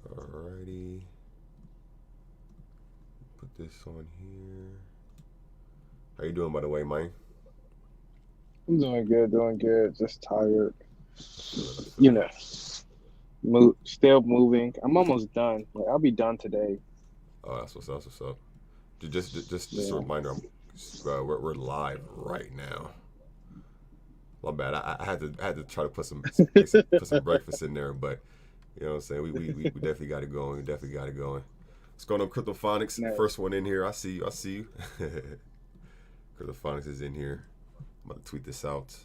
Alrighty. Put this on here. How you doing, by the way, man? I'm doing good. Just tired. I feel it. I feel You it. know, still moving. I'm almost done. Like, I'll be done today. Oh, that's what's up. That's what's up. Just a Yeah. reminder. We're live right now. My bad. I had to try to put some breakfast in there, but you know what I'm saying. We definitely got it going. We definitely got it going. What's going on, Cryptophonics? Nice. First one in here. I see you. I see you. Cryptophonics is in here. I'm about to tweet this out.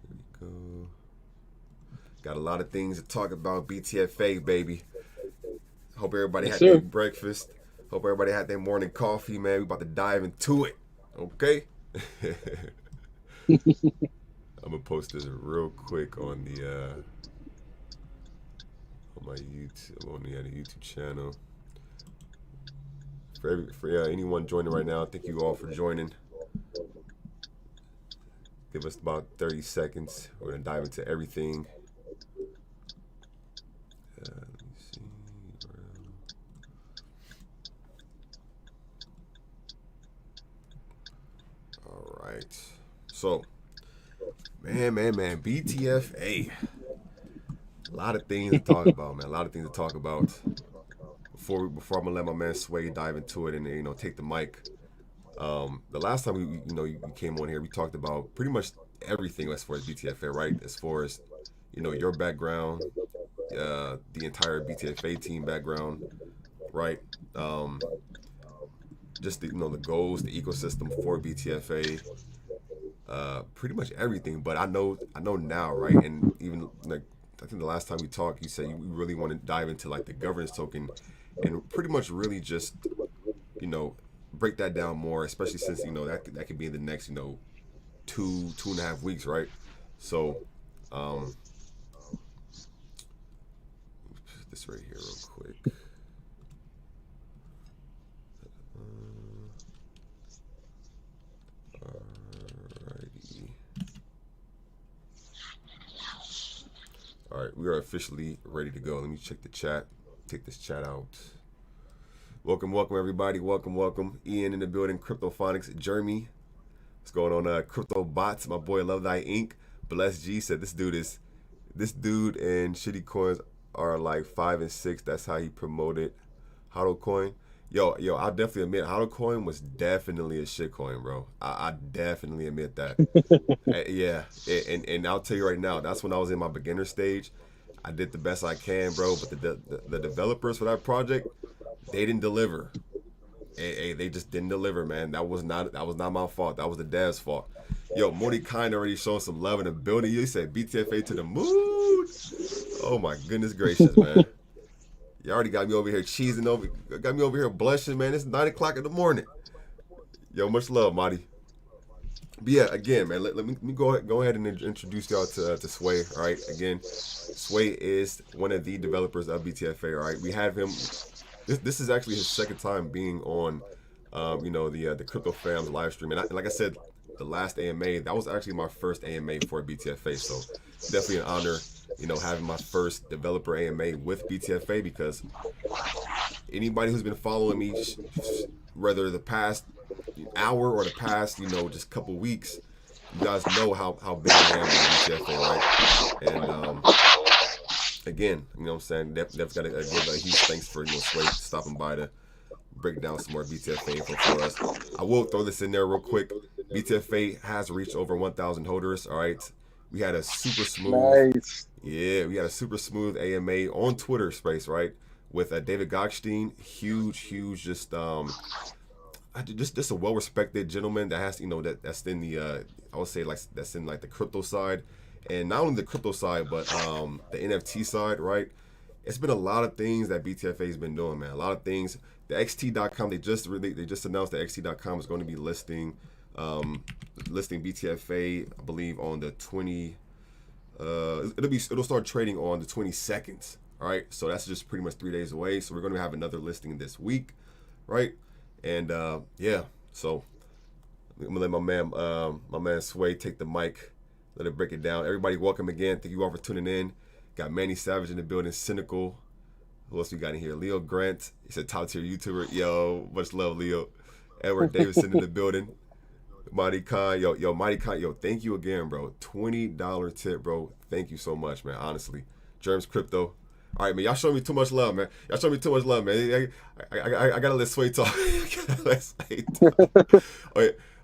Here we go. Got a lot of things to talk about. BTFA, baby. Hope everybody Yes, had their sir. breakfast. Hope everybody had their morning coffee, man. We about to dive into it. Okay? I'm gonna post this real quick on the on my YouTube on the YouTube channel. For anyone joining right now, thank you all for joining. Give us about 30 seconds. We're gonna dive into everything. Let me see. All right. So, man, BTFA. A lot of things to talk about, man. A lot of things to talk about. Before I'm gonna let my man Sway dive into it and take the mic. The last time you came on here, we talked about pretty much everything as far as BTFA, right? As far as your background, the entire BTFA team background, right? Um, just the goals, the ecosystem for BTFA, pretty much everything. But I know now, right? And even like I think the last time we talked, you said you really want to dive into like the governance token, and pretty much really just you know break that down more, especially since that could be in the next 2.5 weeks, right? So, um, put this right here real quick. Alrighty. All right, we are officially ready to go. Let me check the chat. Take this chat out. Welcome everybody. Welcome. Ian in the building. Cryptophonics. Jeremy. What's going on? Crypto bots. My boy Love Thy Inc. Bless G said this dude and shitty coins are like 5 and 6. That's how he promoted Hodl coin. Yo, I'll definitely admit Hodl coin was definitely a shit coin, bro. I definitely admit that. Yeah, and I'll tell you right now, that's when I was in my beginner stage. I did the best I can, bro. But the developers for that project, they didn't deliver. They just didn't deliver, man. That was not my fault. That was the dev's fault. Yo, Morty Kind already showing some love in the building. You said BTFA to the moon. Oh my goodness gracious, man. You already got me over here cheesing over. Got me over here blushing, man. It's 9 o'clock in the morning. Yo, much love, Marty. But yeah, again, man, let me go ahead and introduce y'all to Sway. All right, again, Sway is one of the developers of BTFA. All right, we have him. This is actually his second time being on, the Crypto Fams live stream. And like I said, the last AMA that was actually my first AMA for BTFA. So it's definitely an honor, having my first developer AMA with BTFA because anybody who's been following me, whether the past hour or the past, just couple weeks, you guys know how big I am on BTFA, right? And again, you know what I'm saying? Dev's got to give a huge thanks for Sway stopping by to break down some more BTFA info for us. I will throw this in there real quick. BTFA has reached over 1,000 holders. All right, we had a super smooth, Nice. yeah, we had a super smooth AMA on Twitter space, right? With David Gockstein, huge, just a well respected gentleman that has that's in the I would say like that's in like the crypto side, and not only the crypto side but the NFT side, right? It's been a lot of things that BTFA has been doing, man. A lot of things. The XT.com they just announced that XT.com is going to be listing BTFA, I believe on the 20. It'll start trading on the 22nd. All right, so that's just pretty much 3 days away. So we're going to have another listing this week, right? And yeah, so let I'm gonna let my man Sway take the mic. Let it break it down. Everybody, welcome again. Thank you all for tuning in. Got Manny Savage in the building. Cynical. Who else we got in here? Leo Grant. He's a top tier YouTuber. Yo, much love, Leo. Edward Davidson in the building. Mighty Khan. Yo, Mighty Khan. Yo, thank you again, bro. $20 tip, bro. Thank you so much, man. Honestly. Germs Crypto. All right, man. Y'all showing me too much love, man. Y'all showing me too much love, man. I gotta let Sway talk.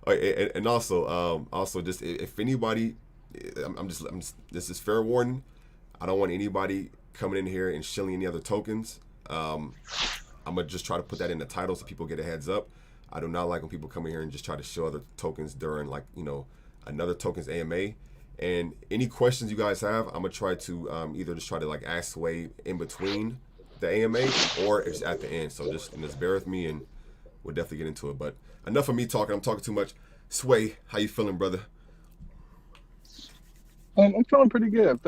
And also, just if anybody, this is fair warning. I don't want anybody coming in here and shilling any other tokens. I'm gonna just try to put that in the title so people get a heads up. I do not like when people come in here and just try to show other tokens during, like, another token's AMA. And any questions you guys have, I'm gonna try to either just try to like ask Sway in between the AMA or it's at the end. So just bear with me and we'll definitely get into it. But enough of me talking. I'm talking too much. Sway, how you feeling, brother? I'm feeling pretty good.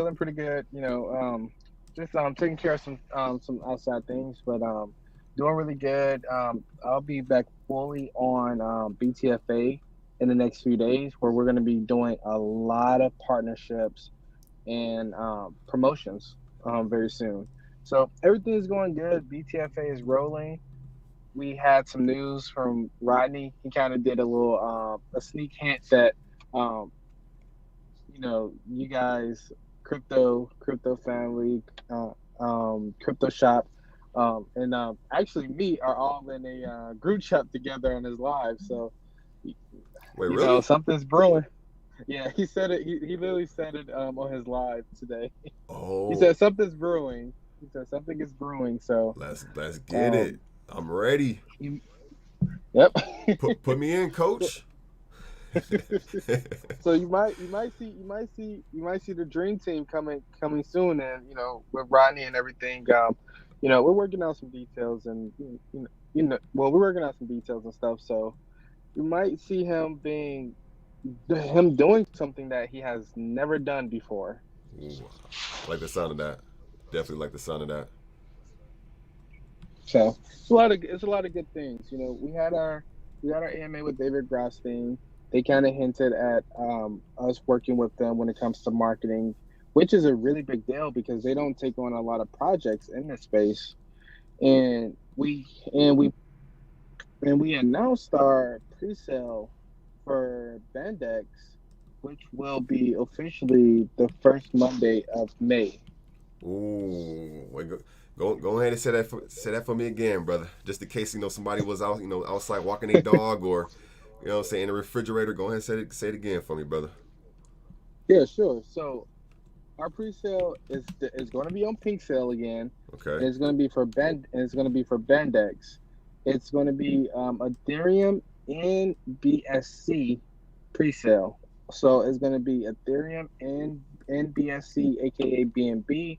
Just taking care of some outside things, but doing really good. I'll be back fully on BTFA in the next few days, where we're going to be doing a lot of partnerships and promotions very soon. So everything is going good. BTFA is rolling. We had some news from Rodney. He kind of did a little a sneak hint that you guys, crypto family, crypto shop, and actually me are all in a group chat together on his live. So, Wait, really? Something's brewing. Yeah, he said it. He literally said it on his live today. Oh. He said something's brewing. He said something is brewing. So let's get it. I'm ready. Yep. put me in, coach. So you might see the dream team coming soon, and with Rodney and everything. We're working out some details, and we're working out some details and stuff. So you might see him doing something that he has never done before. Ooh, I like the sound of that. Definitely like the sound of that. So it's a lot of good things. We had our AMA with David Grosstein. They kind of hinted at us working with them when it comes to marketing, which is a really big deal because they don't take on a lot of projects in this space. And we announced our pre-sale for Bandex, which will be officially the first Monday of May. Ooh, go ahead and say that for me again, brother. Just in case somebody was out outside walking a dog or in the refrigerator. Go ahead and say it again for me, brother. Yeah, sure. So our pre-sale is going to be on Pink Sale again. Okay. And it's going to be for Bandex. It's going to be Ethereum and BSC pre-sale. So it's going to be Ethereum and BSC, aka BNB,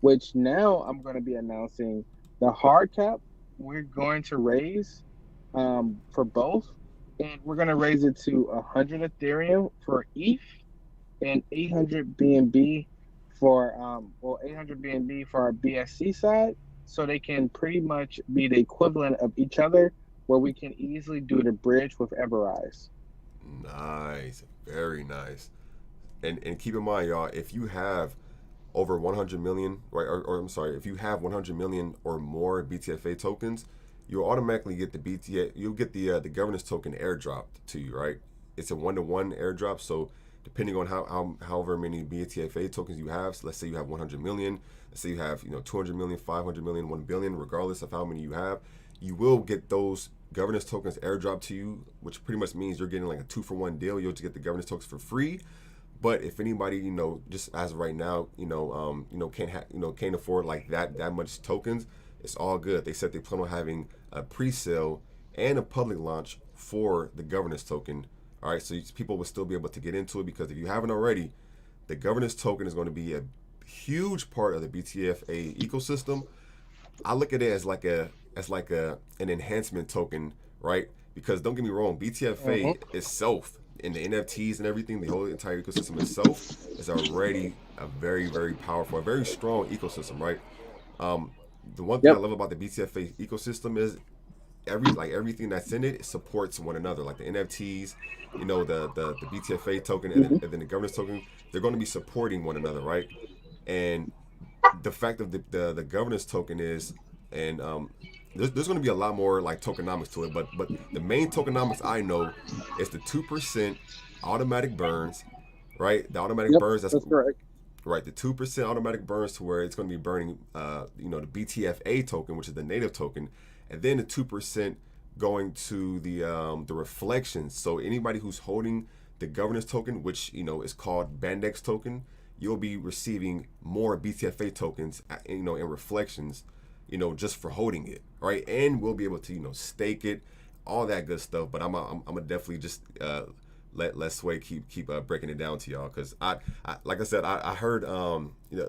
which now I'm going to be announcing the hard cap we're going to raise for both. And we're going to raise it to 100 Ethereum for ETH and 800 BNB for 800 BNB for our BSC side, so they can pretty much be the equivalent of each other, where we can easily do the bridge with Everrise. Nice, very nice. And keep in mind, y'all, if you have over 100 million, right? Or I'm sorry, if you have 100 million or more BTFA tokens, you'll automatically get you'll get the governance token airdropped to you, right? It's a 1-to-1 airdrop, so depending on however many BTFA tokens you have, so let's say you have 100 million, let's say you have 200 million, 500 million, 1 billion, regardless of how many you have, you will get those governance tokens airdropped to you, which pretty much means you're getting like a 2-for-1 deal. You'll just get the governance tokens for free. But if anybody, just as of right now, can't afford like that much tokens, it's all good. They said they plan on having a pre-sale and a public launch for the governance token. All right, so people will still be able to get into it, because if you haven't already, the governance token is going to be a huge part of the BTFA ecosystem. I look at it as like an enhancement token, right? Because don't get me wrong, BTFA itself and the NFTs and everything, the whole entire ecosystem itself is already a very, very powerful, a very strong ecosystem, right? The one thing I love about the BTFA ecosystem is everything that's in it supports one another. Like the NFTs, the BTFA token Mhm. and then the governance token, they're going to be supporting one another, right? And the fact of the governance token is, and there's going to be a lot more like tokenomics to it, but the main tokenomics I know is the 2% automatic burns, right? The automatic Yep, burns, that's that's correct. right. The 2% automatic burns to where it's going to be burning, the BTFA token, which is the native token, and then the 2% going to the reflections. So anybody who's holding the governance token, which is called Bandex token, you'll be receiving more BTFA tokens, in reflections, just for holding it, right? And we'll be able to, stake it, all that good stuff. But I'm gonna definitely just let Sway keep breaking it down to y'all, because I like I said, I heard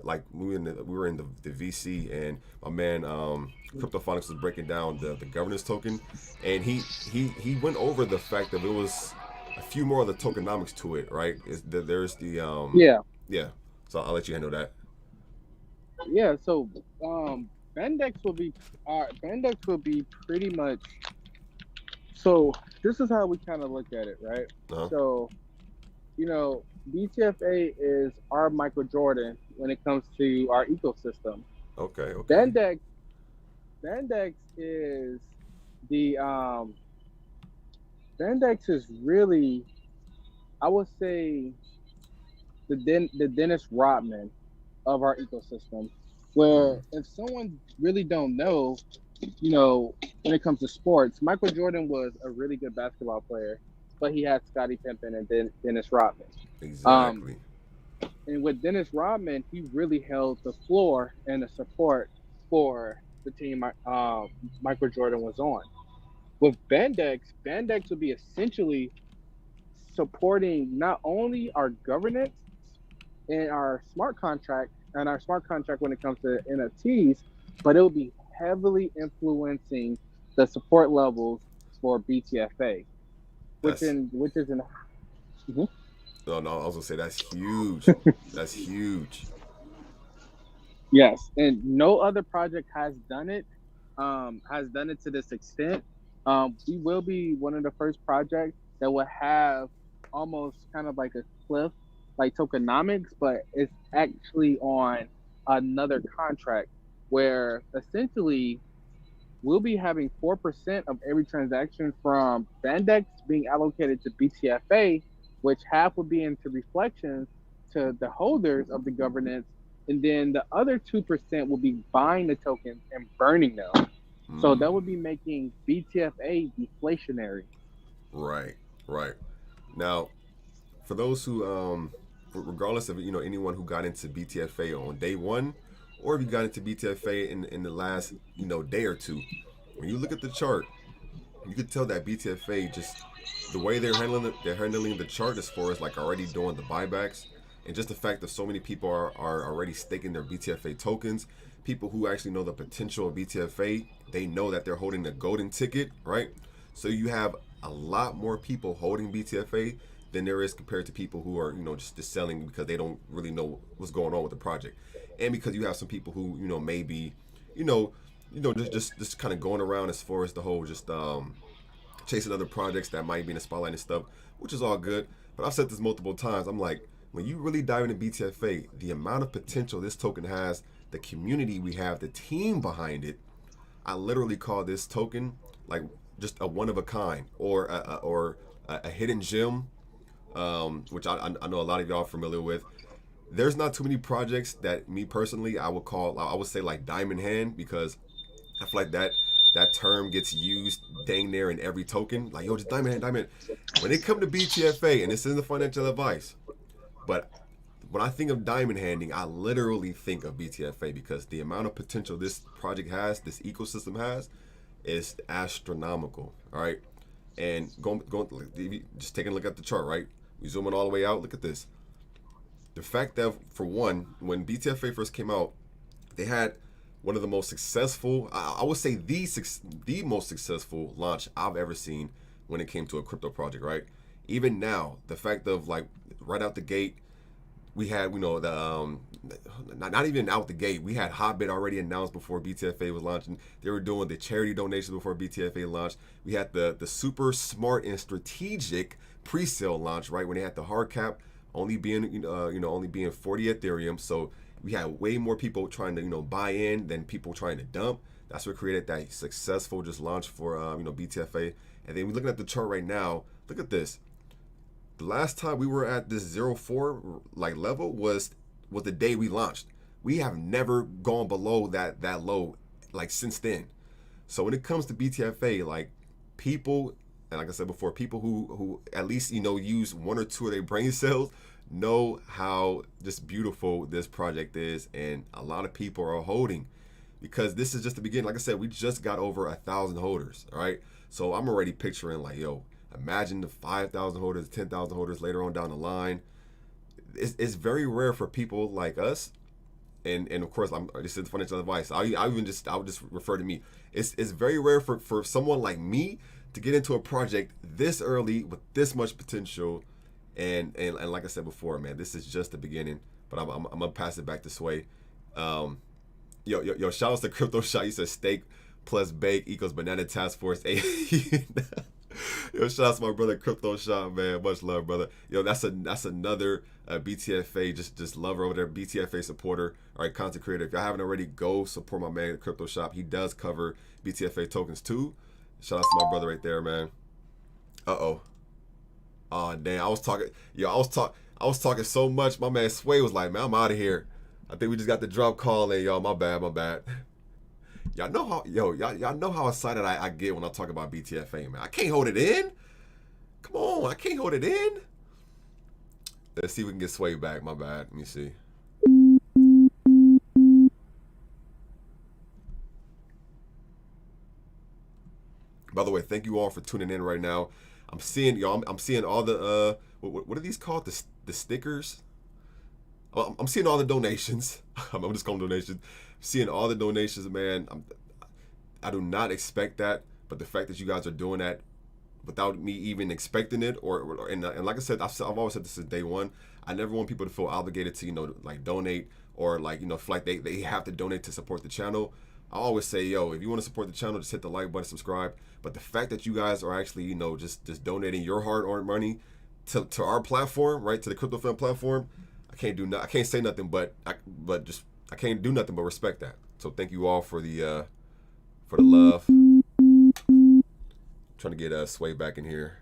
like we were in the VC, and my man CryptoPhonics was breaking down the governance token, and he went over the fact that it was a few more of the tokenomics to it, right? There's the Yeah, yeah. So I'll let you handle that. yeah. So, Bandex will be, Bandex will be pretty much. So this is how we kind of look at it, right? Uh-huh. So, BTFA is our Michael Jordan when it comes to our ecosystem. Okay. Okay. Bandex, Bandex is the Bandex is really, I would say, the Dennis Rodman of our ecosystem. Where Mm. if someone really don't know, when it comes to sports, Michael Jordan was a really good basketball player, but he had Scottie Pippen and Dennis Rodman. Um, Exactly. and with Dennis Rodman, he really held the floor and the support for the team Michael Jordan was on. With Bandex, Bandex would be essentially supporting not only our governance and our smart contract when it comes to NFTs, but it will be heavily influencing the support levels for BTFA, That's which is in. Mhm. no, no. I was gonna say that's huge. That's huge. Yes, and no other project has done it. Has done it to this extent. We will be one of the first projects that will have almost kind of like a cliff, like tokenomics, but it's actually on another contract where essentially we'll be having 4% of every transaction from Bandex being allocated to BTFA, which half will be into reflections to the holders of the governance, and then the other 2% will be buying the tokens and burning them. So that Mm. would be making BTFA deflationary. Right. Right. Now, for those who regardless of anyone who got into BTFA on day one, or if you got into BTFA in the last day or two, when you look at the chart, you could tell that BTFA just the way they're handling the chart as far as like already doing the buybacks, and just the fact that so many people are already staking their BTFA tokens. People who actually know the potential of BTFA, they know that they're holding the golden ticket, right? So you have a lot more people holding BTFA than there is compared to people who are just selling because they don't really know what's going on with the project, and because you have some people who maybe you know just kind of going around as far as the whole just chasing other projects that might be in the spotlight and stuff, which is all good. But I've said this multiple times. I'm like, when you really dive into BTFA, the amount of potential this token has, the community we have, the team behind it, I literally call this token like just a one of a kind, or a hidden gem, which I know a lot of y'all are familiar with. There's not too many projects that me personally I would say like diamond hand, because I feel like that term gets used dang near in every token. Like, yo, just diamond hand, diamond. When it come to BTFA, and this isn't financial advice, but when I think of diamond handing, I literally think of BTFA, because the amount of potential this project has, this ecosystem has, is astronomical. All right, and going just taking a look at the chart, right? We zoom in all the way out. Look at this. The fact that, for one, when BTFA first came out, they had one of the most successful, I would say the most successful launch I've ever seen when it came to a crypto project, right? Even now, the fact of like right out the gate, we had not even out the gate. We had Hotbit already announced before BTFA was launching. They were doing the charity donations before BTFA launched. We had the super smart and strategic pre-sale launch, right, when they had the hard cap only being only being 40 Ethereum. So we had way more people trying to buy in than people trying to dump. That's what created that successful just launch for BTFA. And then we're looking at the chart right now. Look at this. The last time we were at this 0.4 like level was the day we launched. We have never gone below that low like since then. So when it comes to BTFA, like people, and like I said before, people who at least use one or two of their brain cells know how just beautiful this project is, and a lot of people are holding, because this is just the beginning. Like I said, we just got over 1,000 holders. All right, so I'm already picturing like, yo, imagine the 5,000 holders, 10,000 holders later on down the line. It's very rare for people like us, and of course, this is financial advice. I would just refer to me. It's very rare for someone like me to get into a project this early with this much potential, and like I said before, man, this is just the beginning. But I'm gonna pass it back to Sway. Yo, shout out to Crypto Shot. You said steak plus bake equals banana task force. Yo, shout out to my brother Crypto Shot, man. Much love, brother. Yo, that's another BTFA just lover over there, BTFA supporter. All right, content creator. If y'all haven't already, go support my man Crypto Shop. He does cover BTFA tokens too. Shout out to my brother right there, man. Oh damn, I was talking so much. My man Sway was like, man, I'm out of here. I think we just got the drop call in, y'all. My bad. Y'all know how excited I get when I talk about BTFA, man. I can't hold it in. Come on, I can't hold it in. Let's see if we can get Sway back. My bad. Let me see. By the way, thank you all for tuning in right now. I'm seeing all the what are these called? The stickers. I'm seeing all the donations. I'm just calling donations. Seeing all the donations, man. I do not expect that, but the fact that you guys are doing that without me even expecting it, and like I said, I've always said this since day one. I never want people to feel obligated to like donate, or like feel like they have to donate to support the channel. I always say, yo, if you want to support the channel, just hit the like button, subscribe. But the fact that you guys are actually just donating your hard-earned money to our platform, right, to the Crypto Fam platform, I can't say nothing but I can't do nothing but respect that. So thank you all for the love. Trying to get Sway back in here.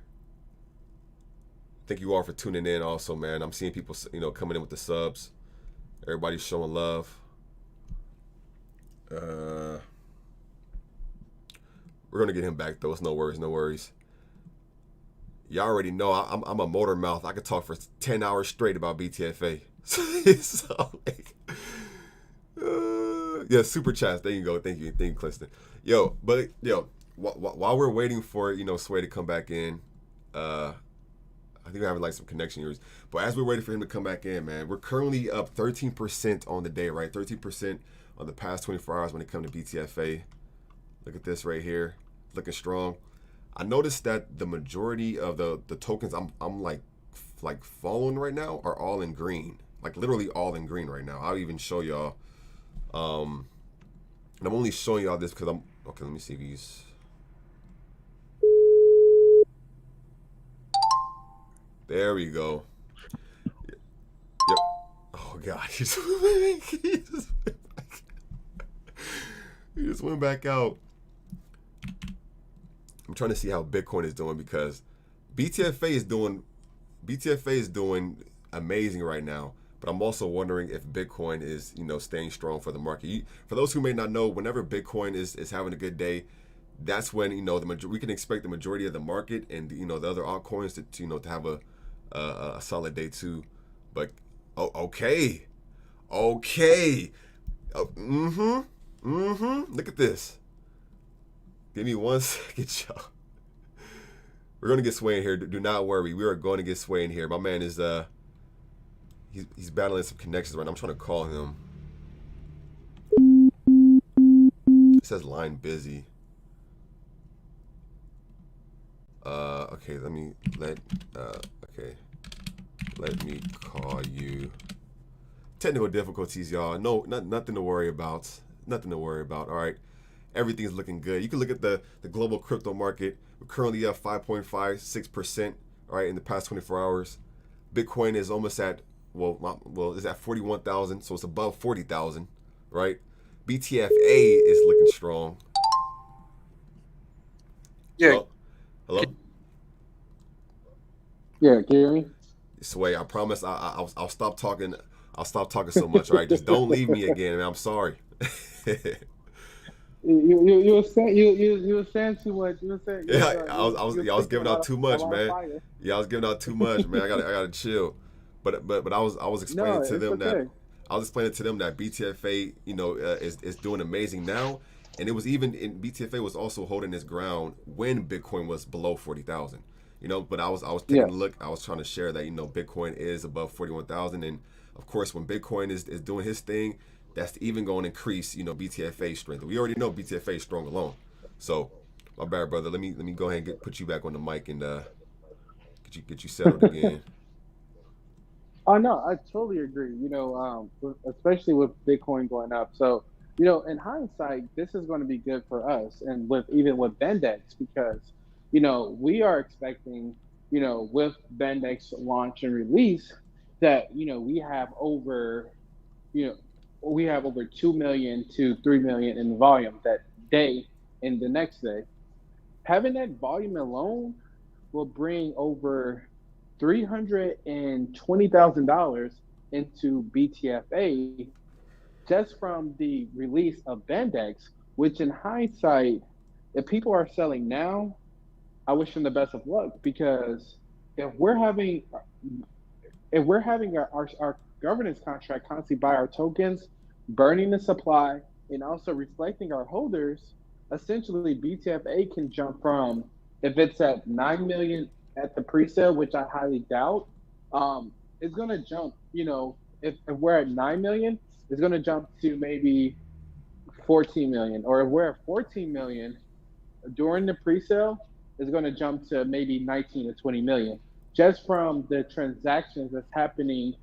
Thank you all for tuning in also, man. I'm seeing people coming in with the subs. Everybody's showing love. We're gonna get him back though. It's no worries. Y'all already know I'm a motor mouth. I could talk for 10 hours straight about BTFA. So yeah, super chats. There you go. Thank you, Clinston. While we're waiting for Sway to come back in, I think we're having like some connection issues. But as we're waiting for him to come back in, man, we're currently up 13% on the day, right? 13% on the past 24 hours when it comes to BTFA. Look at this right here, looking strong. I noticed that the majority of the tokens I'm like following right now are all in green, like literally all in green right now. I'll even show y'all. And I'm only showing y'all this because okay. Let me see these. There we go. Yep. Oh God, he just went back out. I'm trying to see how Bitcoin is doing, because BTFA is doing amazing right now. But I'm also wondering if Bitcoin is staying strong for the market. For those who may not know, whenever Bitcoin is having a good day, that's when we can expect the majority of the market and the other altcoins to have a solid day too. But okay. Look at this. Give me 1 second, y'all. We're gonna get Sway in here. Do not worry. We are going to get Sway in here. My man is he's battling some connections right now. I'm trying to call him. It says line busy. Okay, let me call you. Technical difficulties, y'all. No, nothing to worry about. Nothing to worry about. All right. Everything's looking good. You can look at the global crypto market. We're currently up 5.56%, all right, in the past 24 hours. Bitcoin is almost at, it's at 41,000, so it's above 40,000, right? BTFA is looking strong. Yeah. Hello? Hello? Yeah, can you hear me? Sway, I promise I'll stop talking. I'll stop talking so much, all right? Just don't leave me again, man. I'm sorry. You were saying you were saying too much. You were saying Yeah, you I was were giving a out lot too a much, lot of man. fire. Yeah, I was giving out too much, man. I gotta chill. But I was No, explaining to it's them that okay. BTFA, is doing amazing now, and it was even in BTFA was also holding its ground when Bitcoin was below 40,000. But I was taking a Yes. look. I was trying to share that Bitcoin is above 41,000, and of course when Bitcoin is doing his thing, that's even going to increase BTFA strength. We already know BTFA is strong alone, so. My bad, brother. Let me go ahead and put you back on the mic and get you settled again. Oh no, I totally agree. Especially with Bitcoin going up. So, in hindsight, this is going to be good for us, and even with Bendex, because we are expecting, with Bendex launch and release, that you know, we have over 2 million to 3 million in volume that day and the next day. Having that volume alone will bring over $320,000 into BTFA just from the release of Bandex, which in hindsight, if people are selling now, I wish them the best of luck, because if we're having our governance contract constantly buy our tokens, burning the supply, and also reflecting our holders, essentially BTFA can jump from, if it's at 9 million at the pre-sale, which I highly doubt, it's gonna jump. If we're at 9 million, it's gonna jump to maybe 14 million, or if we're at 14 million during the pre-sale, it's going to jump to maybe 19 to 20 million just from the transactions that's happening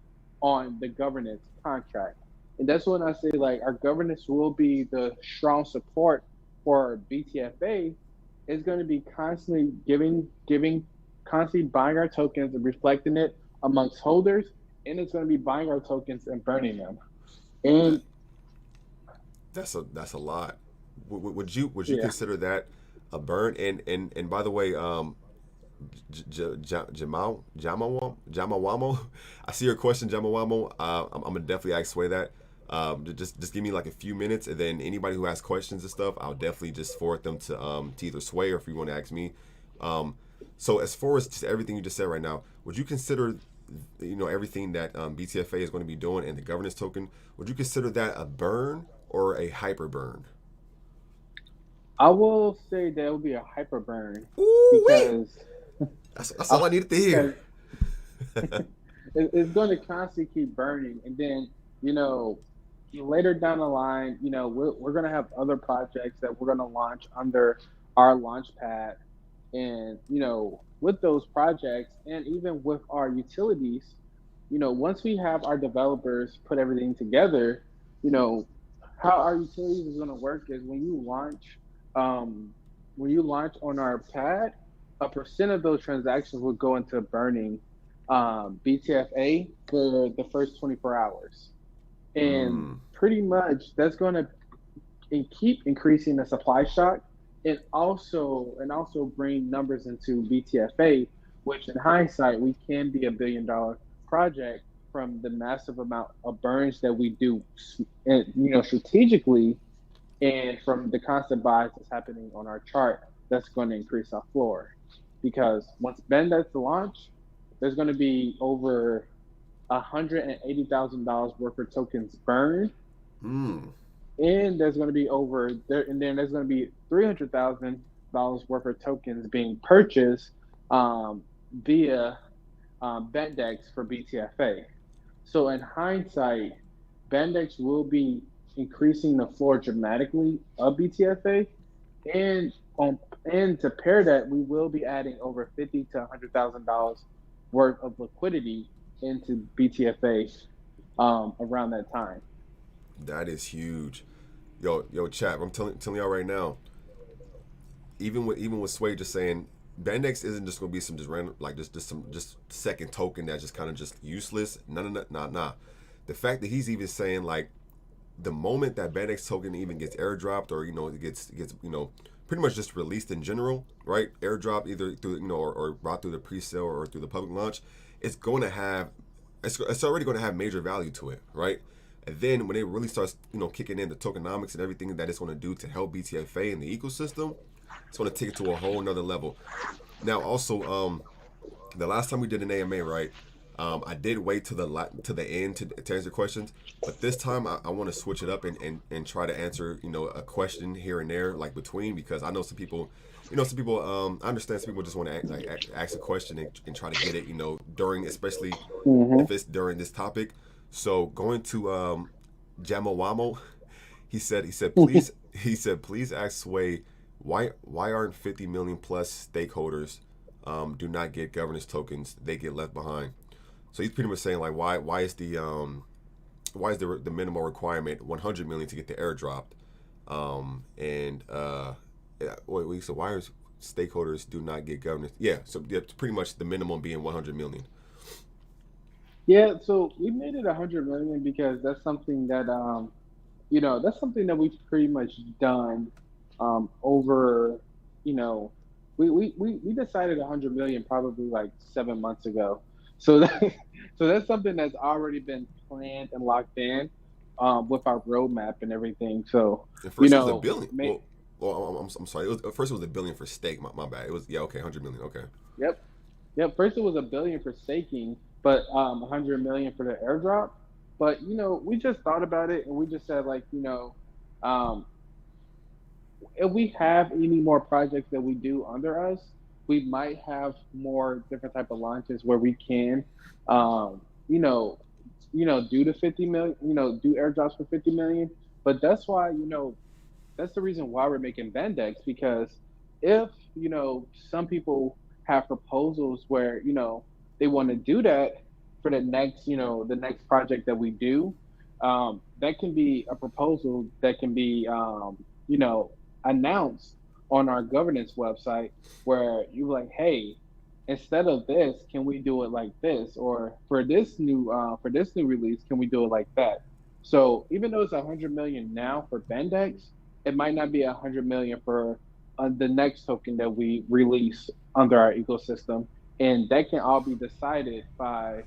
on the governance contract. And that's when I say, like, our governance will be the strong support for BTFA. Is going to be constantly constantly buying our tokens and reflecting it amongst holders, and it's going to be buying our tokens and burning them. That And that's a lot. Would you yeah, consider that a burn? And by the way, Jamawamo, I see your question, Jamawamo. I'm gonna definitely ask Sway that. Just give me like a few minutes, and then anybody who has questions and stuff, I'll definitely just forward them to either Sway, or if you want to ask me. Um, so as far as just everything you just said right now, would you consider everything that BTFA is going to be doing and the governance token? Would you consider that a burn or a hyper burn? I will say there will be a hyper burn, Ooh wee! because That's all I needed to hear. because it's going to constantly keep burning, and then you know later down the line, we're going to have other projects that we're going to launch under our launch pad, and with those projects, and even with our utilities, once we have our developers put everything together, you know how our utilities is going to work is um, when you launch on our pad, a percent of those transactions will go into burning BTFA for the first 24 hours. And Mm. pretty much that's going to keep increasing the supply shock, and also bring numbers into BTFA, which in hindsight we can be $1 billion project from the massive amount of burns that we do, strategically, and from the constant buys that's happening on our chart, that's going to increase our floor. Because once Bendet's launch, there's going to be over $180,000 worth of tokens burned, Mm. and there's going to be over there, and then there's going to be $300,000 worth of tokens being purchased via Bendex for BTFA. So in hindsight, Bendex will be increasing the floor dramatically of BTFA, and and to pair that, we will be adding over 50 to $100,000 worth of liquidity into BTFA. around that time. That is huge. Yo, chat. I'm telling y'all right now. Even with Sway just saying, Bandex isn't just gonna be some just random like just some just second token that's just kind of just useless. Nah. The fact that he's even saying like the moment that Bandex token even gets airdropped or it gets pretty much just released in general, right? Airdrop either through or brought through the pre-sale or through the public launch, it's going to have it's already going to have major value to it, right? And then when it really starts kicking in the tokenomics and everything that it's going to do to help BTFA in the ecosystem, it's going to take it to a whole nother level. Now also the last time we did an AMA, right? I did wait to the end to answer questions, but this time I want to switch it up and try to answer a question here and there like between, because I know some people, I understand some people just want to ask a question and try to get it during, especially Mm-hmm. if it's during this topic. So going to Jamawamo, please ask Sway why aren't 50 million plus stakeholders do not get governance tokens, they get left behind. So he's pretty much saying like why is the minimal requirement 100 million to get the airdrop, and wait, so why are stakeholders do not get governance? Yeah, so yeah, pretty much the minimum being 100 million. Yeah, so we made it 100 million because that's something that that's something that we've pretty much done over, you know, we decided 100 million probably like 7 months ago. So so that's something that's already been planned and locked in with our roadmap and everything. So, And you first it was a know, billion. Well, I'm sorry. First it was a billion for stake. My bad. It was, yeah, okay, 100 million. Okay. yep. Yep. First, it was 1 billion for staking, but 100 million for the airdrop. But we just thought about it and we just said like, um, if we have any more projects that we do under us, we might have more different type of launches where we can, um, you know, do the 50 million, do airdrops for 50 million. But that's why, that's the reason why we're making Vendex, because if some people have proposals where they want to do that for the next project that we do, that can be a proposal that can be you know announced on our governance website, where you're like, hey, instead of this, can we do it like this, or for this new release, can we do it like that? So even though it's 100 million now for Vendex, it might not be 100 million for the next token that we release under our ecosystem, and that can all be decided by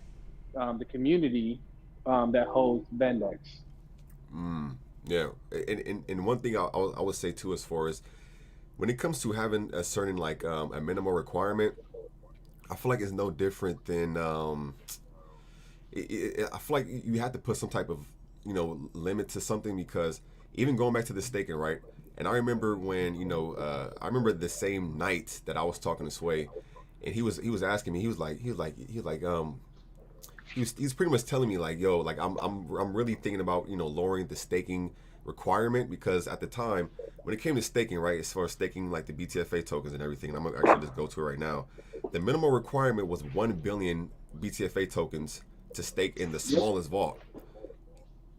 the community that holds Vendex. Yeah, and one thing I would say too, as far as when it comes to having a certain like a minimal requirement, I feel like it's no different than I feel like you have to put some type of limit to something, because even going back to the staking, right? And I remember when I remember the same night that I was talking to Sway, and he was asking me, he's pretty much telling me like, yo, like I'm really thinking about lowering the staking requirement, because at the time when it came to staking, right, as far as staking like the BTFA tokens and everything, and I'm gonna actually just go to it right now. The minimum requirement was 1 billion BTFA tokens to stake in the Yep. smallest vault.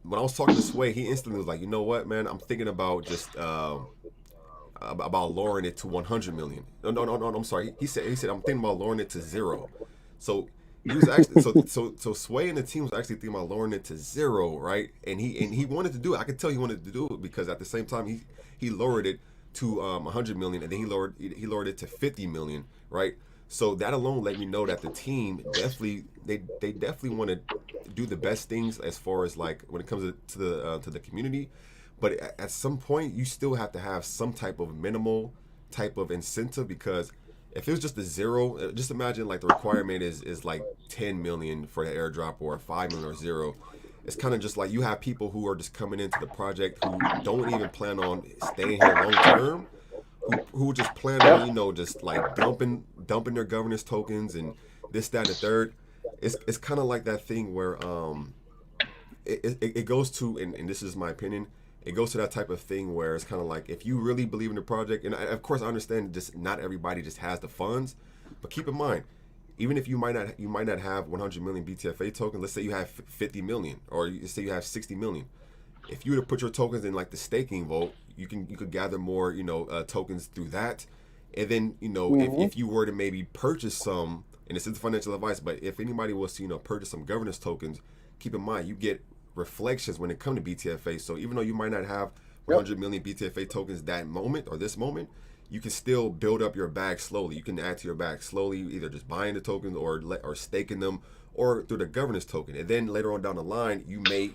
When I was talking to Sway, he instantly was like, you know what, man, I'm thinking about just about lowering it to 100 million. No, I'm sorry. He said I'm thinking about lowering it to zero. So he was actually so Sway and the team was actually thinking about lowering it to zero, right? And he wanted to do it. I could tell he wanted to do it, because at the same time he lowered it to 100 million, and then he lowered it to 50 million, right? So that alone let me know that the team definitely they definitely want to do the best things as far as like when it comes to the community. But at some point, you still have to have some type of minimal type of incentive, because if it was just a zero, just imagine like the requirement is like 10 million for the airdrop, or 5 million, or zero. It's kind of just like you have people who are just coming into the project who don't even plan on staying here long term, who just plan on Yep. just like dumping their governance tokens and this, that, and the third. It's kind of like that thing where it goes to, and this is my opinion, it goes to that type of thing where it's kind of like, if you really believe in the project, and of course I understand just not everybody just has the funds, but keep in mind, even if you might not have 100 million BTFA tokens. Let's say you have 50 million, or let's say you have 60 million. If you were to put your tokens in like the staking vault, you could gather more, tokens through that. And then, if you were to maybe purchase some, and this is financial advice, but if anybody was to, purchase some governance tokens, keep in mind you get reflections when it comes to BTFA. So even though you might not have 100 million BTFA tokens that moment or this moment, you can still build up your bag slowly. You can add to your bag slowly, either just buying the tokens or staking them, or through the governance token. And then later on down the line, you may,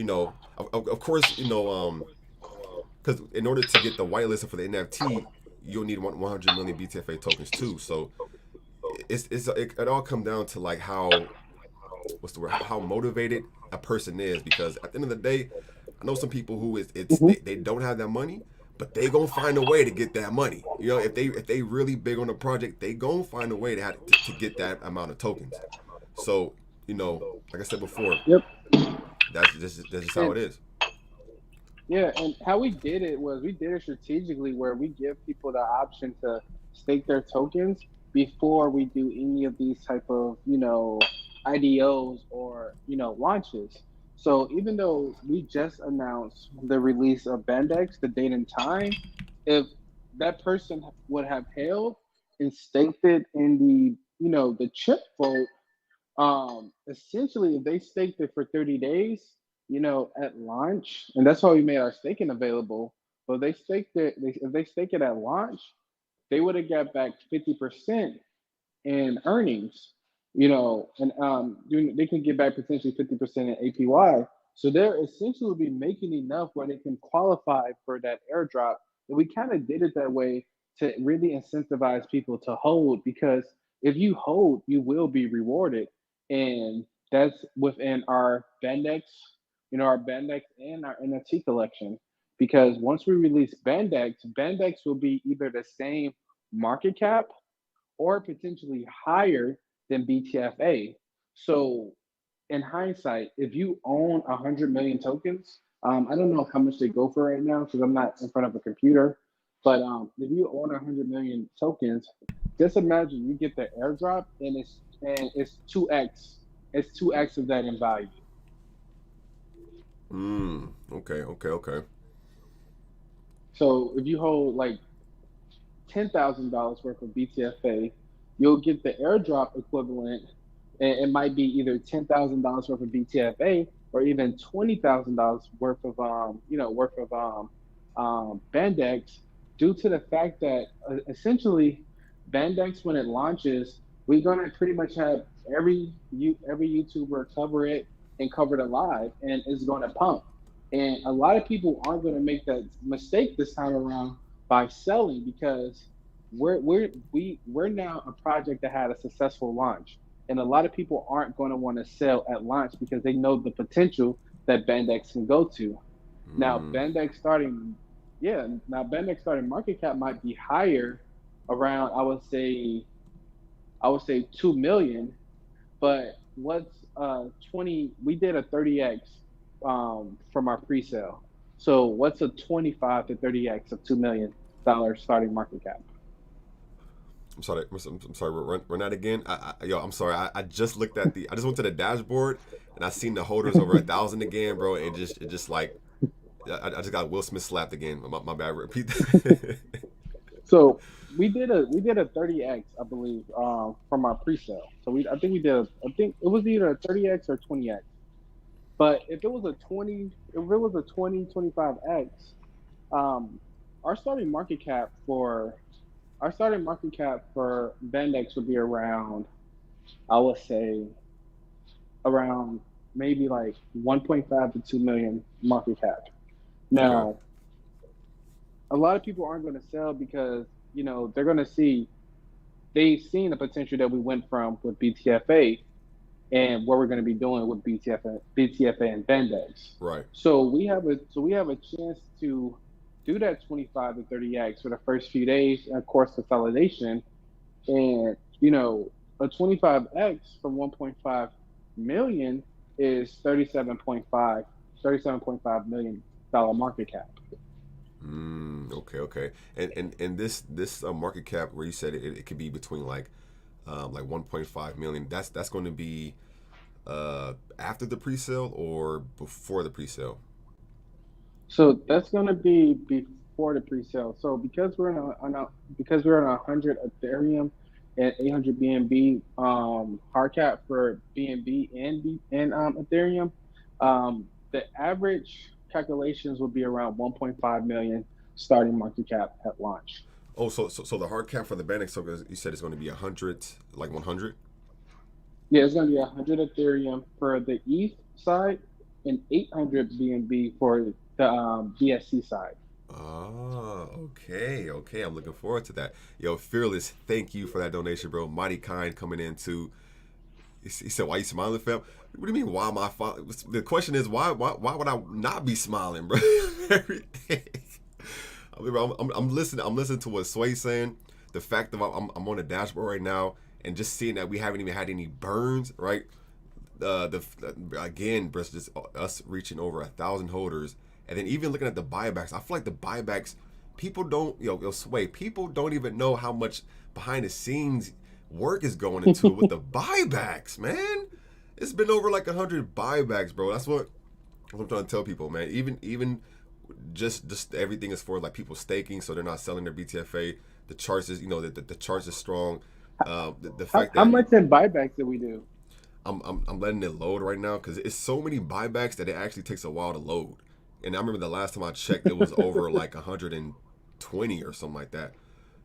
of course, because in order to get the whitelisted for the NFT, you'll need 100 million BTFA tokens too. So it all comes down to like how motivated a person is, because at the end of the day, I know some people who they don't have that money, but they gonna find a way to get that money. If they really big on the project, they gonna find a way to get that amount of tokens. So like I said before, Yep. that's just how And it is. yeah, and how we did it was we did it strategically where we give people the option to stake their tokens before we do any of these type of, IDOs or, launches. So even though we just announced the release of Bandex, the date and time, if that person would have held and staked it in the chip vote, essentially if they staked it for 30 days, at launch, and that's why we made our staking available. But if they stake it at launch, they would have got back 50% in earnings, and they can get back potentially 50% in APY. So they're essentially be making enough where they can qualify for that airdrop. And we kind of did it that way to really incentivize people to hold, because if you hold, you will be rewarded. And that's within our Bandex, our Bandex and our NFT collection. Because once we release Bandex will be either the same market cap or potentially higher than BTFA. So, in hindsight, if you own 100 million tokens, I don't know how much they go for right now because I'm not in front of a computer. But if you own 100 million tokens, just imagine you get the airdrop and it's 2x. It's 2x of that in value. Okay, okay, okay. So if you hold like $10,000 worth of BTFA, you'll get the airdrop equivalent. And it might be either $10,000 worth of BTFA or even $20,000 worth of Bandex, due to the fact that essentially Bandex, when it launches, we're gonna pretty much have every YouTuber cover it and cover it live, and it's gonna pump. And a lot of people aren't gonna make that mistake this time around by selling, because we're now a project that had a successful launch, and a lot of people aren't going to want to sell at launch because they know the potential that Bandex can go to. Now Bandex starting, yeah, now Bandex starting market cap might be higher, around I would say 2 million, but what's 20? We did a 30x from our pre-sale. So what's a 25 to 30x of $2 million starting market cap? I'm sorry. I'm sorry. Run that again. I'm sorry. I just looked at I just went to the dashboard and I seen the holders over 1,000 again, bro. It just like I just got Will Smith slapped again. My bad. Repeat that. So we did a 30x, I believe, from our pre-sale. So I think it was either a 30x or 20x. But if it was a 20 25x, um, our starting market cap for Bandex would be around, I would say, around maybe like 1.5 to 2 million market cap. Okay. Now, a lot of people aren't going to sell because they're going to see they've seen the potential that we went from with BTFA and what we're going to be doing with BTFA and Bandex. Right. So we have a chance to do that 25 to 30x for the first few days, and of course consolidation. And a 25x from 1.5 million is 37.5 million dollar market cap. Okay. Okay. And this market cap where you said it could be between like like 1.5 million. That's going to be after the pre-sale or before the pre-sale? So that's going to be before the pre-sale. So because we're because we're on 100 Ethereum and 800 BNB hard cap for BNB and Ethereum, the average calculations will be around 1.5 million starting market cap at launch. Oh, so the hard cap for the Binance token, you said it's going to be 100, like 100. Yeah, it's going to be 100 Ethereum for the ETH side and 800 BNB for the BSC side. Ah, okay. I'm looking forward to that. Yo, Fearless, thank you for that donation, bro. Mighty kind coming in too. He said, "Why you smiling, fam?" What do you mean? Why am I? The question is, why would I not be smiling, bro? Everything. I mean, bro, I'm listening. I'm listening to what Sway's saying. The fact that I'm on the dashboard right now and just seeing that we haven't even had any burns, right? Again, bro, just us reaching over 1,000 holders, and then even looking at the buybacks. I feel like the buybacks, people don't, Sway. People don't even know how much behind the scenes work is going into it with the buybacks, man. It's been over like 100 buybacks, bro. That's what I'm trying to tell people, man. Even just everything is for like people staking, so they're not selling their BTFA. The charts is, the charts is strong. The fact How that much in buybacks did we do? I'm letting it load right now because it's so many buybacks that it actually takes a while to load. And I remember the last time I checked, it was over like 120 or something like that.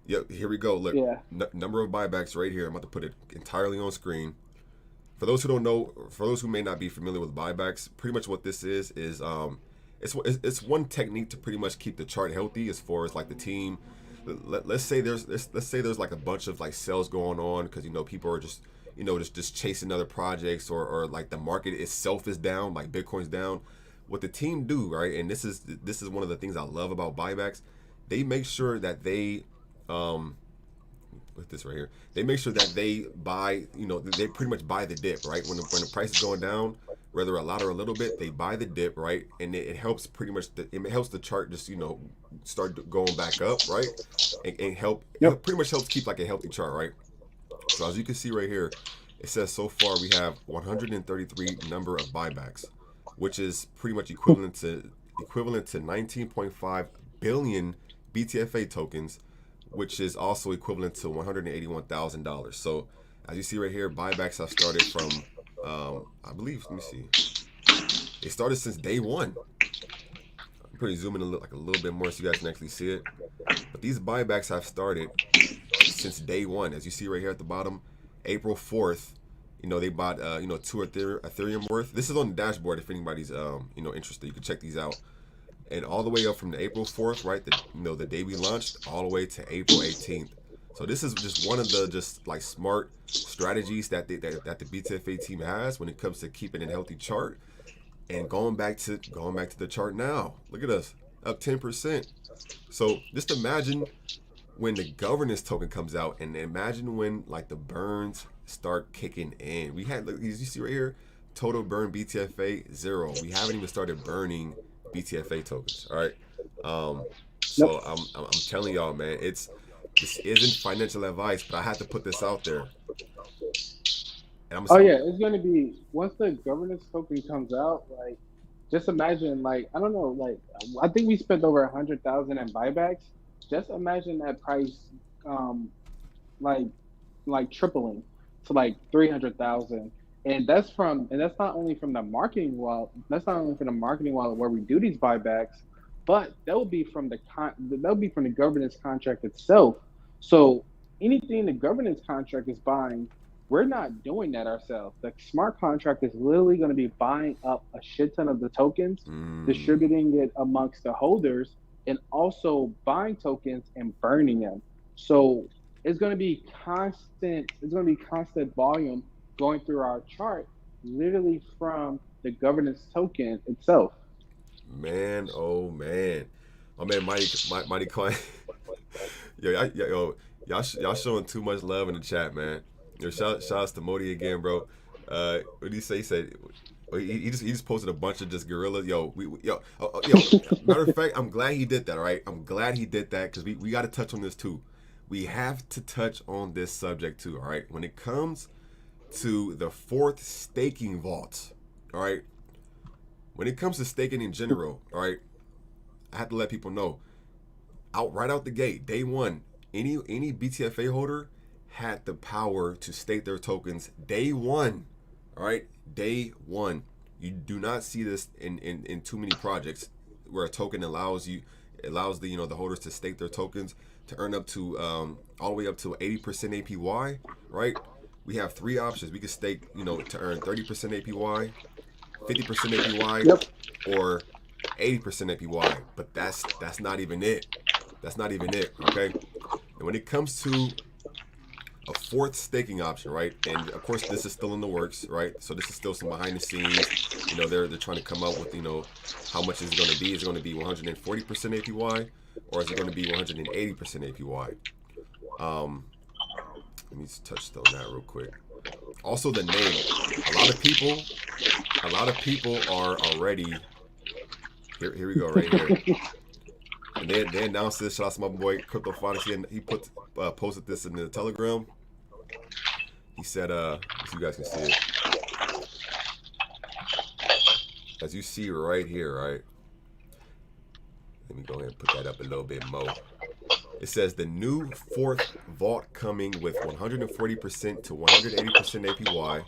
Yep, here we go. Look, Yeah. number of buybacks right here. I'm about to put it entirely on screen. For those who don't know, for those who may not be familiar with buybacks, pretty much what this is it's one technique to pretty much keep the chart healthy as far as like the team. Let's say there's like a bunch of like sales going on because people are just just chasing other projects or like the market itself is down, like Bitcoin's down. What the team do, right? And this is one of the things I love about buybacks. They make sure that they with this right here, they make sure that they buy, they pretty much buy the dip, right? When the price is going down, whether a lot or a little bit, they buy the dip, right? And it helps pretty much, it helps the chart just, start going back up, right? And Yep. pretty much helps keep like a healthy chart, right? So as you can see right here, it says so far we have 133 number of buybacks, which is pretty much equivalent to 19.5 billion BTFA tokens, which is also equivalent to $181,000. So as you see right here, buybacks have started from, I believe, let me see. They started since day one. I'm pretty zooming like a little bit more so you guys can actually see it. But these buybacks have started since day one. As you see right here at the bottom, April 4th, they bought, 2 Ethereum worth. This is on the dashboard if anybody's, interested. You can check these out. And all the way up from the April 4th, right, the day we launched, all the way to April 18th. So this is just one of the just like smart strategies that the BTFA team has when it comes to keeping a healthy chart. And going back to the chart now, look at us, up 10%. So just imagine when the governance token comes out, and imagine when like the burns start kicking in. We had, look, you see right here, total burn BTFA 0. We haven't even started burning BTFA tokens. All right. So I'm telling y'all, man, this isn't financial advice, but I had to put this out there. And Yeah, it's gonna be once the governance token comes out. Like, just imagine, like, I don't know, like, I think we spent over 100,000 in buybacks. Just imagine that price, um, like, tripling to like 300,000. And that's not only from the marketing wallet. That's not only from the marketing wallet where we do these buybacks, but that will be from the governance contract itself. So anything the governance contract is buying, we're not doing that ourselves. The smart contract is literally going to be buying up a shit ton of the tokens, distributing it amongst the holders, and also buying tokens and burning them. So it's going to be constant. It's going to be constant volume going through our chart, literally from the governance token itself. Man, oh man, my man Mighty Coin. Y'all showing too much love in the chat, man. Shout outs to Modi again, bro. What did he say? He said he just posted a bunch of just gorillas. Matter of fact, I'm glad he did that. All right, I'm glad he did that because we got to touch on this too. we have to touch on this subject too. All right, when it comes to the fourth staking vault, all right, when it comes to staking in general, all right, I have to let people know right out the gate, day one, any BTFA holder had the power to stake their tokens day one. All right, day one. You do not see this in too many projects where a token allows the the holders to stake their tokens to earn up to all the way up to 80% APY. Right? We have three options. We can stake to earn 30% APY, 50% APY, Yep. or 80% APY. But that's not even it. That's not even it. Okay. And when it comes to a fourth staking option, right? And of course, this is still in the works, right? So this is still some behind the scenes. They're trying to come up with how much is it going to be? Is it going to be 140% APY, or is it going to be 180% APY? Let me just touch on that real quick. Also, the name. A lot of people are already here. Here we go, right here. And they announced this. Shout out to my boy CryptoPhoenix. He posted this in the Telegram. He said, so you guys can see it. As you see right here, right? Let me go ahead and put that up a little bit more. It says the new fourth vault coming with 140% to 180% APY.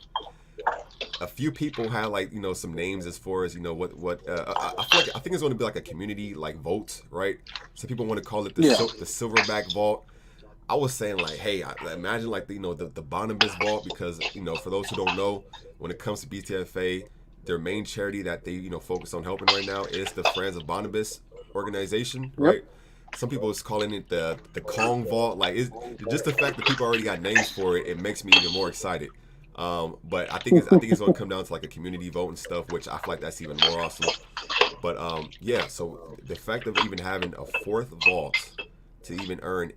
A few people had some names as far as what I think it's going to be like a community vote, right? So people want to call it the silverback vault. I was saying hey, imagine the Barnabas vault, because for those who don't know, when it comes to BTFA, their main charity that they focus on helping right now is the Friends of Barnabas organization, right? Yep. Some people is calling it the Kong vault. It's just the fact that people already got names for it. It makes me even more excited. But I think it's going to come down to a community vote and stuff, which I feel like that's even more awesome. But yeah, so the fact of even having a fourth vault to even earn,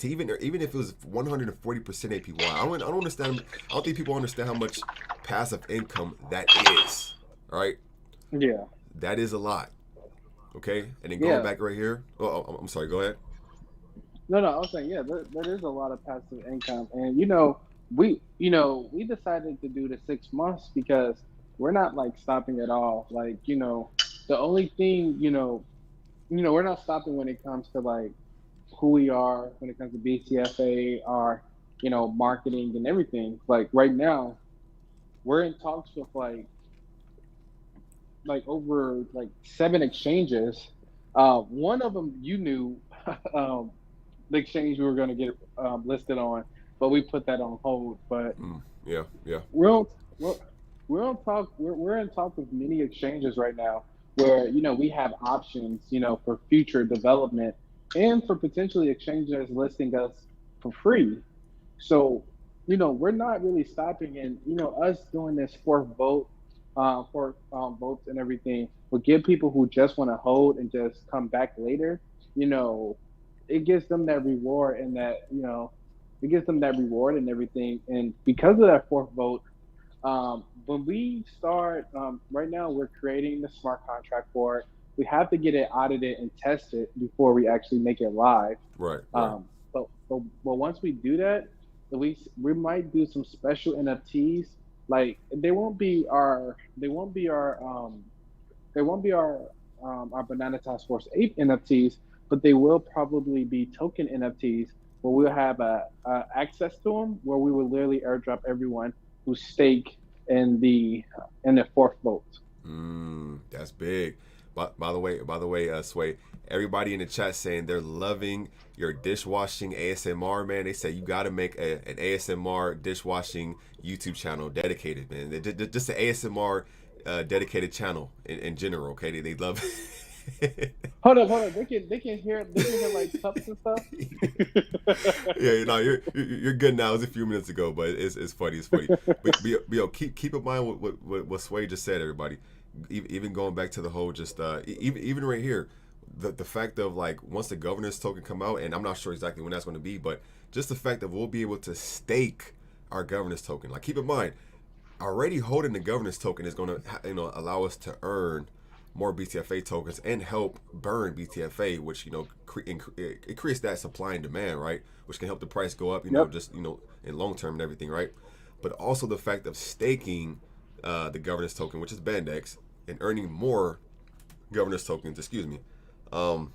even if it was 140% APY, I don't understand. I don't think people understand how much passive income that is. All right. Yeah. That is a lot. Okay. And then going back right here. Oh, I'm sorry. Go ahead. No, I was saying, that is a lot of passive income, and we decided to do the 6 months because we're not stopping at all. The only thing we're not stopping when it comes to who we are when it comes to BTFA, our marketing and everything. Right now, we're in talks with over 7 exchanges. One of them the exchange we were going to get listed on, but we put that on hold. But yeah, we're on talk. We're in talk with many exchanges right now where we have options for future development and for potentially exchanges listing us for free. So we're not really stopping, and us doing this fourth vote for votes and everything will give people who just want to hold and just come back later. It gives them that reward, and it gives them that reward and everything. And because of that fourth vote, when we start, right now we're creating the smart contract for it. We have to get it audited and tested before we actually make it live. right. But once we do that, we might do some special NFTs. They won't be our our Banana Task Force 8 NFTs, but they will probably be token NFTs where we'll have access to them, where we will literally airdrop everyone who stake in the fourth vote. That's big. By the way, Sway, everybody in the chat saying they're loving your dishwashing ASMR, man. They say you got to make an ASMR dishwashing YouTube channel dedicated, man. Just an ASMR dedicated channel in general. Okay, they love. Hold on. They can hear cups and stuff. Yeah, you're good now. It was a few minutes ago, but it's funny. But yo, keep in mind what Sway just said, everybody. Even going back to the whole even right here, the fact of once the governance token come out, and I'm not sure exactly when that's going to be, but just the fact that we'll be able to stake our governance token. Keep in mind, already holding the governance token is going to allow us to earn more BTFA tokens and help burn BTFA, which it creates that supply and demand, right? Which can help the price go up, Yep. just in long term and everything, right? But also the fact of staking the governance token, which is Bandex, and earning more governance tokens, excuse me. And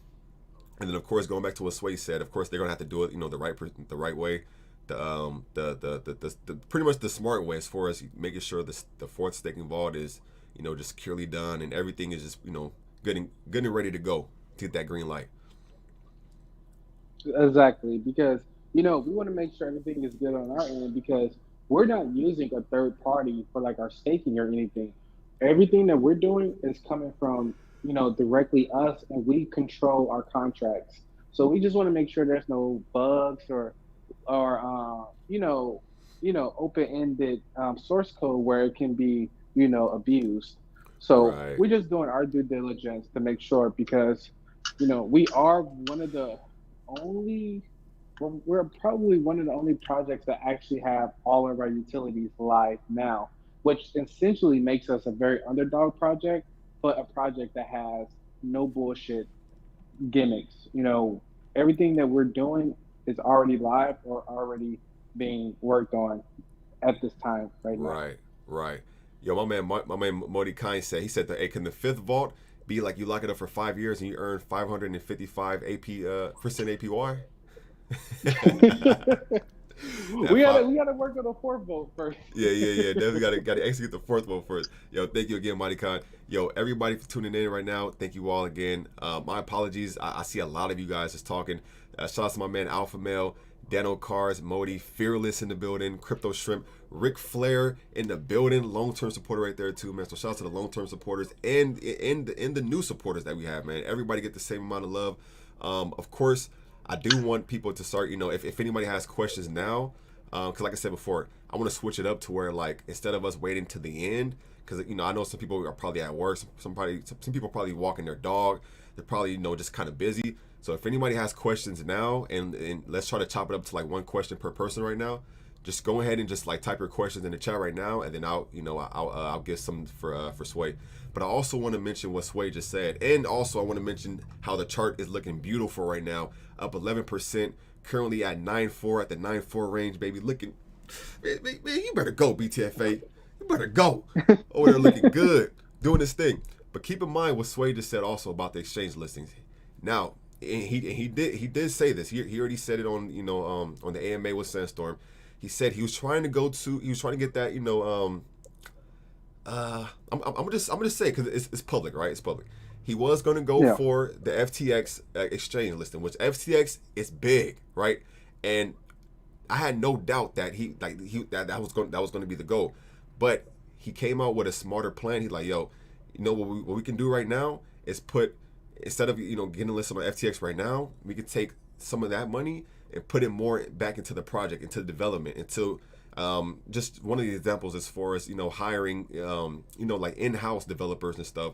then of course going back to what Sway said, of course they're gonna have to do it, the right way, the pretty much the smart way as far as making sure the fourth staking vault is just securely done and everything is just good and ready to go to get that green light. Exactly, because we want to make sure everything is good on our end because we're not using a third party for like our staking or anything. Everything that we're doing is coming from directly us, and we control our contracts. So we just want to make sure there's no bugs or open-ended source code where it can be abused. So Right. we're just doing our due diligence to make sure because we are one of the only we're probably one of the only projects that actually have all of our utilities live now, which essentially makes us a very underdog project, but a project that has no bullshit gimmicks. Everything that we're doing is already live or already being worked on at this time right now. Right. Right. Yo, my man Modi Kine said, he said that, hey, can the fifth vault be like you lock it up for 5 years and you earn 555 percent APY? we gotta work on the fourth vote first. Yeah. Definitely gotta execute the fourth one first. Yo, thank you again, Mighty Khan. Yo, everybody for tuning in right now. Thank you all again. My apologies. I see a lot of you guys just talking. Shout out to my man Alpha Male, Dano Cars, Modi, Fearless in the building, Crypto Shrimp, Ric Flair in the building, long-term supporter right there too, man. So shout out to the long-term supporters and the new supporters that we have, man. Everybody get the same amount of love. Of course, I do want people to start, if anybody has questions now, because like I said before, I want to switch it up to where, like, instead of us waiting to the end, because I know some people are probably at work, some people are probably walking their dog, they're probably just kind of busy. So if anybody has questions now, and let's try to chop it up to like one question per person right now, just go ahead and just like type your questions in the chat right now, and then I'll get some for Sway. But I also want to mention what Sway just said, and also I want to mention how the chart is looking beautiful right now, up 11%, currently at 9.4 at the 9.4 range, baby. Looking, man, you better go BTFA, you better go over there looking good, doing this thing. But keep in mind what Sway just said also about the exchange listings. Now, he did say this. He already said it on on the AMA with Sandstorm. He said he was trying to get that I'm gonna say because it's public, right? It's public. He was gonna go for the FTX exchange listing, which FTX is big, right? And I had no doubt that that was gonna be the goal, but he came out with a smarter plan. He's like, yo, what we can do right now is put, instead of getting listed on FTX right now, we could take some of that money and put it more back into the project, into the development, into just one of the examples as far as hiring like in-house developers and stuff,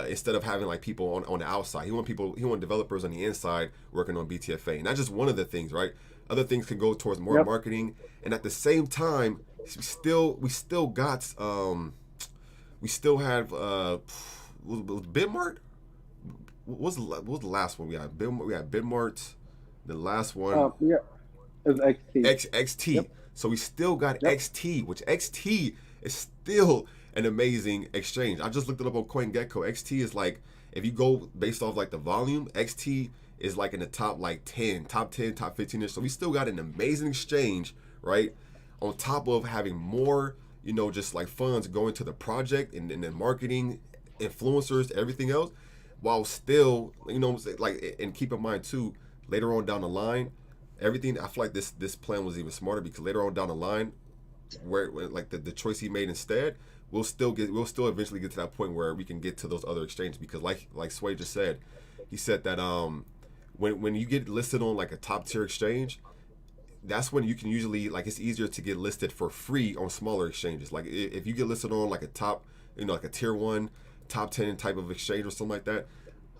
instead of having like people on the outside. He want developers on the inside working on BTFA, and that's just one of the things, right? Other things can go towards more marketing, and at the same time, we still have Bitmart. What was the last one we had? We had Bitmart. The last one. It's XT. XT. Yep. So we still got XT, which XT is still an amazing exchange. I just looked it up on CoinGecko. XT is like, if you go based off like the volume, XT is like in the top 10, top 15ish. So we still got an amazing exchange, right? On top of having more, just like funds going to the project and then marketing, influencers, everything else, while still, like, and keep in mind too, later on down the line, everything, I feel like this plan was even smarter, because later on down the line, where like the choice he made instead, we'll still eventually get to that point where we can get to those other exchanges, because like Sway just said, he said that when you get listed on like a top tier exchange, that's when you can usually, like, it's easier to get listed for free on smaller exchanges. Like if you get listed on like a top, like a tier 1, top 10 type of exchange or something like that,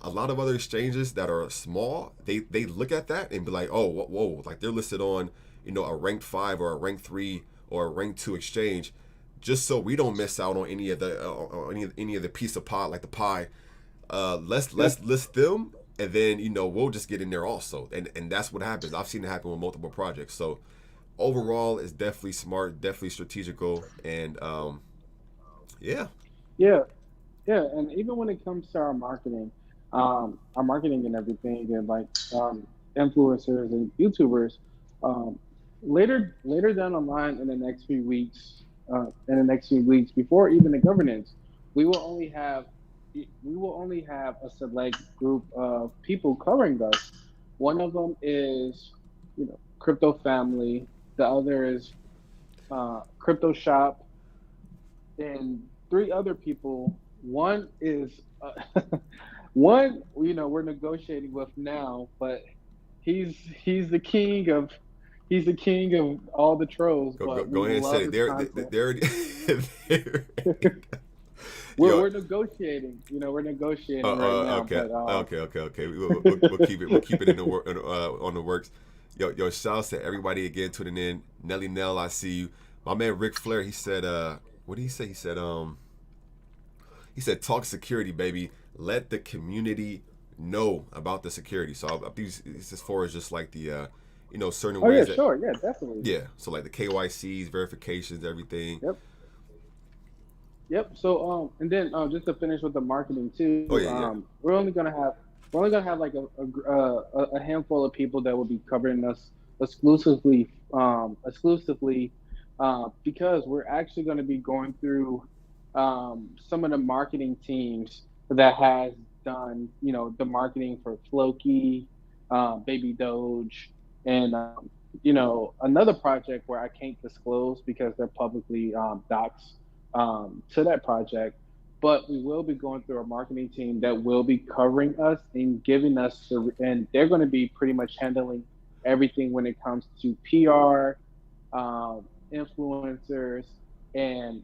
a lot of other exchanges that are small, they look at that and be like, oh, whoa, like they're listed on a ranked 5 or a ranked 3 or a ranked 2 exchange. just so we don't miss out on any of the any of the piece of pie, like the pie. Let's list them, and then we'll just get in there also, and that's what happens. I've seen it happen with multiple projects. So overall, it's definitely smart, definitely strategical, and yeah. Yeah, yeah, and even when it comes to our marketing and everything, and like influencers and YouTubers, um, later down the line in the next few weeks, before even the governance, we will only have a select group of people covering us. One of them is, crypto family. The other is crypto shop, and three other people. One is one we're negotiating with now, but he's the king of all the trolls. But we Go ahead and say love it. his content. They're We're yo. negotiating. We're negotiating right now. Okay, But okay. We'll keep it in the work on the works. Yo, shouts to everybody again tuning in. Nelly Nell, I see you. My man Ric Flair, he said, what did he say? He said, talk security, baby. Let the community know about the security. So I think it's as far as just like the, certain oh yeah, ways that, sure, yeah, definitely. yeah. So like the KYCs, verifications, everything. Yep. Yep. So and then just to finish with the marketing too, Oh yeah, yeah. we're only gonna have like a handful of people that will be covering us exclusively, because we're actually going to be going through some of the marketing teams that has done the marketing for Floki, Baby Doge, and another project where I can't disclose because they're publicly docs to that project. But we will be going through a marketing team that will be covering us and giving us and they're going to be pretty much handling everything when it comes to PR, influencers, and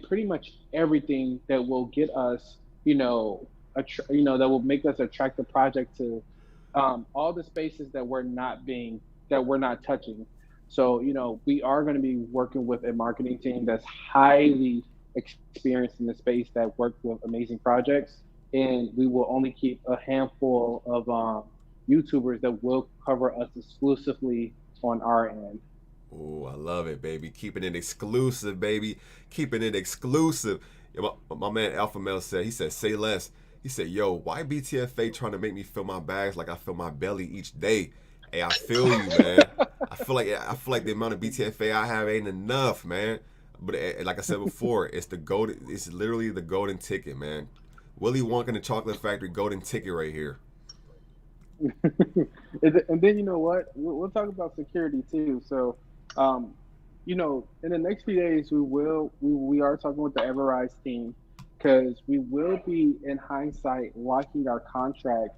pretty much everything that will get us, that will make us attract the project to all the spaces that we're not touching. So, we are going to be working with a marketing team that's highly experienced in the space that work with amazing projects, and we will only keep a handful of YouTubers that will cover us exclusively on our end. Oh, I love it, baby. Keeping it exclusive, baby. Keeping it exclusive. Yeah, my man Alpha Male said, he said, say less. He said, yo, why BTFA trying to make me fill my bags like I fill my belly each day? Hey, I feel you, man. I feel like the amount of BTFA I have ain't enough, man. But like I said before, it's literally the golden ticket, man. Willy Wonka and the Chocolate Factory golden ticket right here. And then you know what? We'll talk about security too. So, um, in the next few days, we are talking with the Everrise team because we will be in hindsight locking our contract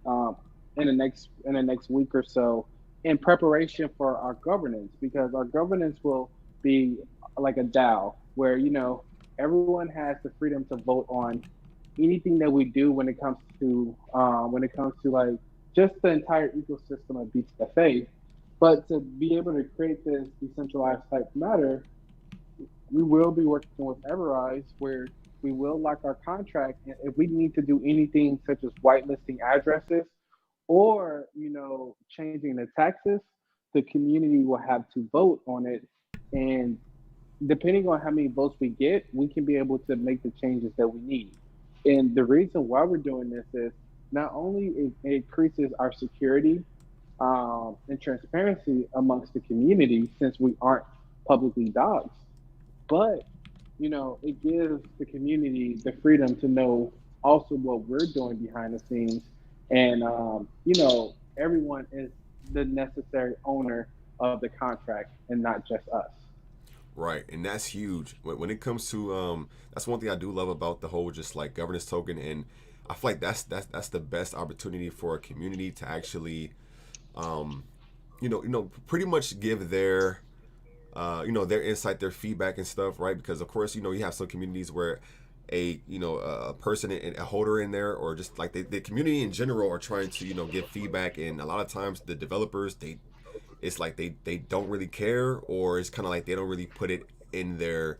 um, in the next week or so in preparation for our governance, because our governance will be like a DAO where everyone has the freedom to vote on anything that we do when it comes to like just the entire ecosystem of BTFA. But to be able to create this decentralized type matter, we will be working with Everrise where we will lock our contract. And if we need to do anything such as whitelisting addresses or changing the taxes, the community will have to vote on it. And depending on how many votes we get, we can be able to make the changes that we need. And the reason why we're doing this is not only it increases our security and transparency amongst the community since we aren't publicly doxxed, but it gives the community the freedom to know also what we're doing behind the scenes, and everyone is the necessary owner of the contract and not just us. Right, and that's huge. When it comes to that's one thing I do love about the whole just like governance token, and I feel like that's the best opportunity for a community to actually, pretty much give their, their insight, their feedback and stuff, right? Because of course, you have some communities where a person, a holder in there, or just like the community in general are trying to give feedback, and a lot of times the developers it's like they don't really care, or it's kind of like they don't really put it in their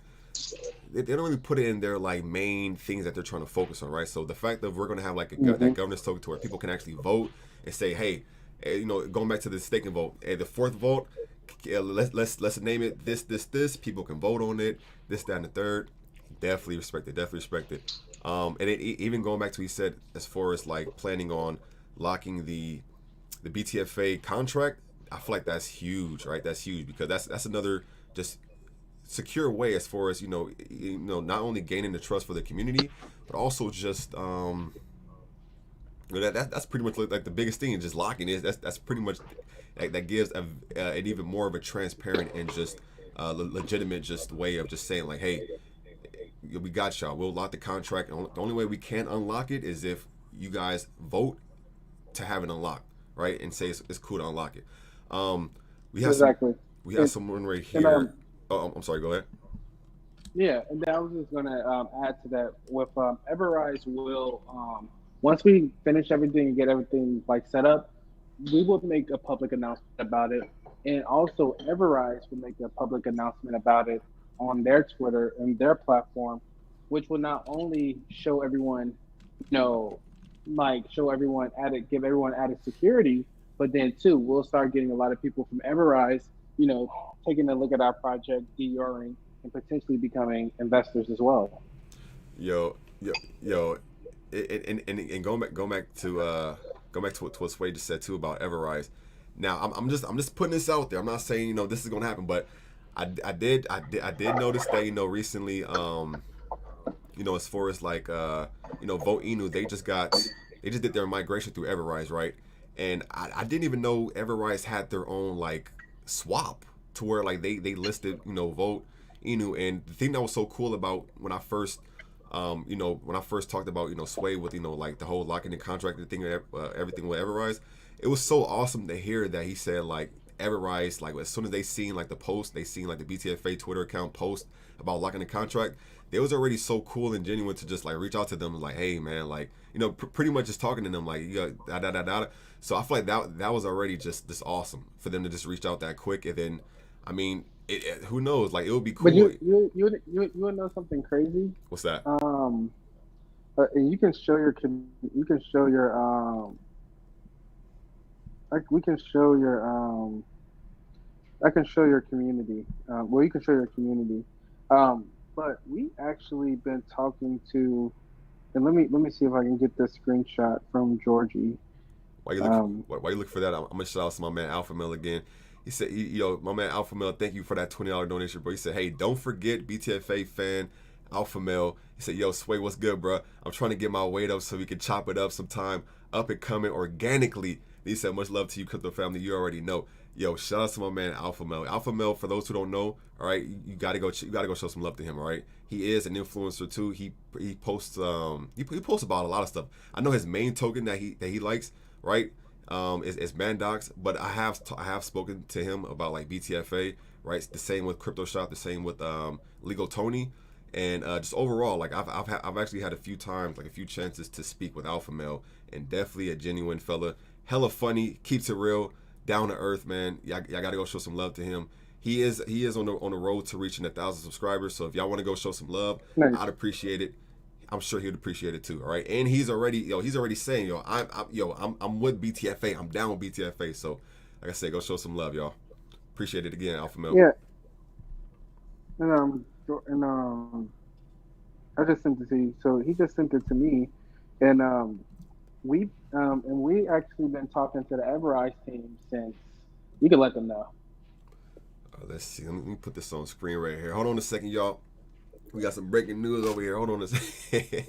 they don't really put it in their like main things that they're trying to focus on, right? So the fact that we're going to have like Mm-hmm. that governance token to where people can actually vote and say, hey, going back to the staking vote, hey, the fourth vote, let's name it this. People can vote on it. This, that, and the third. Definitely respect it. Definitely respect it. And even going back to what he said as far as like planning on locking the BTFA contract, I feel like that's huge, right? That's huge because that's another just secure way as far as not only gaining the trust for the community, but also just that's pretty much like the biggest thing. Just locking is that's pretty much that gives an even more of a transparent and just legitimate just way of just saying like, hey, we got y'all. We'll lock the contract. And the only way we can unlock it is if you guys vote to have it unlocked, right? And say it's cool to unlock it. We have some. Exactly. We have someone right And here. Oh, I'm sorry. Go ahead. yeah, and I was just gonna add to that with Everrise will once we finish everything and get everything like set up, we will make a public announcement about it, and also Everrise will make a public announcement about it on their Twitter and their platform, which will not only show everyone, like show everyone added, give everyone added security, but then too we'll start getting a lot of people from Everrise, taking a look at our project, DRing, and potentially becoming investors as well. Yo, and going back to what Sway just said too about Everrise. Now I'm just putting this out there. I'm not saying this is gonna happen, but I did notice that recently as far as like Vote Inu, they just did their migration through Everrise, right? And I didn't even know Everrise had their own like swap to where like they listed Vote Inu. And the thing that was so cool about when I first when I first talked about Sway with like the whole locking in contract and thing, everything with Everrise, it was so awesome to hear that he said like Everrise, like as soon as they seen like the post, they seen like the BTFA Twitter account post about locking the contract, they was already so cool and genuine to just like reach out to them like, hey man, like pretty much just talking to them like da da da da. So I feel like that was already just awesome for them to just reach out that quick. And then I mean, who knows, like it would be But cool. you want to know something crazy? What's that? And you can show your like we can show your I can show your community. Well, you can show your community. But we actually been talking to, and let me see if I can get this screenshot from Georgie. While you look for that, I'm gonna shout out to my man Alpha Male again. He said, my man Alpha Male, thank you for that $20 donation, bro. He said, hey, don't forget BTFA fan Alpha Male. He said, yo, Sway, what's good, bro? I'm trying to get my weight up so we can chop it up sometime, up and coming organically. He said, much love to you, crypto family. You already know. Yo, shout out to my man Alpha Male. Alpha Male, for those who don't know, all right, you gotta go show some love to him, all right. He is an influencer too. He posts he posts about a lot of stuff. I know his main token that he likes, right, is Mandox, but I have spoken to him about like BTFA, right? The same with Crypto Shop, the same with Legal Tony, and just overall, like I've actually had a few times, like a few chances to speak with Alpha Male, and definitely a genuine fella, hella funny, keeps it real, down to earth, man. Y'all gotta go show some love to him. He is on the road to reaching 1,000 subscribers. So if y'all want to go show some love, Nice. I'd appreciate it. I'm sure he'd appreciate it too. All right, and he's already saying, I'm with BTFA. I'm down with BTFA. So like I said, go show some love, y'all. Appreciate it again, Alpha Male. Yeah, and I just sent it to you. So he just sent it to me, and we actually been talking to the Everrise team since. You can let them know. Let's see. Let me put this on screen right here. Hold on a second, y'all. We got some breaking news over here. Hold on a second.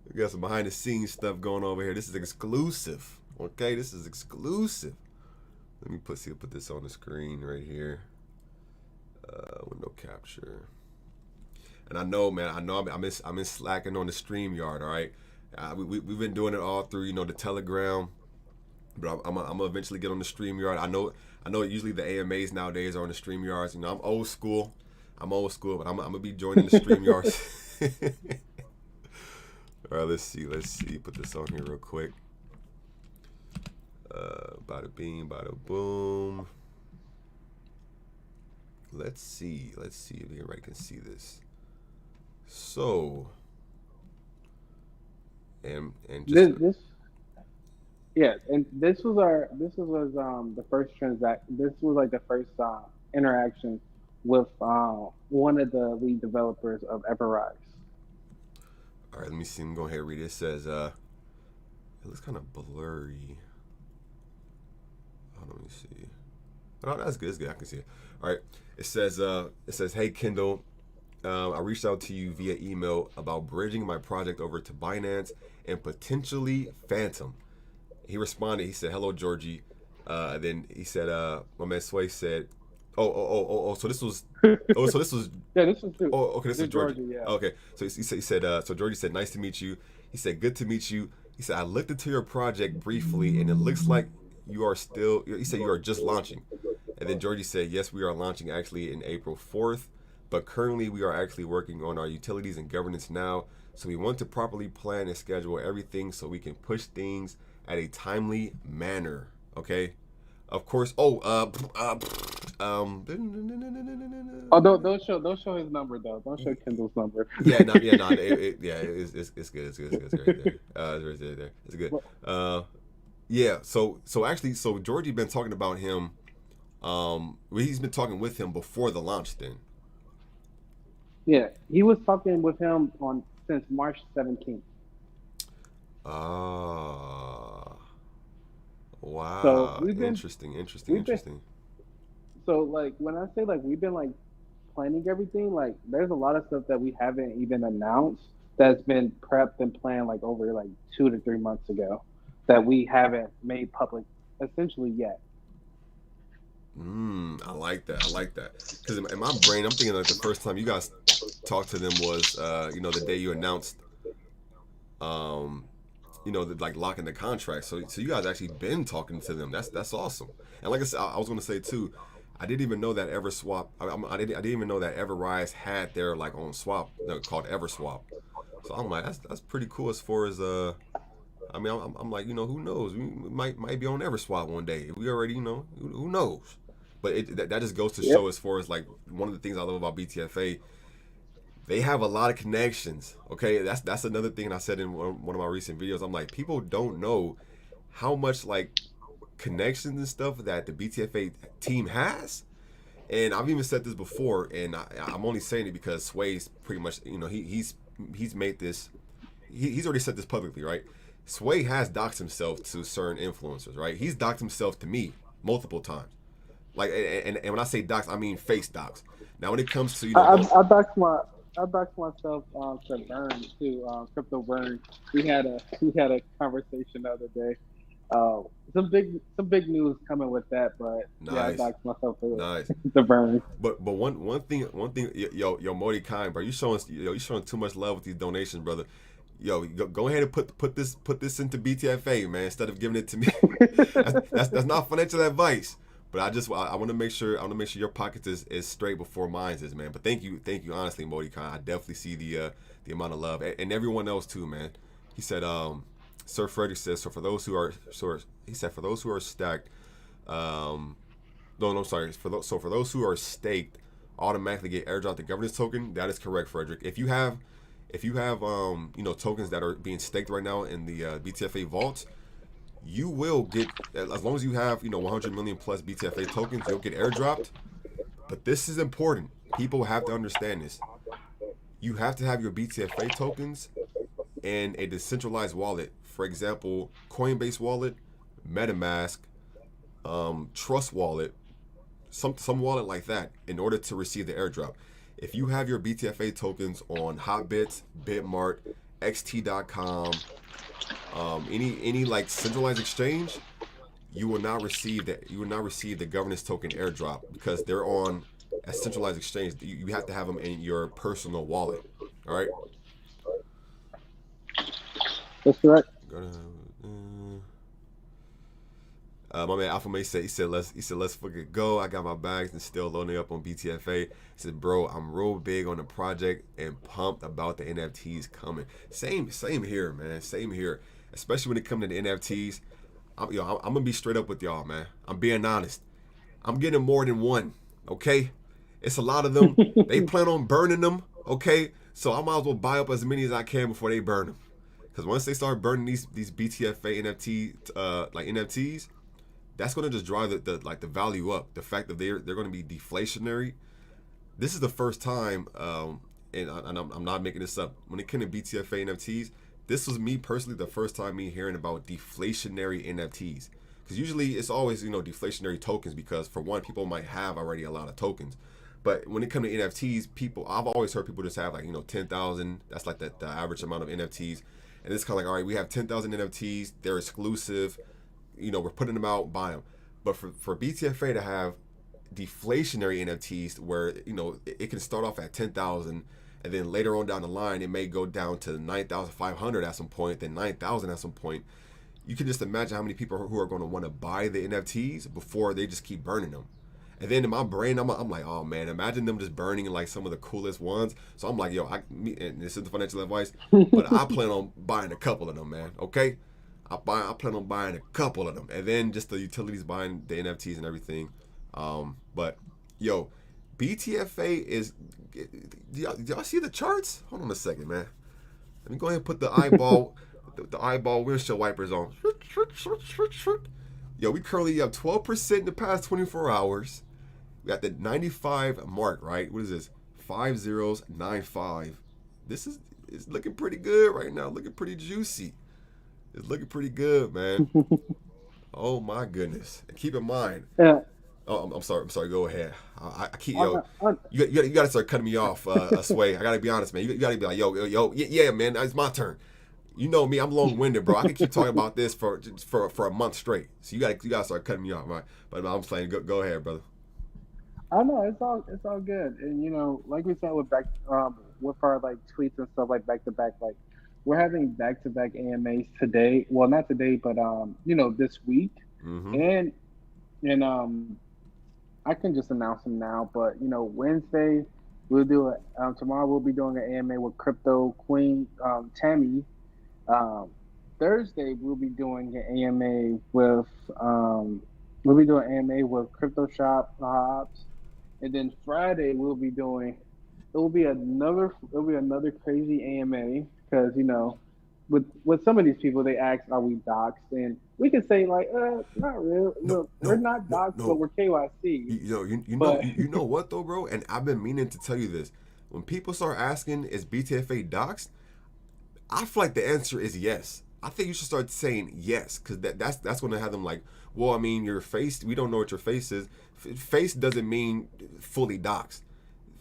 We got some behind the scenes stuff going on over here. This is exclusive. Okay, this is exclusive. Let me put this on the screen right here. Window capture. And I know, man. I'm in slacking on the StreamYard. All right. We've been doing it all through the Telegram, but I'm gonna eventually get on the StreamYard. I know. Usually the AMAs nowadays are on the StreamYards. I'm old school. But I'm gonna be joining the StreamYards. All right, let's see. Put this on here real quick. Bada bing, bada boom. let's see if everybody can see this. So, and just yeah, and this was the first this was like the first interaction with one of the lead developers of Everrise. all right, let me see. I'm going ahead and read it. It says, it looks kind of blurry. Oh, let me see. Oh, that's good. It's good. I can see it. All right. It says, hey Kendall, I reached out to you via email about bridging my project over to Binance and potentially Phantom. He responded. He said, hello Georgie. Then he said, my man Sway said, oh. So this was, so this was. Yeah, this was too. Oh, okay. This is Georgie. Georgie, yeah. Okay. So he said, so Georgie said, nice to meet you. He said, good to meet you. He said, I looked into your project briefly, and it looks like you are still. He said you are just launching. And then Georgie said, yes, we are launching actually in April 4th, but currently we are actually working on our utilities and governance now. So we want to properly plan and schedule everything so we can push things at a timely manner. Okay. Of course. Oh, don't show his number though. Don't show Kendall's number. Yeah, no, it's good. It's right there. It's right there. It's good. Yeah. So Georgie been talking about him. He's been talking with him before the launch. Then. Yeah, he was talking with him since March 17th. Wow. So Interesting. So like when I say like we've been like planning everything, like there's a lot of stuff that we haven't even announced that's been prepped and planned like over like 2 to 3 months ago that we haven't made public essentially yet. I like that. Because in my brain, I'm thinking like the first time you guys talked to them was, the day you announced, like locking the contract. So you guys actually been talking to them. That's awesome. And like I said, I was going to say too, I didn't even know that EverSwap. I didn't even know that Everrise had their like own swap called EverSwap. So I'm like, that's pretty cool as far as I'm like, who knows? We might be on EverSwap one day. We already, who knows? But that just goes to show as far as like one of the things I love about BTFA. They have a lot of connections. Okay, that's another thing I said in one of my recent videos. I'm like, people don't know how much like connections and stuff that the BTFA team has. And I've even said this before, and I'm only saying it because Sway's pretty much, he's made this. He's already said this publicly, right? Sway has doxed himself to certain influencers, right? He's doxed himself to me multiple times. Like, and when I say dox, I mean face dox. Now, when it comes to I doxed myself to Burn too, Crypto Burn. We had a conversation the other day. Some big news coming with that, but nice. Yeah, I doxed myself to Burn. But one thing, yo, Modi Kine, bro, you showing too much love with these donations, brother. Yo, go ahead and put this into BTFA, man, instead of giving it to me. that's not financial advice. But I want to make sure your pockets is straight before mine's is, man. But thank you honestly, Modi Khan. I definitely see the amount of love and everyone else too, man. He said, Sir Frederick says, for those who are stacked, for those who are staked, automatically get airdrop the governance token. That is correct, Frederick. If you have tokens that are being staked right now in the BTFA vaults, you will get, as long as you have 100 million plus BTFA tokens, you'll get airdropped. But this is important. People have to understand this. You have to have your BTFA tokens in a decentralized wallet. For example, Coinbase wallet, metamask, Trust wallet, some wallet like that, in order to receive the airdrop. If you have your BTFA tokens on Hotbits, Bitmart, xt.com, any like centralized exchange, you will not receive the governance token airdrop because they're on a centralized exchange. You have to have them in your personal wallet. All right. That's correct. My man Alpha May said let's fucking go. I got my bags and still loading up on BTFA. He said, bro, I'm real big on the project and pumped about the NFTs coming. Same here, man. Same here. Especially when it comes to the NFTs. I'm gonna be straight up with y'all, man. I'm being honest. I'm getting more than one. Okay. It's a lot of them. They plan on burning them. Okay, so I might as well buy up as many as I can before they burn them. Because once they start burning these BTFA NFT like NFTs, that's going to just drive the value up. The fact that they're going to be deflationary. This is the first time, and I'm not making this up. When it came to BTFA NFTs, this was me personally the first time me hearing about deflationary NFTs. Because usually it's always deflationary tokens, because for one, people might have already a lot of tokens. But when it comes to NFTs, I've always heard people just have 10,000. That's like the average amount of NFTs. And it's kind of like, all right, we have 10,000 NFTs. They're exclusive. We're putting them out, buy them. But for BTFA to have deflationary NFTs where it can start off at 10,000, and then later on down the line it may go down to 9,500 at some point, then 9,000 at some point. You can just imagine how many people who are going to want to buy the NFTs before they just keep burning them. And then in my brain, I'm like, oh man, imagine them just burning like some of the coolest ones. So I'm like, and this isn't financial advice, but I plan on buying a couple of them, man. Okay, I plan on buying a couple of them, and then just the utilities buying the NFTs and everything. But BTFA is. Do y'all see the charts? Hold on a second, man. Let me go ahead and put the eyeball, the eyeball windshield wipers on. We currently have 12% in the past 24 hours. We got the 95 mark, right? What is this? 5095. This is looking pretty good right now. Looking pretty juicy. It's looking pretty good, man. Oh my goodness. And keep in mind. Yeah. Oh, I'm sorry. Go ahead. I keep you gotta start cutting me off, Sway. I gotta be honest, man. You gotta be like, yeah, man. It's my turn. You know me, I'm long-winded, bro. I can keep talking about this for a month straight. So you gotta start cutting me off, right? But I'm saying, go ahead, brother. I know it's all good, and like we said with with our like tweets and stuff like back to back, like we're having back to back AMAs today. Well, not today, but this week, Mm-hmm. and I can just announce them now. But Wednesday we'll do it. Tomorrow we'll be doing an AMA with Crypto Queen Tammy. Um, Thursday we'll be doing an AMA with Crypto Shop Hobbs, and then Friday it'll be another crazy AMA because with some of these people they ask are we doxxed, and we can say like not real. Look, we're not doxxed, but we're KYC. You know what though, bro? And I've been meaning to tell you this. When people start asking is BTFA doxxed, I feel like the answer is yes. I think you should start saying yes, because that's going to have them like, well, I mean, your face, we don't know what your face is. Face doesn't mean fully doxed.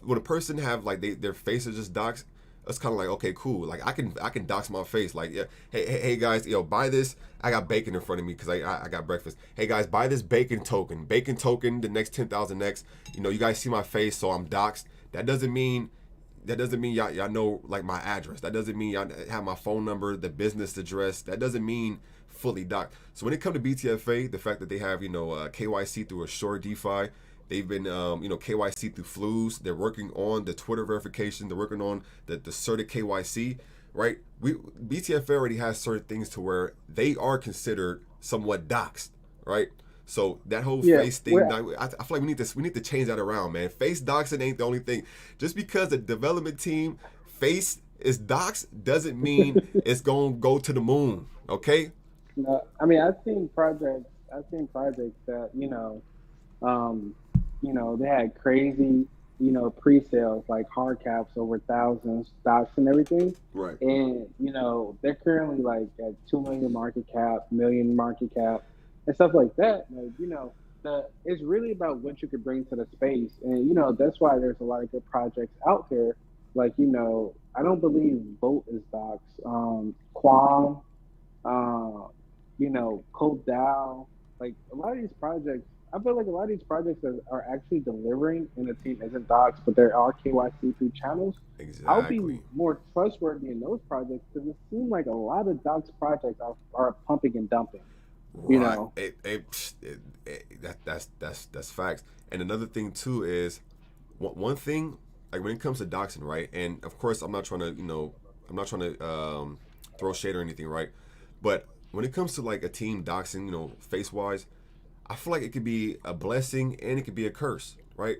When a person have like their face is just doxed, it's kind of like, okay, cool. Like I can dox my face. Like, yeah, hey guys, buy this. I got bacon in front of me because I got breakfast. Hey guys, buy this bacon token. Bacon token, the next 10,000x. You guys see my face, so I'm doxed. That doesn't mean y'all know like my address. That doesn't mean y'all have my phone number, the business address. That doesn't mean fully doxed. So when it comes to BTFA, the fact that they have KYC through a short DeFi, they've been KYC through flooz. They're working on the Twitter verification. They're working on the certain KYC. Right? BTFA already has certain things to where they are considered somewhat doxed. Right? So that whole face thing, I feel like we need to change that around, man. Face doxing ain't the only thing. Just because the development team face is doxed doesn't mean it's gonna go to the moon. Okay? No, I mean I've seen projects that they had crazy pre-sales like hard caps over thousands stocks and everything. Right. And they're currently like at 2 million market cap, million market cap, and stuff like that. Like, it's really about what you could bring to the space, and that's why there's a lot of good projects out there. Like I don't believe Boat is docs. Quam, Code Dow, like a lot of these projects. I feel like a lot of these projects are actually delivering, and the team isn't docs, but there are KYC through channels. Exactly. I'll be more trustworthy in those projects because it seems like a lot of docs projects are pumping and dumping. Right. That's facts. And another thing too is one thing, like when it comes to doxing, right? And of course, I'm not trying to throw shade or anything, right? But when it comes to like a team doxing, face wise, I feel like it could be a blessing and it could be a curse, right?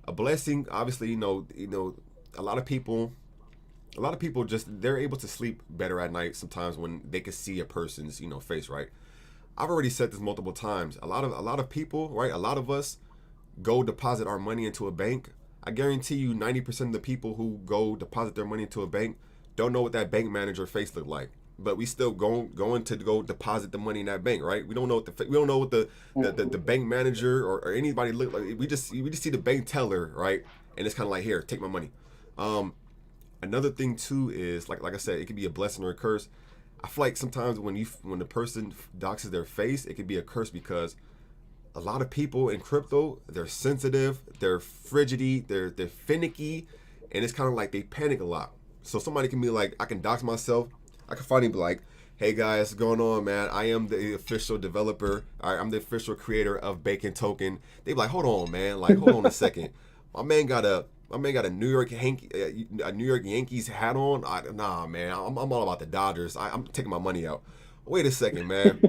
a blessing. Obviously, a lot of people just they're able to sleep better at night sometimes when they can see a person's face, right? I've already said this multiple times. A lot of people, right? A lot of us go deposit our money into a bank. I guarantee you 90% of the people who go deposit their money into a bank don't know what that bank manager face looked like. But we still going to go deposit the money in that bank, right? We don't know what the bank manager or anybody look like. We just see the bank teller, right? And it's kind of like, here, take my money. Another thing too is like I said, it could be a blessing or a curse. I feel like sometimes when the person doxes their face, it could be a curse because a lot of people in crypto, they're sensitive, they're frigidy, they're finicky, and it's kind of like they panic a lot. So somebody can be like, I can dox myself. I can finally be like, hey guys, what's going on, man? I am the official developer. All right, I'm the official creator of Bacon Token. They be like, hold on, man. Like, hold on a second. My man got a New York Yankees hat on. Nah, man. I'm all about the Dodgers. I'm taking my money out. Wait a second, man.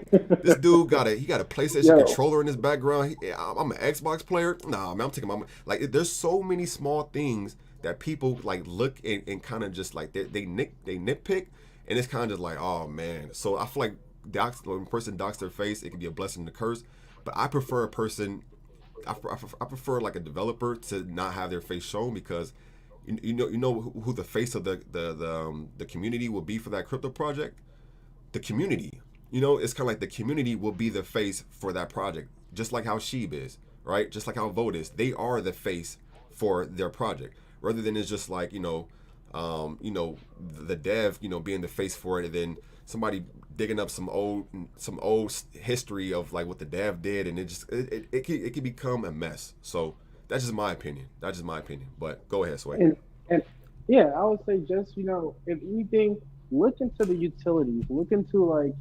This dude got a PlayStation controller in his background. I'm an Xbox player. Nah, man. I'm taking my money. Like, there's so many small things that people like look and kind of just like they nitpick, and it's kind of just like, oh man. So I feel like when a person docks their face, it can be a blessing and a curse. But I prefer a person. I prefer like a developer to not have their face shown because you know who the face of the community will be for that crypto project. The community, it's kind of like the community will be the face for that project, just like how Shiba is, right? Just like how Vote is. They are the face for their project, rather than it's just like the dev being the face for it, and then somebody digging up some old history of like what the dev did, and it could become a mess. So that's just my opinion. But go ahead, Sway. And yeah, I would say just if anything, look into the utilities. Look into like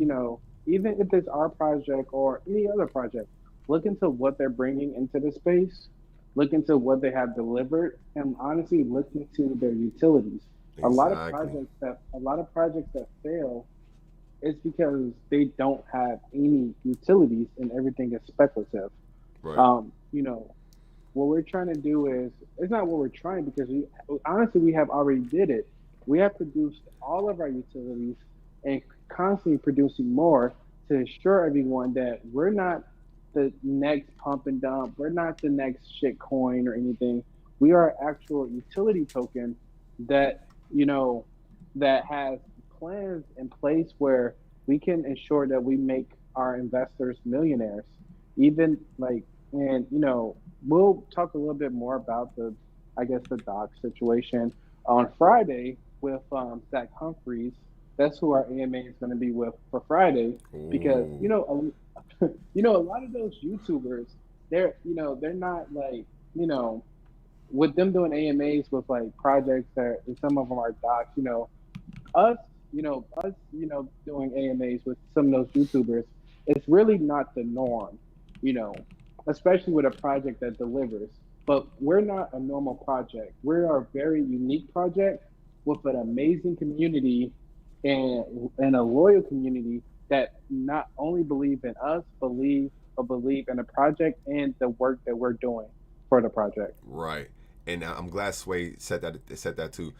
even if it's our project or any other project, look into what they're bringing into the space. Look into what they have delivered, and honestly, look into their utilities. Exactly. A lot of projects that fail is because they don't have any utilities and everything is speculative. Right. What we're trying to do is, it's not what we're trying, because we have already did it. We have produced all of our utilities and constantly producing more to assure everyone that we're not the next pump and dump. We're not the next shit coin or anything. We are an actual utility token that, that has plans in place where we can ensure that we make our investors millionaires. Even like, and we'll talk a little bit more about the doc situation on Friday with Zach Humphreys. That's who our AMA is going to be with for Friday, because a lot of those YouTubers, they're not like with them doing AMAs with like projects that, and some of them are docs. Us, doing AMAs with some of those YouTubers, it's really not the norm. You know, especially with a project that delivers. But we're not a normal project. We're a very unique project with an amazing community and a loyal community that not only believe in us, but believe in the project and the work that we're doing for the project. Right. And I'm glad Sway said that too.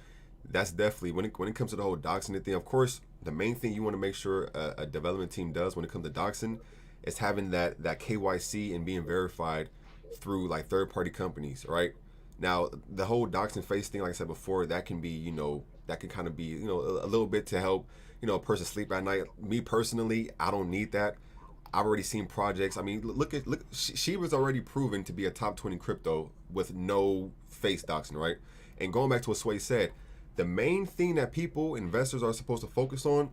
That's definitely when it comes to the whole doxing thing. Of course, the main thing you want to make sure a development team does when it comes to doxing is having that KYC and being verified through like third party companies, right? Now the whole doxing face thing, like I said before, that can be that can kind of be a little bit to help a person sleep at night. Me personally, I don't need that. I've already seen projects. I mean, look. She was already proven to be a top 20 crypto with no face doxing, right? And going back to what Sway said, the main thing that investors are supposed to focus on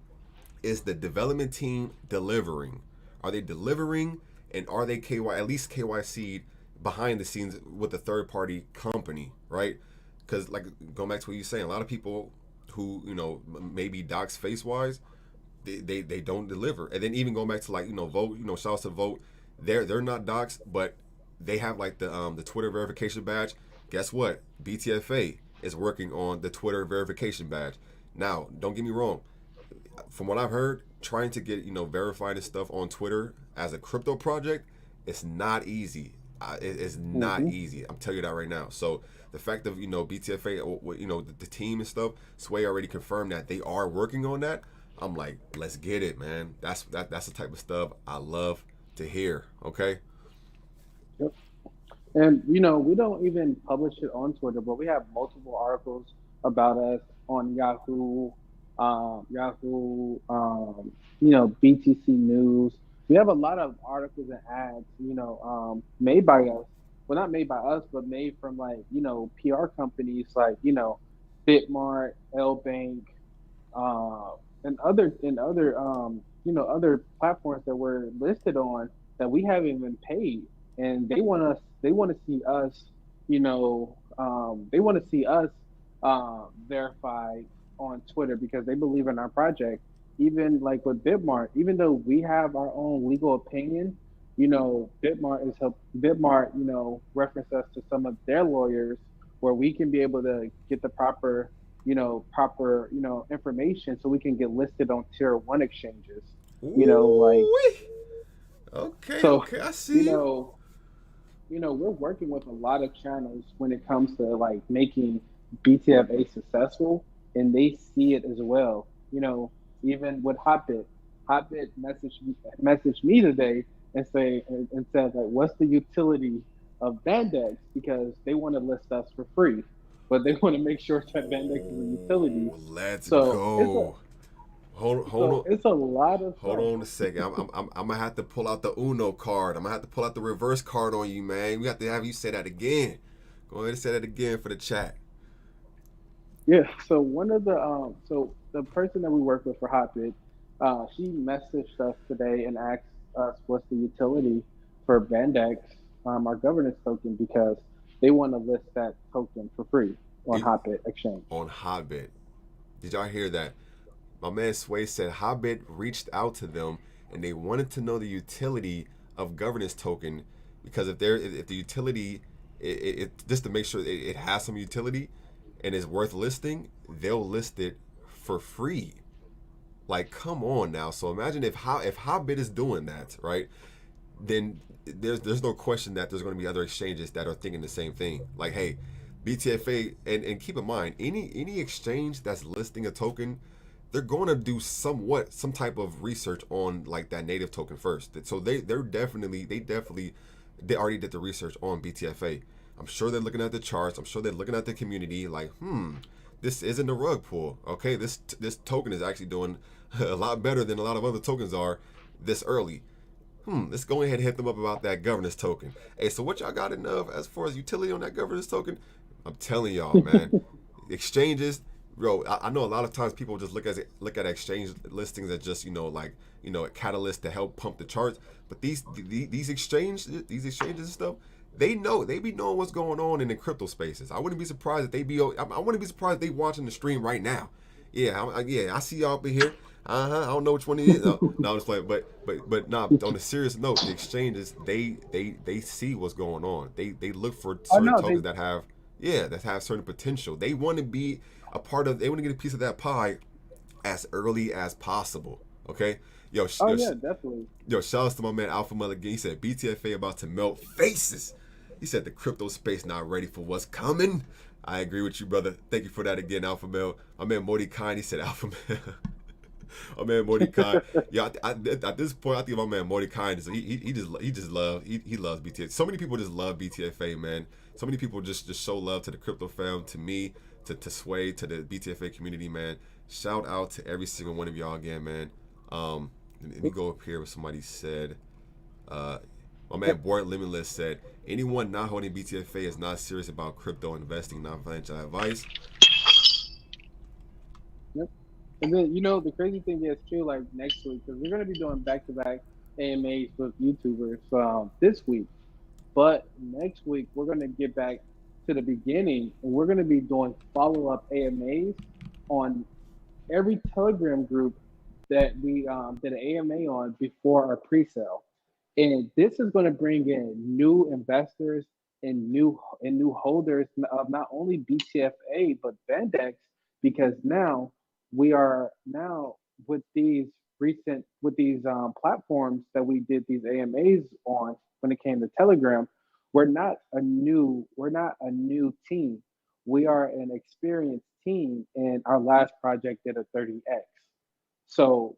is the development team delivering. Are they delivering, and are they at least KYC'd behind the scenes with a third party company, right? Because like going back to what you're saying, a lot of people who maybe docs face wise, they don't deliver. And then even going back to like Vote, shouts to Vote, they're not docs, but they have like the Twitter verification badge. Guess what? BTFA is working on the Twitter verification badge. Now, don't get me wrong. From what I've heard, trying to get verified and stuff on Twitter as a crypto project, it's not easy. It's not Mm-hmm. easy. I'm telling you that right now. So the fact of BTFA, the team and stuff, Sway already confirmed that they are working on that. I'm like, let's get it, man. That's the type of stuff I love to hear. Okay. Yep. And we don't even publish it on Twitter, but we have multiple articles about us on Yahoo, BTC News. We have a lot of articles and ads, made by us. Well, not made by us, but made from PR companies like Bitmart, L Bank, uh, and other platforms that we're listed on that we haven't even paid, and they want to see us, they want to see us verified on Twitter because they believe in our project. Even like with Bitmart, even though we have our own legal opinion, Bitmart, reference us to some of their lawyers where we can be able to get the proper information so we can get listed on tier one exchanges. Like Ooh. Okay. so, Okay. I you see you. know, we're working with a lot of channels when it comes to like making BTFA successful, and they see it as well. Even with Hotbit messaged me today and said like, what's the utility of Bandex because they want to list us for free, but they want to make sure that Bandex is a utility. Oh, let's So it's a go. Hold so on. it's a lot of Hold stuff. on a second. I'm gonna have to pull out the Uno card. I'm gonna have to pull out the reverse card on you, man. We have to have you say that again. Go ahead and say that again for the chat. Yeah. So so the person that we work with for Hotbit, she messaged us today and asked us what's the utility for Bandex, our governance token, because they want to list that token for free on It, Hotbit Exchange. on Hobbit. Did y'all hear that? My man Sway said Hobbit reached out to them and they wanted to know the utility of governance token because if the utility just to make sure it has some utility and is worth listing, they'll list it for free. Like, come on now. So imagine if Hobbit is doing that, right? Then there's no question that there's going to be other exchanges that are thinking the same thing. Like, hey, BTFA, and keep in mind, any exchange that's listing a token, they're going to do some type of research on like that native token first. So they already did the research on BTFA. I'm sure they're looking at the charts. I'm sure they're looking at the community. Like, this isn't a rug pull. Okay, this token is actually doing a lot better than a lot of other tokens are this early. Let's go ahead and hit them up about that governance token. Hey, so what y'all got enough as far as utility on that governance token? I'm telling y'all, man, exchanges, bro. I know a lot of times people just look at exchange listings as just a catalyst to help pump the charts. But these exchanges and stuff, they be knowing what's going on in the crypto spaces. I wouldn't be surprised if I wouldn't be surprised if they watching the stream right now. Yeah, I see y'all up in here. I don't know which one it is. No, I'm just playing. But nah. On a serious note, the exchanges they see what's going on. They look for Oh certain no, they tokens that have certain potential. They want to be a part of. They want to get a piece of that pie as early as possible. Okay. Yo, oh yeah, definitely. shout out to my man Alpha Mel again. He said BTFA about to melt faces. He said the crypto space not ready for what's coming. I agree with you, brother. Thank you for that again, Alpha Mel. My man Morty Kine, he said Alpha Mel. My man Mordecai. Yeah, at this point, I think my man Mordecai is he loves BTFA. So many people just love BTFA, man. So many people just show love to the crypto fam, to me, to Sway, to the BTFA community, man. Shout out to every single one of y'all again, man. Let me go up here. What somebody said. Uh, my man Board Limitless said, anyone not holding BTFA is not serious about crypto investing, not financial advice. Yep. And then the crazy thing is too, like next week, because we're gonna be doing back to back AMAs with YouTubers this week. But next week we're gonna get back to the beginning, and we're gonna be doing follow up AMAs on every Telegram group that we did an AMA on before our pre-sale. And this is going to bring in new investors and new holders of not only BTFA but Bandex, because now we are now with these platforms that we did these AMAs on when it came to Telegram. we're not a new team. We are an experienced team, and our last project did a 30x. So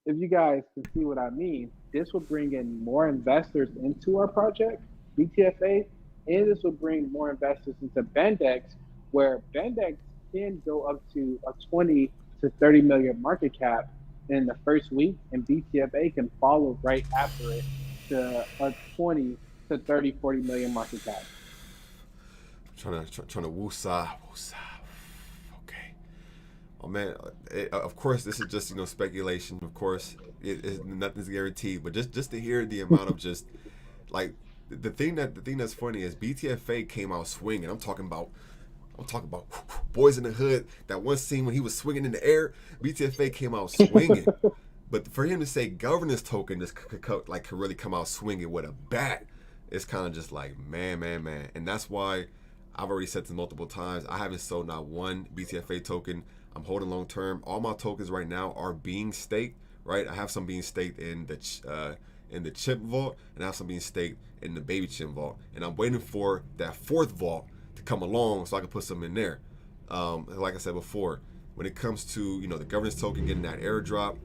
if you guys can see what I mean, this will bring in more investors into our project, BTFA, and this will bring more investors into Bendex, where Bendex can go up to a 20 to 30 million market cap in the first week, and BTFA can follow right after it to a 20 to 30, 40 million market cap. Trying to woosah, woosah. Okay. Oh man, of course this is just speculation. Of course, nothing's guaranteed. But just to hear the amount of just like the thing that's funny is BTFA came out swinging. I'm talking about Boys in the Hood. That one scene when he was swinging in the air, BTFA came out swinging. But for him to say governance token just could really come out swinging with a bat, it's kind of just like man, and that's why I've already said this multiple times. I haven't sold not one BTFA token. I'm holding long term. All my tokens right now are being staked. Right, I have some being staked in the chip vault, and I have some being staked in the baby chip vault. And I'm waiting for that fourth vault to come along so I can put some in there. Like I said before, when it comes to the governance token getting that airdrop,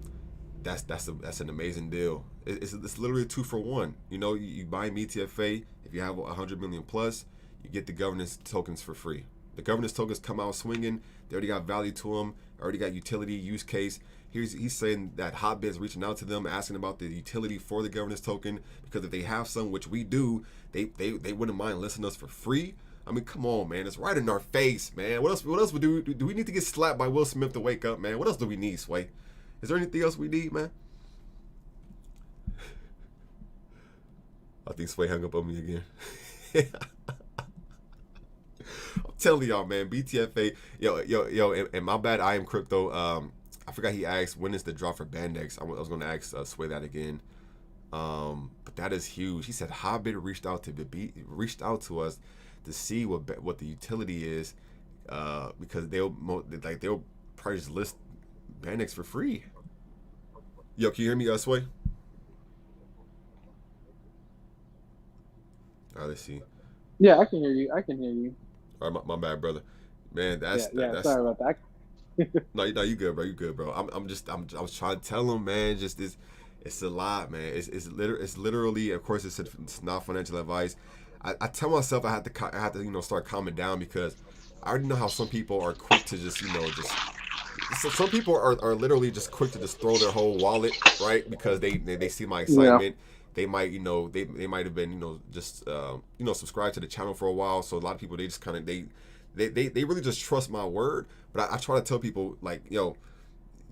that's an amazing deal. It's literally 2 for 1. You buy BTFA if you have 100 million plus, you get the governance tokens for free. The governance tokens come out swinging. They already got value to them. Already got utility use case. He's saying that Hotbit's reaching out to them, asking about the utility for the governance token, because if they have some, which we do, they wouldn't mind listing us for free. I mean, come on, man. It's right in our face, man. What else do we need to get slapped by Will Smith to wake up, man? What else do we need, Sway? Is there anything else we need, man? I think Sway hung up on me again. I'm telling y'all, man. BTFA, yo, and my bad. I am crypto. I forgot he asked when is the drop for Bandex. I was going to ask Sway that again. But that is huge. He said Hobbit reached out to us to see what the utility is, because they'll probably just list Bandex for free. Yo, can you hear me, Sway? All right, let's see. Yeah, I can hear you. I can hear you. All right, my bad, brother. Man, Yeah, yeah. that's Sorry about that. no, you good, bro. You good, bro. I was trying to tell him, man. Just this, it's a lot, man. It's literally. Of course, it's not financial advice. I tell myself I have to start calming down, because I already know how some people are quick to just so some people are literally just quick to just throw their whole wallet, right, because they see my Yeah. excitement. They might they might have been just subscribed to the channel for a while. So a lot of people, they just kind of they really just trust my word. But I try to tell people, like,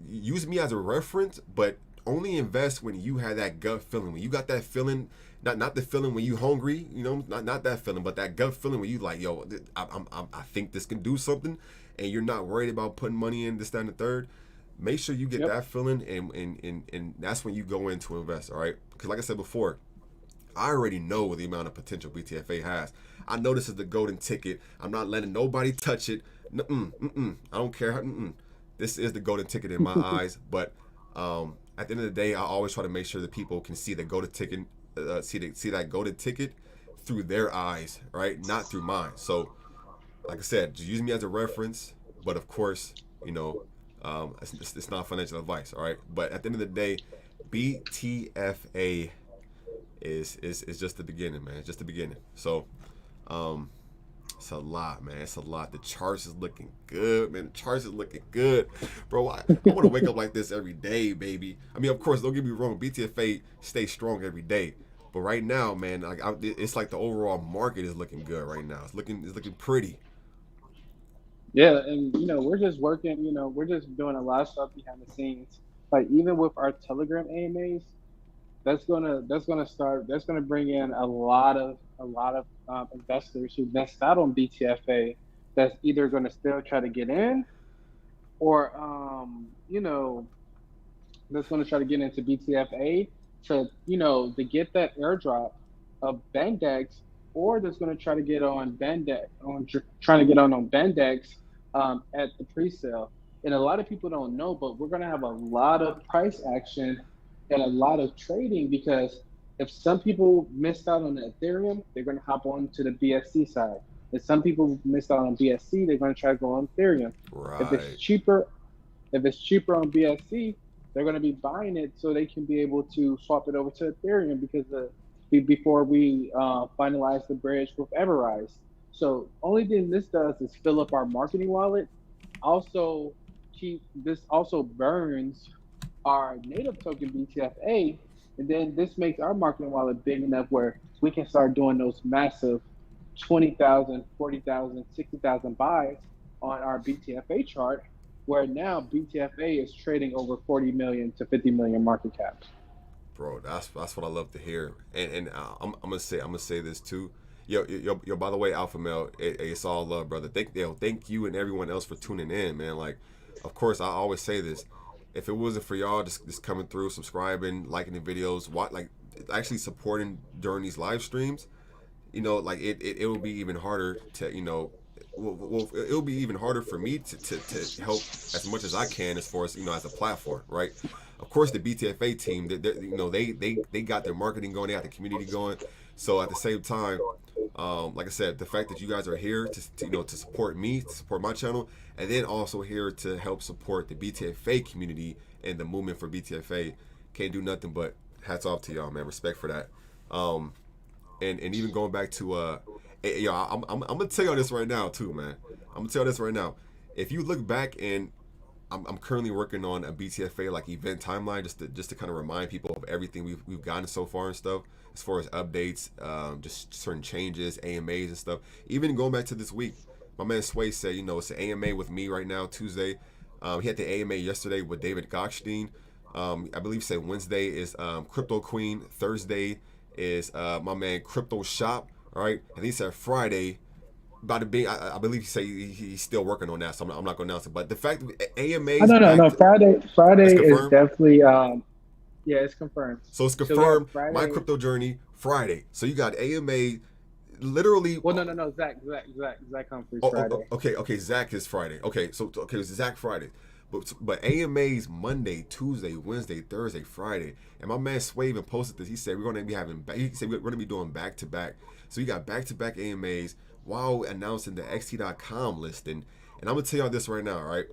use me as a reference, but only invest when you have that gut feeling. When you got that feeling, not the feeling when you hungry, not that feeling, but that gut feeling when you like, I think this can do something, and you're not worried about putting money in this, that, and the third. Make sure you get that feeling, and that's when you go in to invest. All right, because like I said before, I already know the amount of potential BTFA has. I know this is the golden ticket. I'm not letting nobody touch it. I don't care. This is the golden ticket in my eyes. But at the end of the day, I always try to make sure that people can see the golden ticket, see that golden ticket through their eyes, right? Not through mine. So, like I said, just use me as a reference. But of course, it's not financial advice, all right? But at the end of the day, BTFA is just the beginning, man. It's just the beginning. So, it's a lot, man. It's a lot. The charts is looking good, man. The charts is looking good, bro. I want to wake up like this every day, baby. I mean, of course, don't get me wrong. BTFA stays strong every day, but right now, man, it's like the overall market is looking good right now. It's looking pretty. Yeah, and we're just working. We're just doing a lot of stuff behind the scenes. Like even with our Telegram AMAs, that's gonna bring in a lot of investors who missed out on BTFA. That's either gonna still try to get in, or that's gonna try to get into BTFA to get that airdrop of Bandex, or that's gonna try to get on Bandex trying to get on Bandex at the pre-sale. And a lot of people don't know, but we're gonna have a lot of price action and a lot of trading, because if some people missed out on the Ethereum, they're going to hop on to the BSC side. If some people missed out on BSC, they're going to try to go on Ethereum. If it's Right. cheaper, if it's cheaper on BSC, they're going to be buying it so they can be able to swap it over to Ethereum because before we finalize the bridge with Everrise. So only thing this does is fill up our marketing wallet. Also, this also burns our native token BTFA, and then this makes our marketing wallet big enough where we can start doing those massive 20,000, 40,000, 60,000 buys on our BTFA chart, where now BTFA is trading over 40 million to 50 million market cap. Bro, that's what I love to hear. And I'm gonna say this too. Yo, by the way, Alpha Male, it's all love, brother. Thank you and everyone else for tuning in, man. Like, of course, I always say this. If it wasn't for y'all just coming through, subscribing, liking the videos, like actually supporting during these live streams, like it will be even harder to, well, it'll be even harder for me to help as much as I can as far as, as a platform, right? Of course, the BTFA team, they got their marketing going, they got the community going. So at the same time, like I said, the fact that you guys are here to support me, to support my channel, and then also here to help support the BTFA community and the movement for BTFA, can't do nothing but hats off to y'all, man. Respect for that. Um, and even going back to I'm gonna tell y'all this right now too, man. I'm gonna tell you this right now. If you look back, and I'm currently working on a BTFA like event timeline, just to kind of remind people of everything we've gotten so far and stuff, as far as updates, just certain changes, AMAs and stuff. Even going back to this week, my man Sway said, it's an AMA with me right now, Tuesday. He had the AMA yesterday with David Gochstein. I believe say Wednesday is Crypto Queen. Thursday is my man Crypto Shop. All right, and he said Friday. About to be, I believe he said he's still working on that, so I'm not going to announce it. But the fact that Oh, AMA's no, no, back no. to, Friday it's is confirmed. definitely yeah, it's confirmed. So it's So we have confirmed. My Friday. crypto journey Friday. So you got AMA, literally. Well, no, no, no. Zach Humphreys Oh, Friday. okay. Zach is Friday. Okay, so it's Zach Friday, but AMA's Monday, Tuesday, Wednesday, Thursday, Friday. And my man Sway even posted this. He said we're gonna be having. He said we're gonna be doing back to back. So you got back to back AMAs while announcing the XT.com listing. And I'm gonna tell y'all this right now. All right,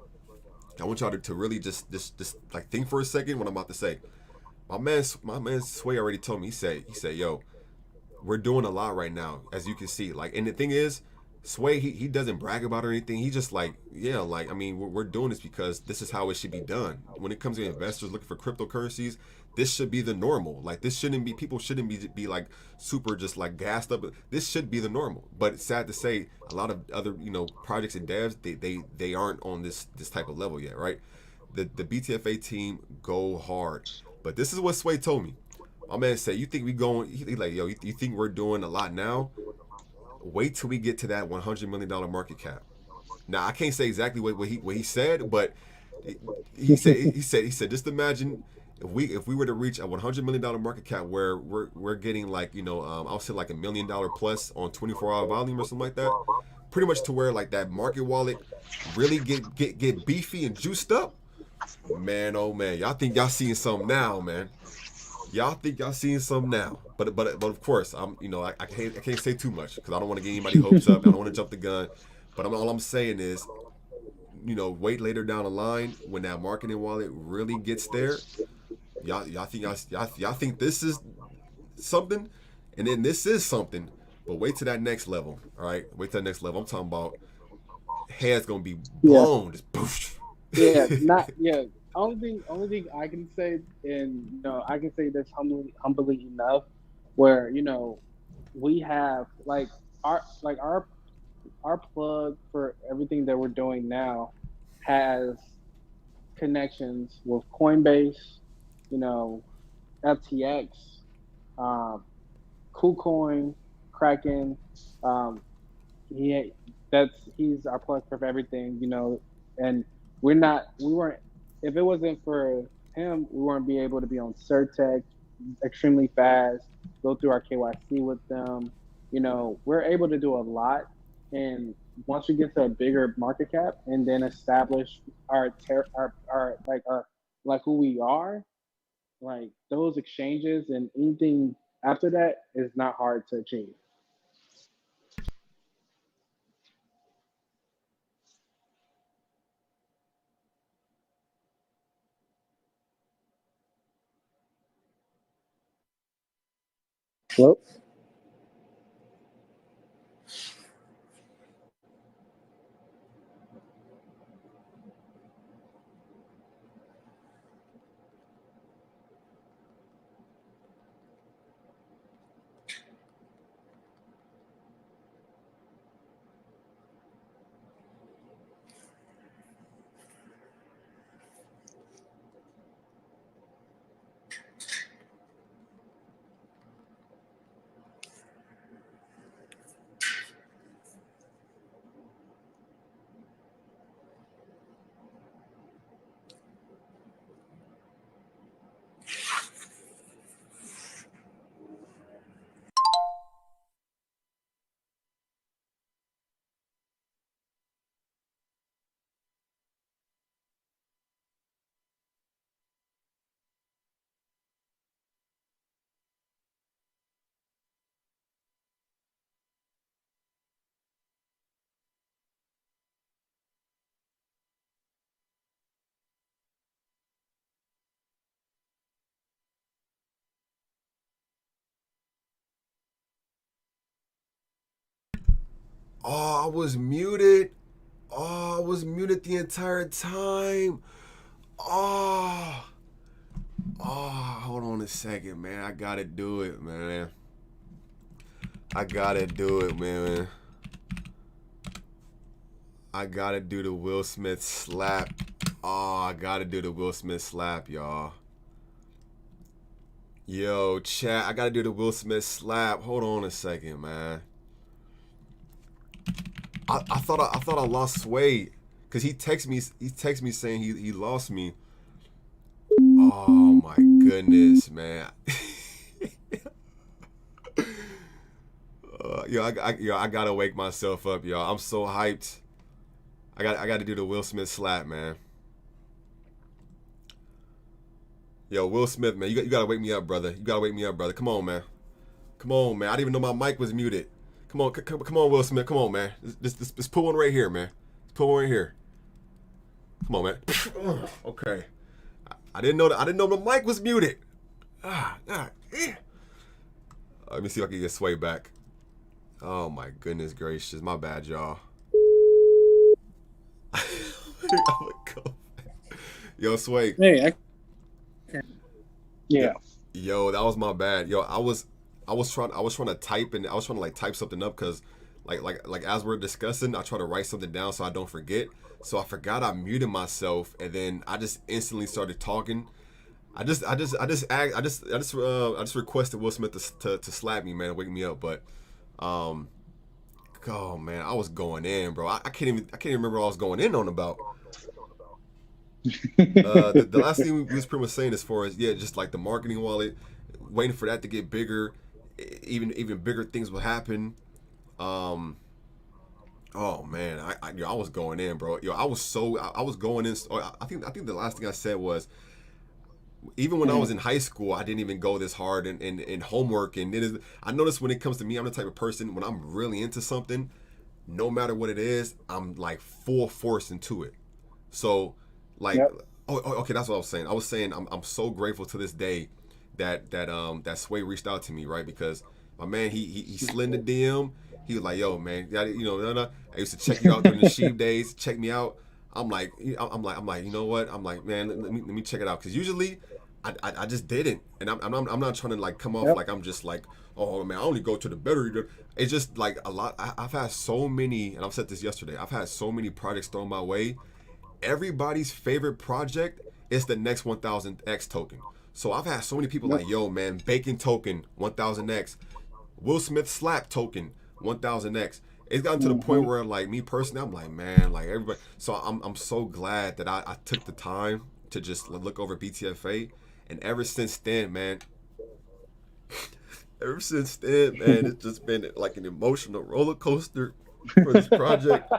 I want y'all to really just like think for a second what I'm about to say. My man Sway already told me. He said, yo, we're doing a lot right now, as you can see. Like, and the thing is, Sway, he doesn't brag about it or anything. He just like, yeah, like, I mean, we're doing this because this is how it should be done. When it comes to investors looking for cryptocurrencies, this should be the normal. Like, this shouldn't be, people shouldn't be like super just like gassed up. This should be the normal. But it's sad to say, a lot of other, projects and devs, they aren't on this type of level yet, right? The BTFA team go hard. But this is what Sway told me. My man said, "You think we going?" He like, "Yo, you think we're doing a lot now? Wait till we get to that $100 million market cap." Now I can't say exactly what he said, but he said just imagine if we were to reach a $100 million market cap where we're getting like I'll say like $1 million plus on 24-hour volume or something like that, pretty much to where like that market wallet really get beefy and juiced up. Man, oh man, y'all think y'all seeing something now, man. Y'all think y'all seeing some now, but of course I can't say too much because I don't want to get anybody hopes up. I don't want to jump the gun, but all I'm saying is wait later down the line when that marketing wallet really gets there. Y'all think this is something, and then this is something, but wait to that next level. All right, wait to that next level. I'm talking about head's gonna be Yeah, blown, just poof. yeah, not yeah. Only thing I can say, and I can say this humbly enough, where we have our plug for everything that we're doing now has connections with Coinbase, you know, FTX, um, KuCoin, Kraken. Um, he he's our plug for everything, and we weren't if it wasn't for him, we weren't be able to be on Certec extremely fast, go through our KYC with them. We're able to do a lot, and once we get to a bigger market cap, and then establish our like who we are, like those exchanges and anything. After that, it's not hard to achieve. Well, Oh, I was muted. Oh, I was muted the entire time. Oh, hold on a second, man. I gotta do it, man. I gotta do it, man. I gotta do the Will Smith slap. Oh, I gotta do the Will Smith slap, y'all. Yo, chat, I gotta do the Will Smith slap. Hold on a second, man. I thought I lost Sway, cause he texted me saying he lost me. Oh my goodness, man. I gotta wake myself up, y'all. I'm so hyped. I got to do the Will Smith slap, man. Yo, Will Smith, man, you gotta wake me up, brother. You gotta wake me up, brother. Come on, man. Come on, man. I didn't even know my mic was muted. Come on, come on, Will Smith. Come on, man. Let's pull one right here, man. Let's pull one right here. Come on, man. Okay. I didn't know the mic was muted. Let me see if I can get Sway back. Oh my goodness gracious. My bad, y'all. Yo, Sway. Hey, yeah. Yo, that was my bad. Yo, I was trying to type, and I was trying to like type something up, because like as we're discussing, I try to write something down so I don't forget. So I forgot I muted myself, and then I just instantly started talking. I just requested Will Smith to slap me, man, wake me up. But oh man, I was going in, bro. I can't even remember what I was going in on about. The last thing we was pretty much saying as far as, yeah, just like the marketing wallet, waiting for that to get bigger, even bigger things will happen. Oh man, I was going in, bro. Yo, I was going in. I think the last thing I said was, even when I was in high school, I didn't even go this hard in homework. And I noticed when it comes to me, I'm the type of person, when I'm really into something, no matter what it is, I'm like full force into it. So like, Yep. okay, that's what I was saying. I was saying I'm so grateful to this day that Sway reached out to me, right? Because my man, he slid the DM. He was like, yo, man, I used to check you out during the sheep days. Check me out. I'm like, you know what? I'm like, man, let me check it out. Because usually, I just didn't, and I'm not trying to like come off like I'm just like, oh man, I only go to the better. It's just like a lot. I've had so many, and I've said this yesterday. I've had so many projects thrown my way. Everybody's favorite project is the next 1000x token. So I've had so many people like, yo, man, Bacon token 1000x, Will Smith slap token 1000x. It's gotten to the point where, like, me personally, I'm like, man, like everybody. So I'm so glad that I took the time to just look over BTFA, and ever since then, man, it's just been like an emotional roller coaster for this project.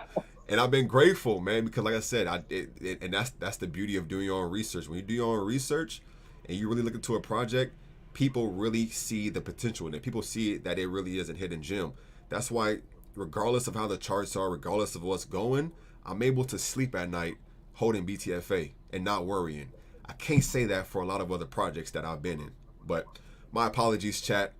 And I've been grateful, man, because like I said, and that's the beauty of doing your own research. When you do your own research and you really look into a project, people really see the potential in it. People see that it really is a hidden gem. That's why, regardless of how the charts are, regardless of what's going, I'm able to sleep at night holding BTFA and not worrying. I can't say that for a lot of other projects that I've been in. But my apologies, chat.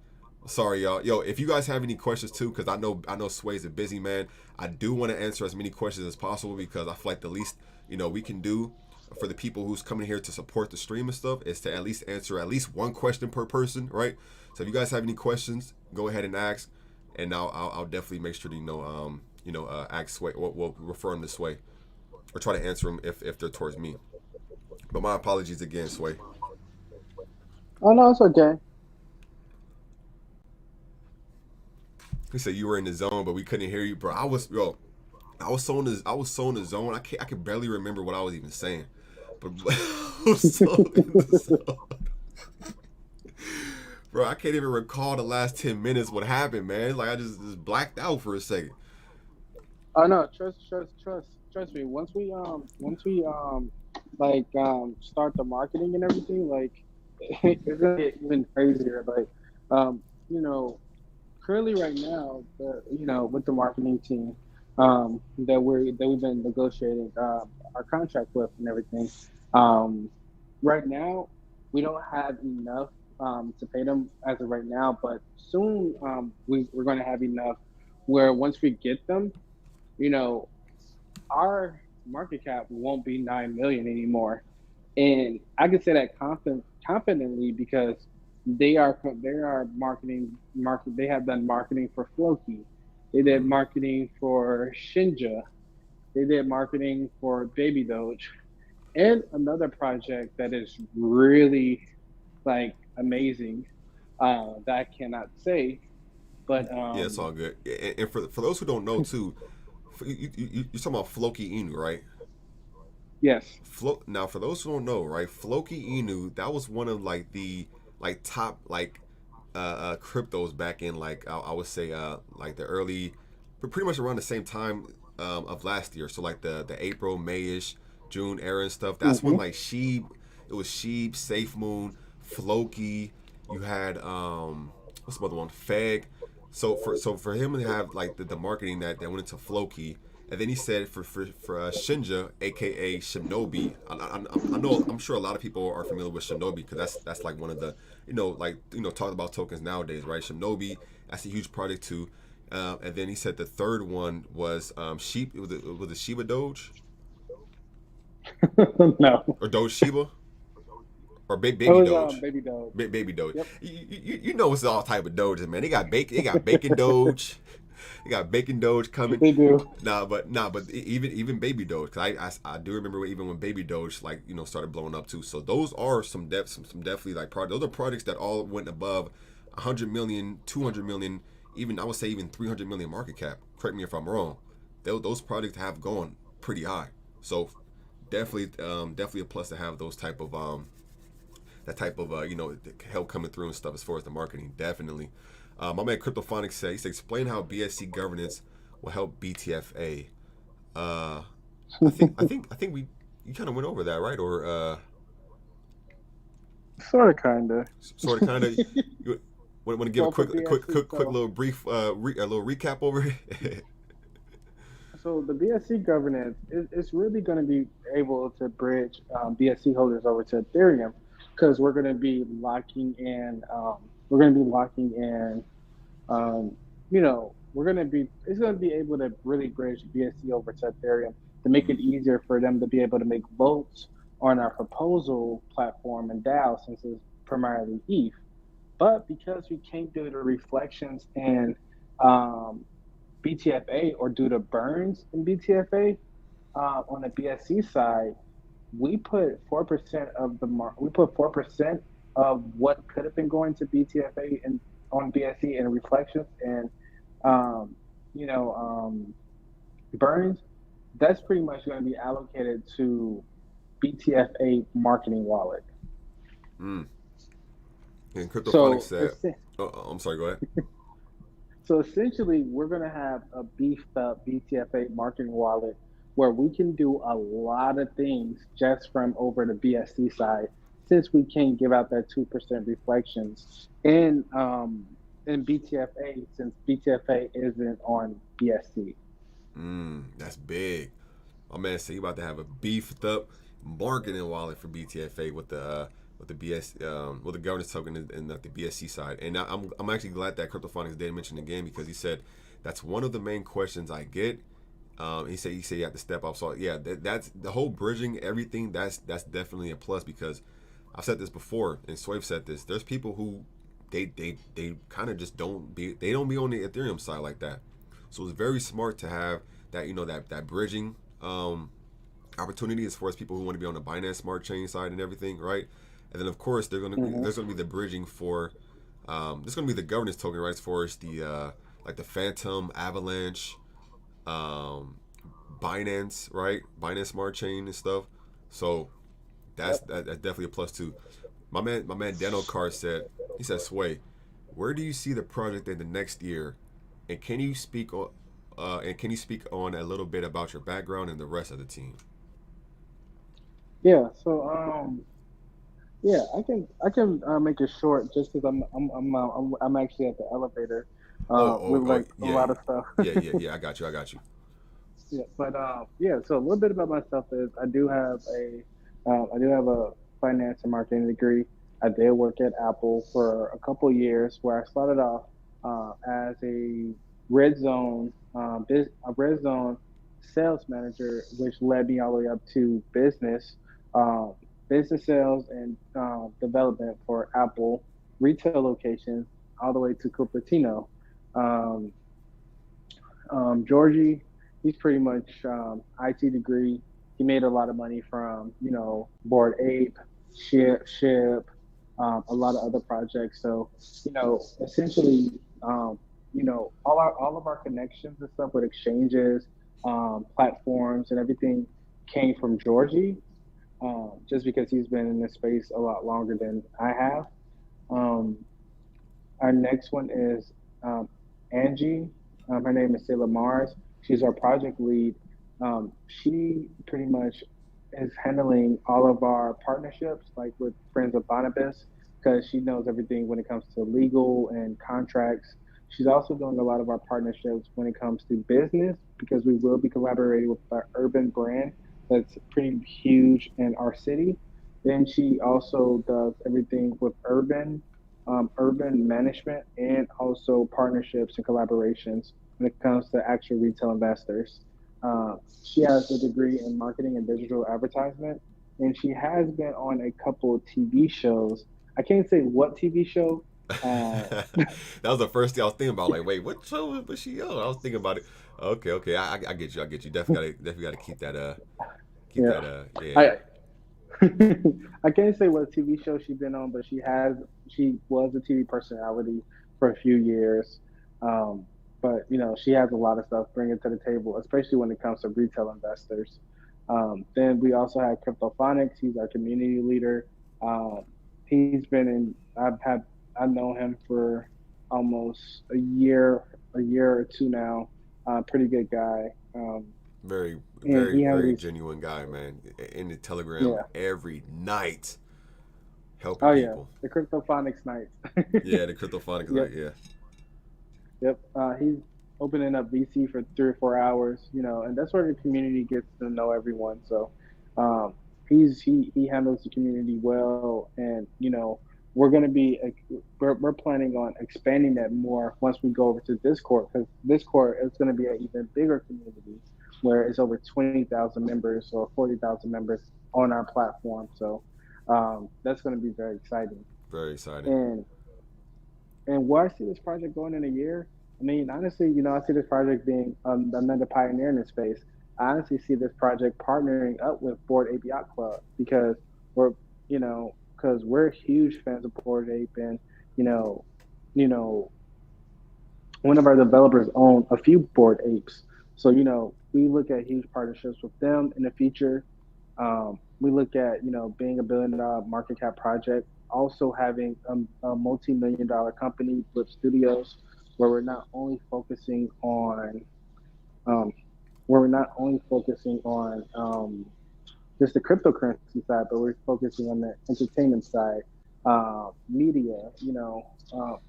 Sorry, y'all. Yo, if you guys have any questions too, because I know Sway's a busy man. I do want to answer as many questions as possible because I feel like the least we can do for the people who's coming here to support the stream and stuff is to at least answer at least one question per person, right? So if you guys have any questions, go ahead and ask, and I'll definitely make sure to ask Sway. We'll refer them this way, or try to answer them if they're towards me. But my apologies again, Sway. Oh no, it's okay. He said you were in the zone, but we couldn't hear you, bro. I was so in the zone. I could barely remember what I was even saying. But I was so in the zone. Bro, I can't even recall the last 10 minutes what happened, man. Like I just blacked out for a second. Oh no, trust me. Once we start the marketing and everything, like it's gonna get even crazier. Like currently right now, with the marketing team that we've been negotiating our contract with and everything. Right now, we don't have enough to pay them as of right now, but soon we're going to have enough where once we get them, our market cap won't be 9 million anymore, and I can say that confidently because they are marketing. They have done marketing for Floki. They did marketing for Shinja. They did marketing for Baby Doge, and another project that is really like amazing that I cannot say, but Yeah, it's all good. And for those who don't know too, you're talking about Floki Inu, right? yes. Now, for those who don't know, right, Floki Inu, that was one of like the top cryptos back in I would say like the early, but pretty much around the same time of last year. So like the April, Mayish, June era and stuff. That's when like it was Sheep, Safe Moon, Floki. You had what's the other one? Feg. So for him to have like the marketing that went into Floki, and then he said for Shinja, aka Shinobi. I'm sure a lot of people are familiar with Shinobi because that's like one of the talked about tokens nowadays, right? Shinobi, that's a huge project too. And then he said the third one was Sheep. Was it Shiba Doge No. or Doge Shiba? Or Baby It was Doge. Baby Doge. Baby Doge. Yep. You know it's all type of Doges, man. They got bacon Doge. They got bacon Doge coming. They do. But even Baby Doge, cause I do remember even when Baby Doge started blowing up too. So those are some definitely like projects. Those are projects that all went above 100 million, 200 million, even I would say even 300 million market cap. Correct me if I'm wrong. Those projects have gone pretty high. So definitely a plus to have those type of that type of help coming through and stuff as far as the marketing. Definitely. My man CryptoPhonics said, he said, explain how BSC governance will help BTFA. I think you kind of went over that, right? Or Sort of, kind of. You want to give a quick little brief a little recap over it? So the BSC governance is really going to be able to bridge BSC holders over to Ethereum because we're going to be locking in. It's going to be able to really bridge BSC over to Ethereum to make it easier for them to be able to make votes on our proposal platform and DAO since it's primarily ETH. But because we can't do the reflections and BTFA or do the burns in BTFA on the BSC side, we put 4% of we put 4% of what could have been going to BTFA and on BSC and reflections and burns. That's pretty much going to be allocated to BTFA marketing wallet. And CryptoPhonics said, I'm sorry, go ahead. So essentially, we're going to have a beefed up BTFA marketing wallet where we can do a lot of things just from over the BSC side since we can't give out that 2% reflections in BTFA, since BTFA isn't on BSC. That's big. My man said he about to have a beefed up marketing wallet for BTFA with the with the governance token and the BSC side. And I'm actually glad that CryptoPhonics did mention the game because he said that's one of the main questions I get. He said you have to step up. So yeah, that's the whole bridging everything. That's definitely a plus because I've said this before and Swave said this. There's people who they kind of just don't be on the Ethereum side like that. So it's very smart to have that that bridging opportunity as far as people who want to be on the Binance Smart Chain side and everything, right? And then of course there's gonna be the bridging for there's gonna be the governance token, right? As far as the like the Phantom, Avalanche, um, Binance, right? Binance Smart Chain and stuff. So Yep. that's definitely a plus too. My man Dano Carr said he said Sway, where do you see the project in the next year, and can you speak on a little bit about your background and the rest of the team? Yeah. So yeah, I can make it short just because I'm actually at the elevator, with Oh like a yeah, lot of stuff. yeah. I got you. Yeah, but yeah. So a little bit about myself is I do have a finance and marketing degree. I did work at Apple for a couple years, where I started off as a red zone a red zone sales manager, which led me all the way up to um, business sales and development for Apple retail locations, all the way to Cupertino. Um, Georgie, he's pretty much IT degree. He made a lot of money from Board Ape, Ship, a lot of other projects. So essentially, all of our connections and stuff with exchanges, platforms, and everything came from Georgie. Just because he's been in this space a lot longer than I have. Um, our next one is Angie. Her name is Sayla Mars. She's our project lead. She pretty much is handling all of our partnerships, like with Friends of Barnabas, because she knows everything when it comes to legal and contracts. She's also doing a lot of our partnerships when it comes to business, because we will be collaborating with our urban brand that's pretty huge in our city. Then she also does everything with urban management, and also partnerships and collaborations when it comes to actual retail investors. She has a degree in marketing and digital advertisement, and she has been on a couple of TV shows. I can't say what TV show. Uh, That was the first thing I was thinking about. Like, wait, what show was she on? I was thinking about it. Okay, I get you. I get you. Definitely gotta keep yeah, that yeah. I I can't say what TV show she's been on, but she was a TV personality for a few years. Um, but she has a lot of stuff bringing to the table, especially when it comes to retail investors. Then we also have CryptoPhonics. He's our community leader. Um, he's been in. I've known him for almost a year or two now. Pretty good guy. Very, And very, he very handles. genuine guy, man. In the Telegram Yeah. every night, helping Oh yeah, people. the CryptoPhonics nights. Yeah, the cryptophonics, Yep. like yeah, Yep. He's opening up VC for 3 or 4 hours, and that's where the community gets to know everyone. So um, he handles the community well, and we're going to be we're planning on expanding that more once we go over to Discord, because Discord is going to be an even bigger community where it's over 20,000 members or 40,000 members on our platform. So that's going to be very exciting. very exciting. And where I see this project going in a year, I mean, honestly, I see this project being another pioneer in this space. I honestly see this project partnering up with Board Ape Yacht Club, because we're, because we're huge fans of Board Ape, and you know, you know, one of our developers own a few Board Apes, so we look at huge partnerships with them in the future. We look at being a billion-dollar market cap project, also having a multi-million-dollar company with studios, where we're not only focusing on um, where we're not only focusing on just the cryptocurrency side, but we're focusing on the entertainment side, media,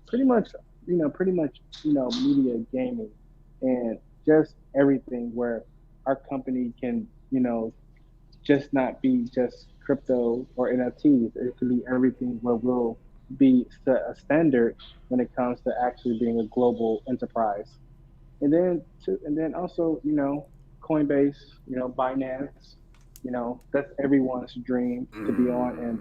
pretty much, media, gaming, and just everything where our company can, just not be just crypto or NFTs. It can be everything where we'll be set a standard when it comes to actually being a global enterprise. And then also, Coinbase, Binance, that's everyone's dream to be on, and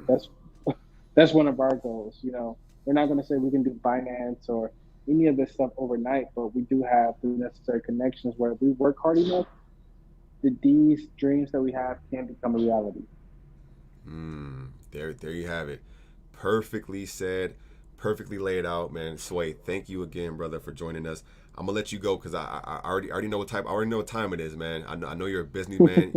that's one of our goals. We're not going to say we can do Binance or any of this stuff overnight, but we do have the necessary connections where if we work hard enough, these dreams that we have can become a reality. There you have it. Perfectly said, perfectly laid out, man. Sway, thank you again, brother, for joining us. I'm gonna let you go because I already know what time it is, man. I know you're a busy man,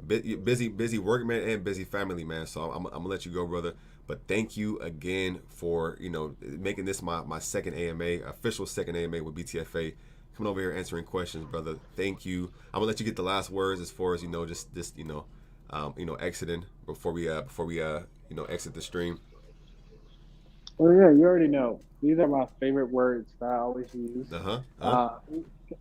busy work man and busy family man. So I'm gonna let you go, brother. But thank you again for making this my second AMA, official second AMA with BTFA. Coming over here answering questions, brother. Thank you. I'm gonna let you get the last words as far as just exiting before we exit the stream. Well, yeah, you already know. These are my favorite words that I always use.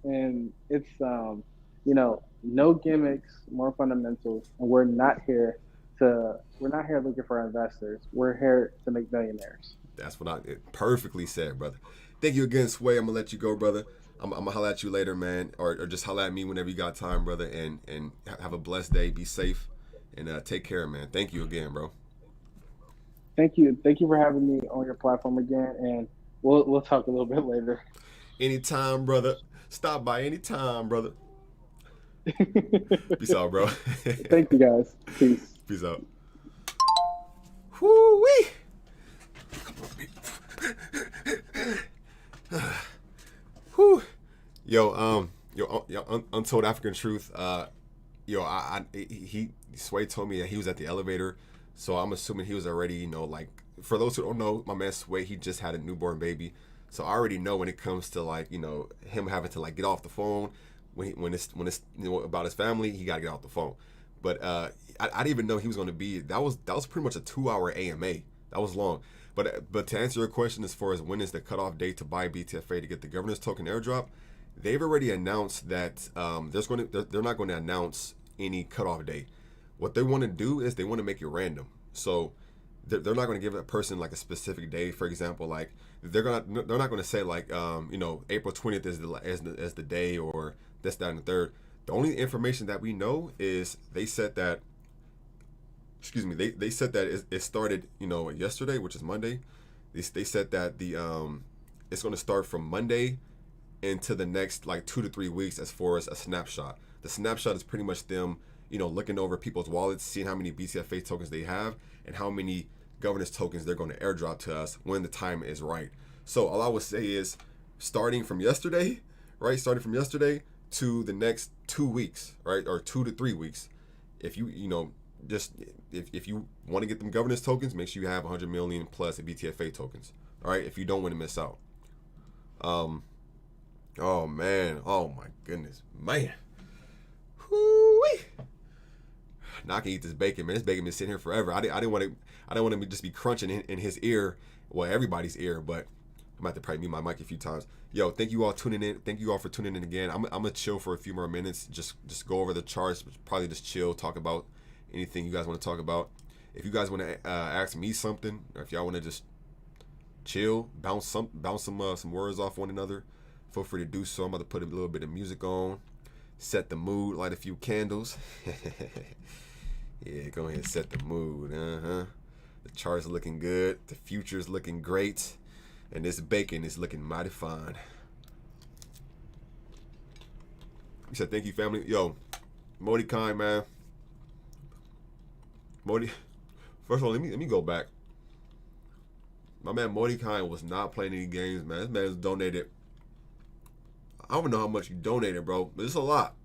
And it's no gimmicks, more fundamentals, and we're not here looking for investors. We're here to make millionaires. That's what perfectly said, brother. Thank you again, Sway. I'm gonna let you go, brother. I'm gonna holler at you later, man, or just holler at me whenever you got time, brother. And have a blessed day. Be safe and take care, man. Thank you again, bro. Thank you for having me on your platform again, and we'll talk a little bit later. Anytime, brother. Stop by anytime, brother. Peace out, bro. Thank you, guys. Peace. Peace out. Whoo-wee. Whew. Yo, Untold African Truth. Sway told me that he was at the elevator, so I'm assuming he was already, for those who don't know, my man Sway, he just had a newborn baby, so I already know when it comes to him having to get off the phone when it's about his family, he gotta get off the phone. But I didn't even know he was gonna be. That was pretty much a 2-hour AMA. That was long. But to answer your question as far as when is the cutoff date to buy BTFA to get the governance token airdrop, they've already announced that they're not going to announce any cutoff date. What they want to do is they want to make it random. So they're not going to give a person a specific day. For example, they're not going to say April 20th is the day or this, that, and the third. The only information that we know is they said that. Excuse me. They said that it started yesterday, which is Monday. They said that it's going to start from Monday into the next 2 to 3 weeks as far as a snapshot. The snapshot is pretty much them looking over people's wallets, seeing how many BTFA tokens they have and how many governance tokens they're going to airdrop to us when the time is right. So all I would say is starting from yesterday to the next 2 weeks, right, or 2 to 3 weeks. If you if you want to get them governance tokens, make sure you have 100 million plus in BTFA tokens. All right, if you don't want to miss out. Oh man, oh my goodness, man. Whoo-wee. Now I can eat this bacon, man. This bacon been sitting here forever. I didn't want to just be crunching in his ear, well, everybody's ear, but I'm about to probably mute my mic a few times. Yo, thank you all tuning in. Thank you all for tuning in again. I'm gonna chill for a few more minutes. Just go over the charts. Probably just chill. Talk about anything you guys want to talk about. If you guys want to ask me something, or if y'all want to just chill, bounce some words off one another, feel free to do so. I'm about to put a little bit of music on, set the mood, light a few candles. Yeah, go ahead and set the mood. The chart's looking good. The future's looking great. And this bacon is looking mighty fine. He said, thank you, family. Yo, Modi Khan, man. Modi, first of all, let me go back. My man Modi Khan was not playing any games, man. This man's donated. I don't know how much he donated, bro, but it's a lot.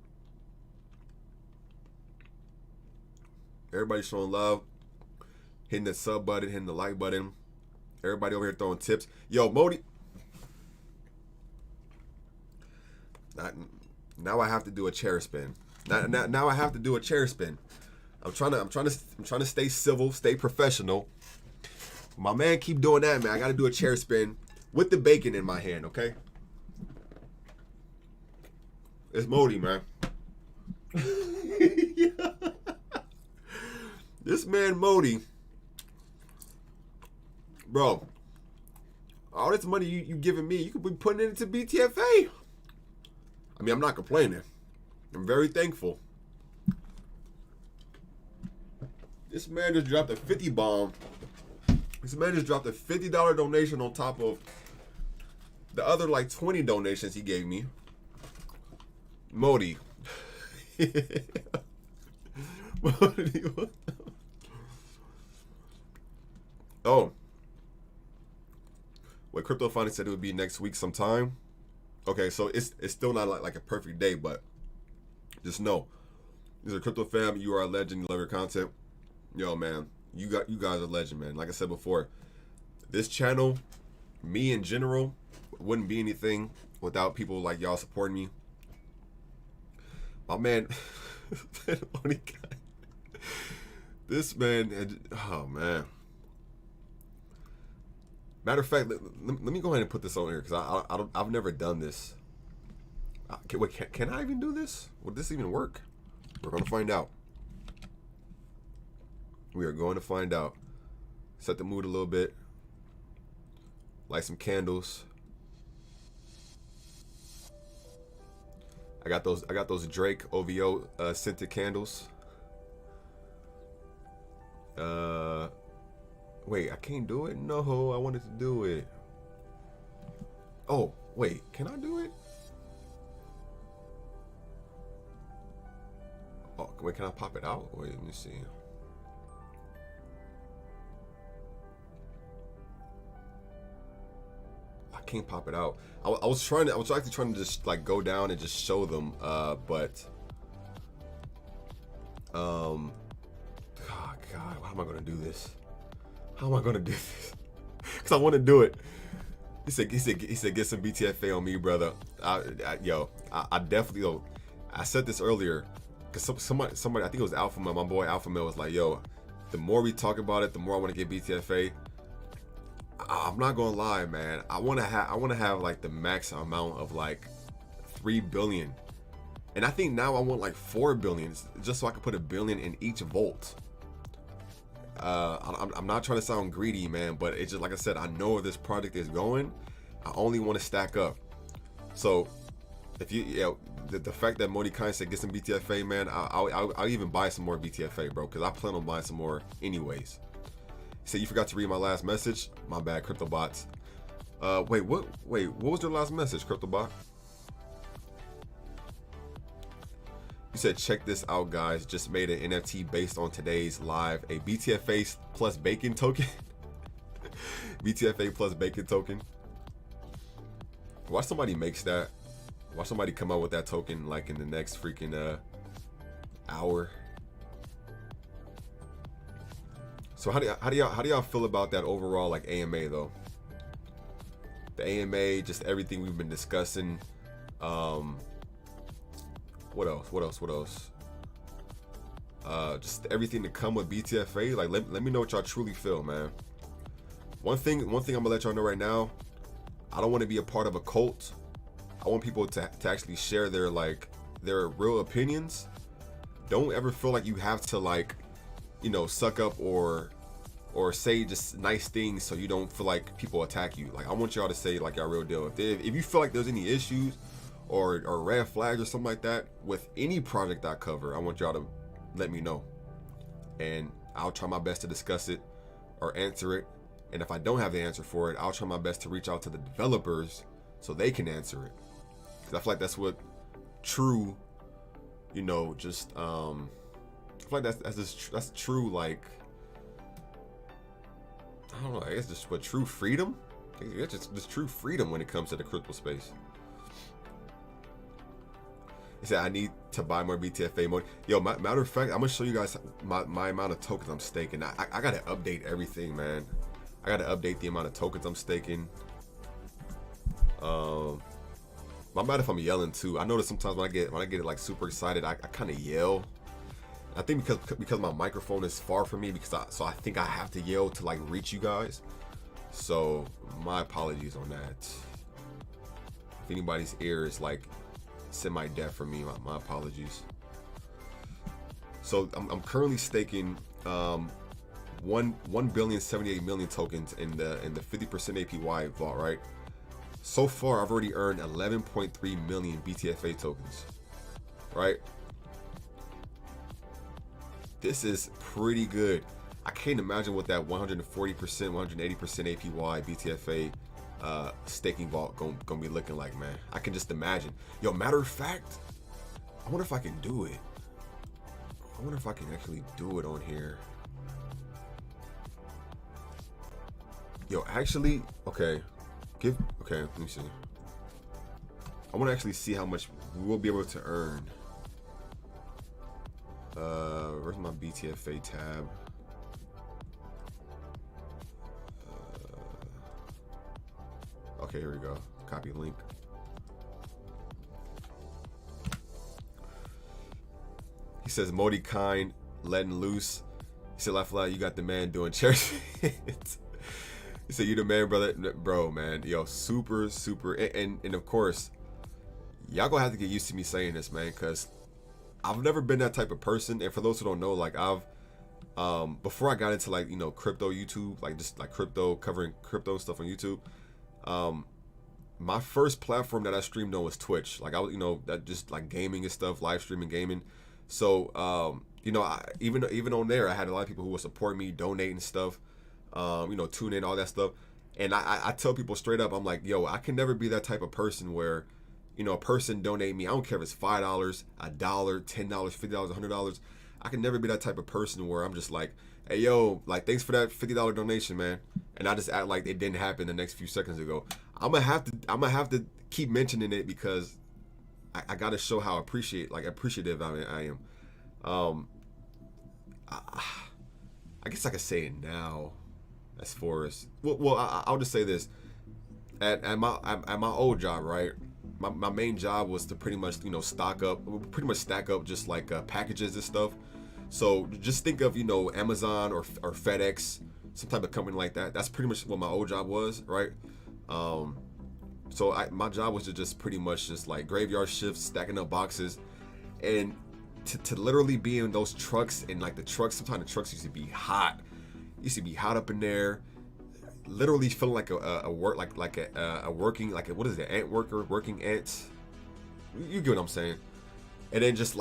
Everybody showing love, hitting the sub button, hitting the like button. Everybody over here throwing tips. Yo, Modi. Now I have to do a chair spin. Now I have to do a chair spin. I'm trying to stay civil, stay professional. My man keep doing that, man. I got to do a chair spin with the bacon in my hand, okay? It's Modi, man. Yeah. This man Modi, bro. All this money you giving me, you could be putting it into BTFA. I mean, I'm not complaining. I'm very thankful. This man just dropped a 50 bomb. This man just dropped a $50 donation on top of the other like 20 donations he gave me. Modi. Modi, what the... Oh. What Crypto Finance said it would be next week sometime. Okay, so it's still not like a perfect day, but just know, these are Crypto Fam. You are a legend. You love your content. Yo, man, you guys are legend, man. Like I said before, this channel, me in general, wouldn't be anything without people like y'all supporting me. My man, this man, oh man. Matter of fact, let me go ahead and put this on here because I've never done this. Wait, can I even do this? Would this even work? We're gonna find out. We are going to find out. Set the mood a little bit. Light some candles. I got those Drake OVO scented candles. Wait, I can't do it? No, I wanted to do it. Oh, wait, can I do it? Oh, wait, can I pop it out? Wait, let me see. I can't pop it out. I was actually trying to just like go down and just show them, but oh God, how am I gonna do this? How am I gonna do this? Cause I want to do it. He said get some BTFA on me, brother. I definitely. I said this earlier, cause somebody I think it was Alpha Male, my boy Alpha Male was like, yo, the more we talk about it, the more I want to get BTFA. I'm not gonna lie, man. I want to have like the max amount of like 3 billion, and I think now I want like 4 billion, just so I can put $1 billion in each vault. I'm not trying to sound greedy, man, but it's just like I said, I know where this project is going. I only want to stack up. So if the fact that Modi Kine said get some BTFA, man, I'll even buy some more BTFA, bro, because I plan on buying some more anyways. He said you forgot to read my last message. My bad, CryptoBots. What was your last message, CryptoBot? You said, check this out, guys. Just made an NFT based on today's live. A BTFA plus bacon token. BTFA plus bacon token. Watch somebody makes that. Watch somebody come out with that token like in the next freaking hour. So how do y'all feel about that overall like AMA though? The AMA, just everything we've been discussing. What else? Just everything to come with BTFA. Like, let me know what y'all truly feel, man. One thing I'm gonna let y'all know right now. I don't want to be a part of a cult. I want people to actually share their real opinions. Don't ever feel like you have to suck up or say just nice things so you don't feel like people attack you. Like, I want y'all to say like y'all real deal. If you feel like there's any issues or red flags or something like that with any project I cover, I want y'all to let me know, and I'll try my best to discuss it or answer it. And if I don't have the answer for it, I'll try my best to reach out to the developers so they can answer it, because I feel like that's what true, I feel like that's true, like, I don't know, I guess just what true freedom. It's just true freedom when it comes to the crypto space. He said, I need to buy more BTFA mode. Yo, matter of fact, I'm gonna show you guys my amount of tokens I'm staking. I gotta update everything, man. I gotta update the amount of tokens I'm staking. My bad if I'm yelling too. I notice sometimes when I get like super excited, I kind of yell. I think because my microphone is far from me, so I think I have to yell to like reach you guys. So my apologies on that. If anybody's ear is like semi-deaf for me, my apologies. So I'm currently staking 1,078,000,000 tokens in the 50% APY vault, right? So far, I've already earned 11.3 million BTFA tokens, right? This is pretty good. I can't imagine what that 140%, 180% APY BTFA staking vault gonna be looking like, man. I can just imagine. Yo, matter of fact, I wonder if I can do it. I wonder if I can actually do it on here. Yo, actually, okay. Okay, let me see. I want to actually see how much we'll be able to earn. Where's my BTFA tab? Okay, here we go. Copy link. He says, Modi kind, letting loose. He said, Lafla, you got the man doing church. He said, you the man, brother. Bro, man. Yo, super. And of course, y'all gonna have to get used to me saying this, man, because I've never been that type of person. And for those who don't know, like I've, before I got into like, you know, crypto YouTube, like just like crypto, covering crypto stuff on YouTube, my first platform that I streamed on was Twitch. Like I was, you know, that just like gaming and stuff, live streaming gaming. So, you know, even on there, I had a lot of people who would support me, donate and stuff. You know, tune in, all that stuff. And I tell people straight up, I'm like, yo, I can never be that type of person where, you know, a person donate me, I don't care if it's $5, $1, $10, $50, $100. I can never be that type of person where I'm just like, hey, yo, like, thanks for that $50 donation, man. And I just act like it didn't happen the next few seconds ago. I'm gonna have to keep mentioning it because I gotta show how appreciative I am. I guess I could say it now. As far as I'll just say this: at my old job, right? My main job was to pretty much, you know, stack up just like packages and stuff. So just think of, you know, Amazon or FedEx, some type of company like that. That's pretty much what my old job was, right? So my job was to just pretty much just like graveyard shifts, stacking up boxes, and to literally be in those trucks, and like the trucks, sometimes the trucks used to be hot. Used to be hot up in there, literally feeling like a working, like what is it, ant worker, working ants. You get what I'm saying? And then just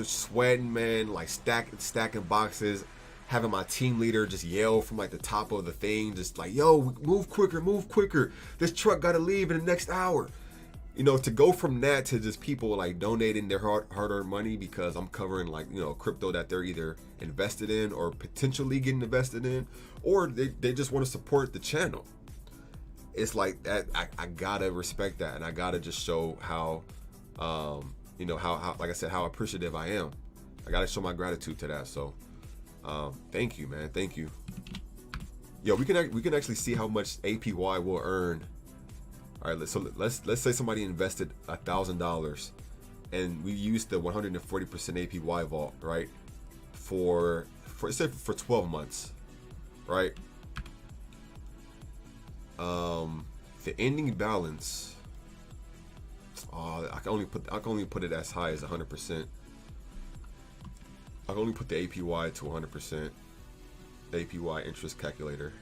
sweating, man, like stacking boxes, having my team leader just yell from like the top of the thing, just like, yo, move quicker, this truck gotta leave in the next hour. You know, to go from that to just people like donating their hard-earned money because I'm covering, like, you know, crypto that they're either invested in or potentially getting invested in, or they just want to support the channel. It's like that. I gotta respect that, and I gotta just show how, you know, how like I said, how appreciative I am. I gotta show my gratitude to that. So, thank you, man. Thank you. Yo, we can actually see how much APY we'll earn. All right, so let's say somebody invested $1,000, and we used the 140% APY vault, right? For 12 months, right? The ending balance. I can only put it as high as 100%. I can only put the APY to 100%. The APY interest calculator.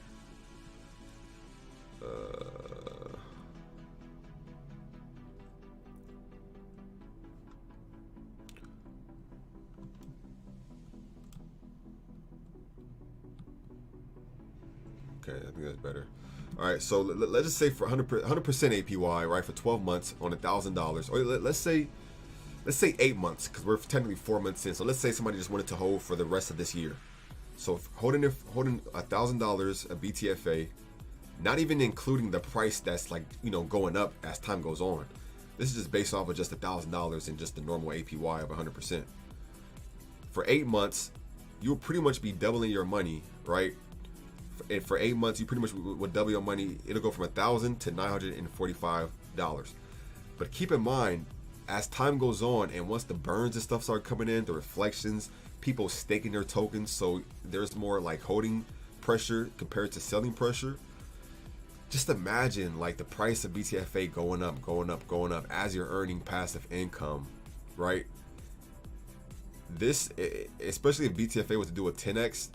Okay, I think that's better. All right, so let's just say for 100% APY, right, for 12 months on $1,000, or let's say 8 months, because we're technically 4 months in. So let's say somebody just wanted to hold for the rest of this year. So holding $1,000 of BTFA, not even including the price that's like, you know, going up as time goes on. This is just based off of just $1,000 and just the normal APY of 100%. For 8 months, you'll pretty much be doubling your money, right? And for 8 months, you pretty much would double your money. It'll go from $1,000 to $945. But keep in mind, as time goes on and once the burns and stuff start coming in, the reflections, people staking their tokens, so there's more like holding pressure compared to selling pressure. Just imagine like the price of BTFA going up as you're earning passive income, right? This, especially if BTFA was to do a 10x,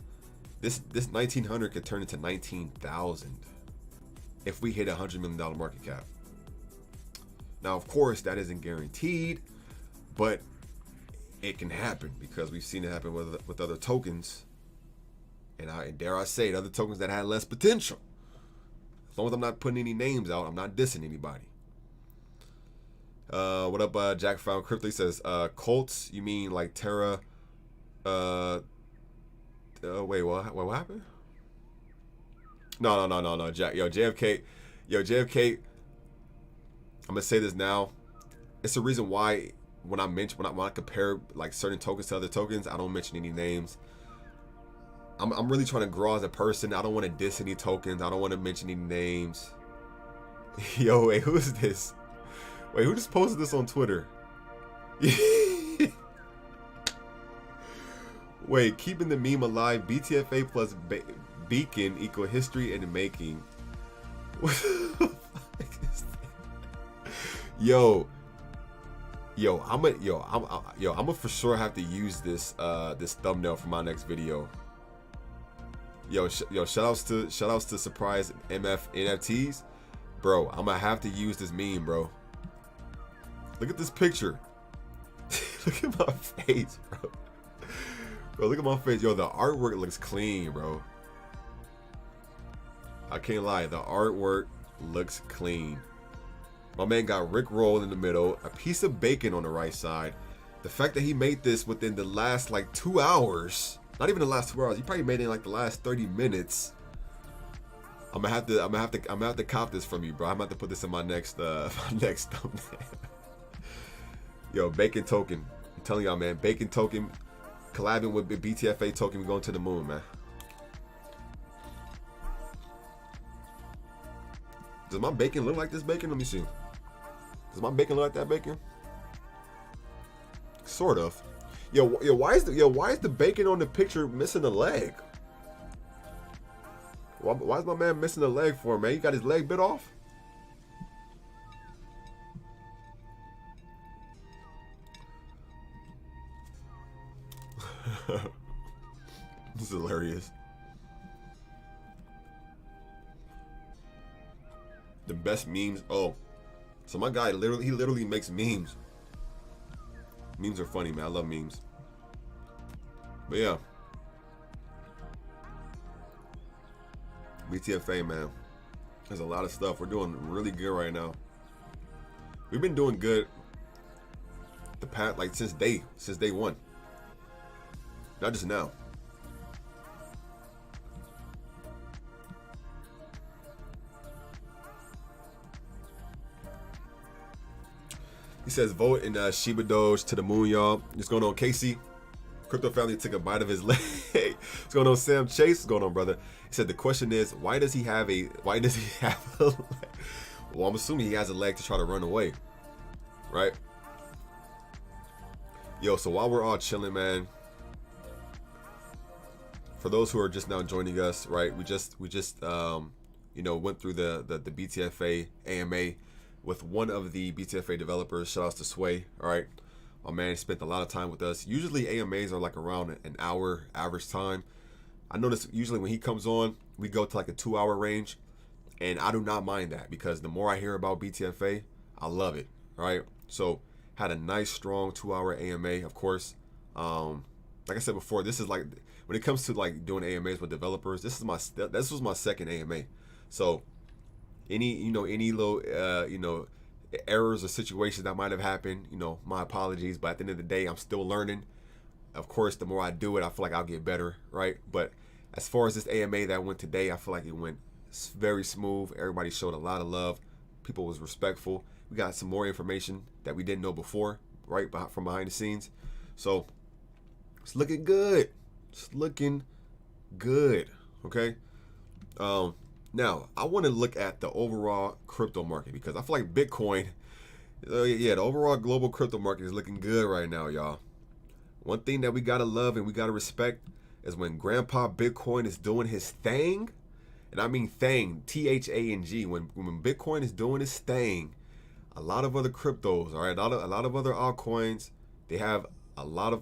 this 1900 could turn into 19,000 if we hit $100 million market cap. Now, of course, that isn't guaranteed, but it can happen because we've seen it happen with other tokens, and dare I say it, other tokens that had less potential. As long as I'm not putting any names out, I'm not dissing anybody. What up, Jack Found Crypto? He says, Colts, you mean like Terra? Wait, what happened? No, Jack. JFK. I'm gonna say this now. It's the reason why when I compare like certain tokens to other tokens, I don't mention any names. I'm really trying to grow as a person. I don't want to diss any tokens. I don't want to mention any names. Yo, wait, who's this? Wait, who just posted this on Twitter? Wait, keeping the meme alive. BTFA plus beacon equal history in the making. What the fuck is that? Yo, I'm gonna for sure have to use this this thumbnail for my next video. Yo, shout outs to Surprise MF NFTs, bro. I'm gonna have to use this meme, bro. Look at this picture. Look at my face, bro. Bro, look at my face. Yo, the artwork looks clean, bro. I can't lie, the artwork looks clean. My man got Rick rolled in the middle, a piece of bacon on the right side. The fact that he made this within the last like 2 hours, not even the last 2 hours, he probably made it in like the last 30 minutes. I'm gonna have to cop this from you, bro. I'm gonna have to put this in my next thumbnail. Yo, bacon token. I'm telling y'all, man, bacon token collabing with BTFA token, we're going to the moon, man. Does my bacon look like this bacon? Let me see. Does my bacon look like that bacon? Sort of. Yo, why is the bacon on the picture missing a leg? Why is my man missing a leg for, man? He got his leg bit off? This is hilarious. The best memes. Oh, so my guy literally makes memes. Memes are funny, man. I love memes. But yeah, BTFA, man. There's a lot of stuff. We're doing really good right now. We've been doing good the past, like since day one. Not just now. He says, vote in Shiba Doge to the moon, y'all. What's going on, Casey? Crypto family took a bite of his leg. What's going on, Sam Chase? What's going on, brother? He said the question is, why does he have a leg? Well, I'm assuming he has a leg to try to run away, right? Yo, so while we're all chilling, man, for those who are just now joining us, right? We just you know, went through the BTFA AMA with one of the BTFA developers. Shout outs to Sway. All right, my man spent a lot of time with us. Usually AMAs are like around an hour average time. I notice usually when he comes on, we go to like a 2-hour range, and I do not mind that because the more I hear about BTFA, I love it. Right, so had a nice strong 2-hour AMA. Of course, like I said before, this is like when it comes to like doing AMAs with developers, this was my second AMA. So any little errors or situations that might have happened, my apologies, but at the end of the day, I'm still learning. Of course, the more I do it, I feel like I'll get better, right? But as far as this AMA that went today, I feel like it went very smooth. Everybody showed a lot of love. People was respectful. We got some more information that we didn't know before, right, from behind the scenes. So it's looking good. It's looking good, okay? Now, I want to look at the overall crypto market because I feel like Bitcoin Yeah, the overall global crypto market is looking good right now, y'all. One thing that we gotta love and we gotta respect is when Grandpa Bitcoin is doing his thing, and I mean thing, THANG. When Bitcoin is doing his thing, a lot of other cryptos, all right, a lot of other altcoins, they have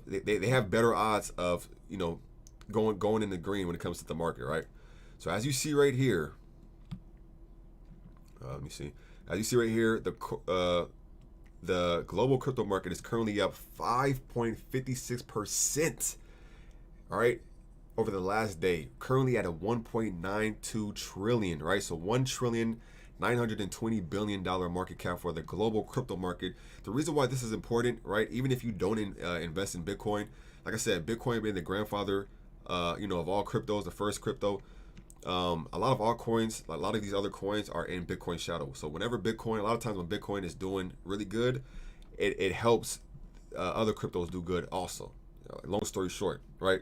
they have better odds of going in the green when it comes to the market, right? So as you see right here, let me see. As you see right here, the global crypto market is currently up 5.56%. All right, over the last day, currently at a 1.92 trillion, right? So $1,920 billion market cap for the global crypto market. The reason why this is important, right? Even if you don't invest in Bitcoin, like I said, Bitcoin being the grandfather, of all cryptos, the first crypto. A lot of altcoins, a lot of these other coins are in Bitcoin shadow. So whenever Bitcoin, a lot of times when Bitcoin is doing really good, it helps other cryptos do good also. Long story short, right?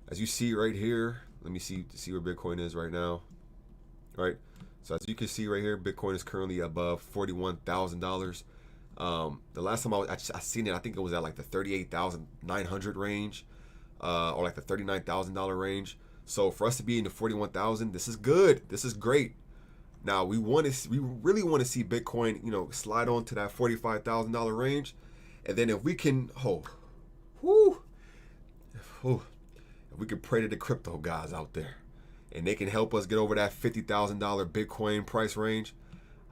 As you see right here, let me see where Bitcoin is right now, right? So as you can see right here, Bitcoin is currently above $41,000. The last time I seen it, I think it was at like the 38,900 range, or like the $39,000 range. So for us to be in the 41,000, this is good. This is great. Now we really want to see Bitcoin, slide on to that $45,000 range, and then if we can, if we can pray to the crypto guys out there, and they can help us get over that $50,000 Bitcoin price range,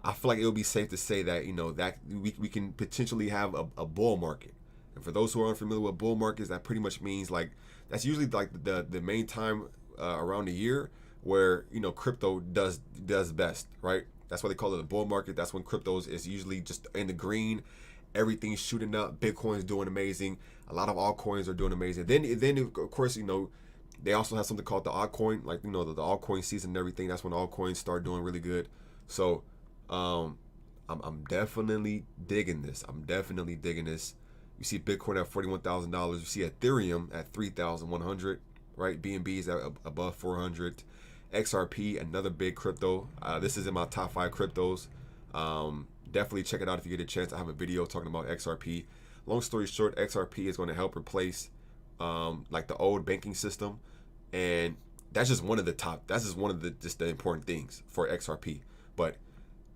I feel like it would be safe to say that that we can potentially have a bull market. And for those who are unfamiliar with bull markets, that pretty much means like that's usually like the main time around the year where crypto does best, right? That's why they call it a bull market. That's when cryptos is usually just in the green, everything's shooting up, Bitcoin's doing amazing, a lot of altcoins are doing amazing. Then of course they also have something called the altcoin, like the altcoin season and everything. That's when altcoins start doing really good. So I'm definitely digging this. You see Bitcoin at $41,000. You see Ethereum at 3,100. Right, BNB is at above 400. XRP, another big crypto. This is in my top 5 cryptos. Definitely check it out if you get a chance. I have a video talking about XRP. Long story short, XRP is going to help replace like the old banking system, and that's just one of the important things for XRP. But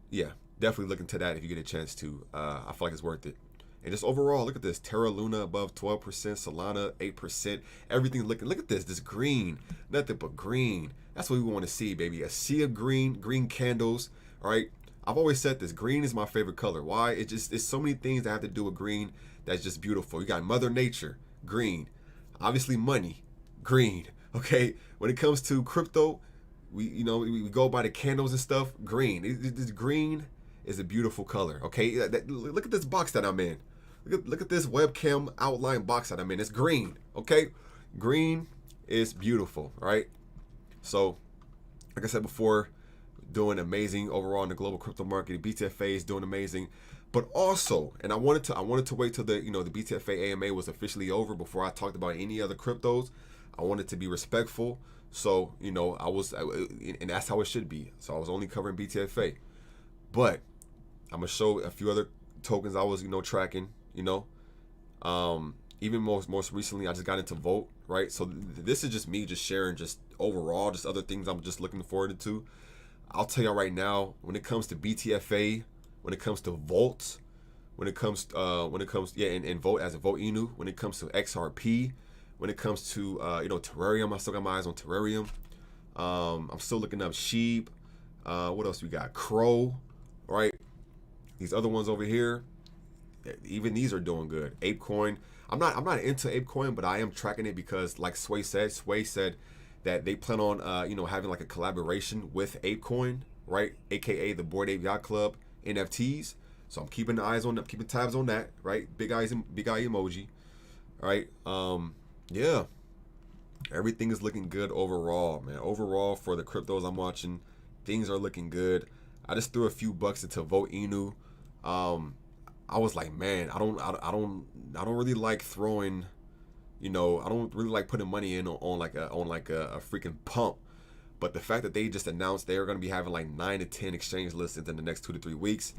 yeah, definitely look into that if you get a chance to. I feel like it's worth it. And just overall, look at this. Terra Luna above 12%, Solana 8%. Everything look at this green. Nothing but green. That's what we want to see, baby. A sea of green candles. All right. I've always said this. Green is my favorite color. Why? It's so many things that have to do with green that's just beautiful. You got Mother Nature, green. Obviously money, green. Okay. When it comes to crypto, we go by the candles and stuff, green. This green is a beautiful color. Okay. Look at this box that I'm in. Look at this webcam outline box that I'm in. It's green, okay? Green is beautiful, right? So, like I said before, doing amazing overall in the global crypto market. The BTFA is doing amazing, but also, and I wanted to wait till the BTFA AMA was officially over before I talked about any other cryptos. I wanted to be respectful, so and that's how it should be. So I was only covering BTFA, but I'm gonna show a few other tokens I was tracking. Even most recently, I just got into Volt, right? So this is just me just sharing just overall, just other things I'm just looking forward to. I'll tell y'all right now, when it comes to BTFA, when it comes to Volt, and Volt as a Volt Inu, when it comes to XRP, when it comes to Terrarium, I still got my eyes on Terrarium. I'm still looking up Sheep. What else we got? Crow, right? These other ones over here, even these are doing good. ApeCoin. I'm not into ApeCoin, but I am tracking it because, like Sway said that they plan on having like a collaboration with ApeCoin, right? AKA the Bored Ape Yacht Club NFTs. So I'm keeping tabs on that, right? Big eye emoji, right? Yeah, everything is looking good overall, man. Overall for the cryptos I'm watching, things are looking good. I just threw a few bucks into Vote Inu. I was like, man, I don't really like throwing, I don't really like putting money in on like a freaking pump. But the fact that they just announced they are going to be having like 9 to 10 exchange listings in the next 2 to 3 weeks,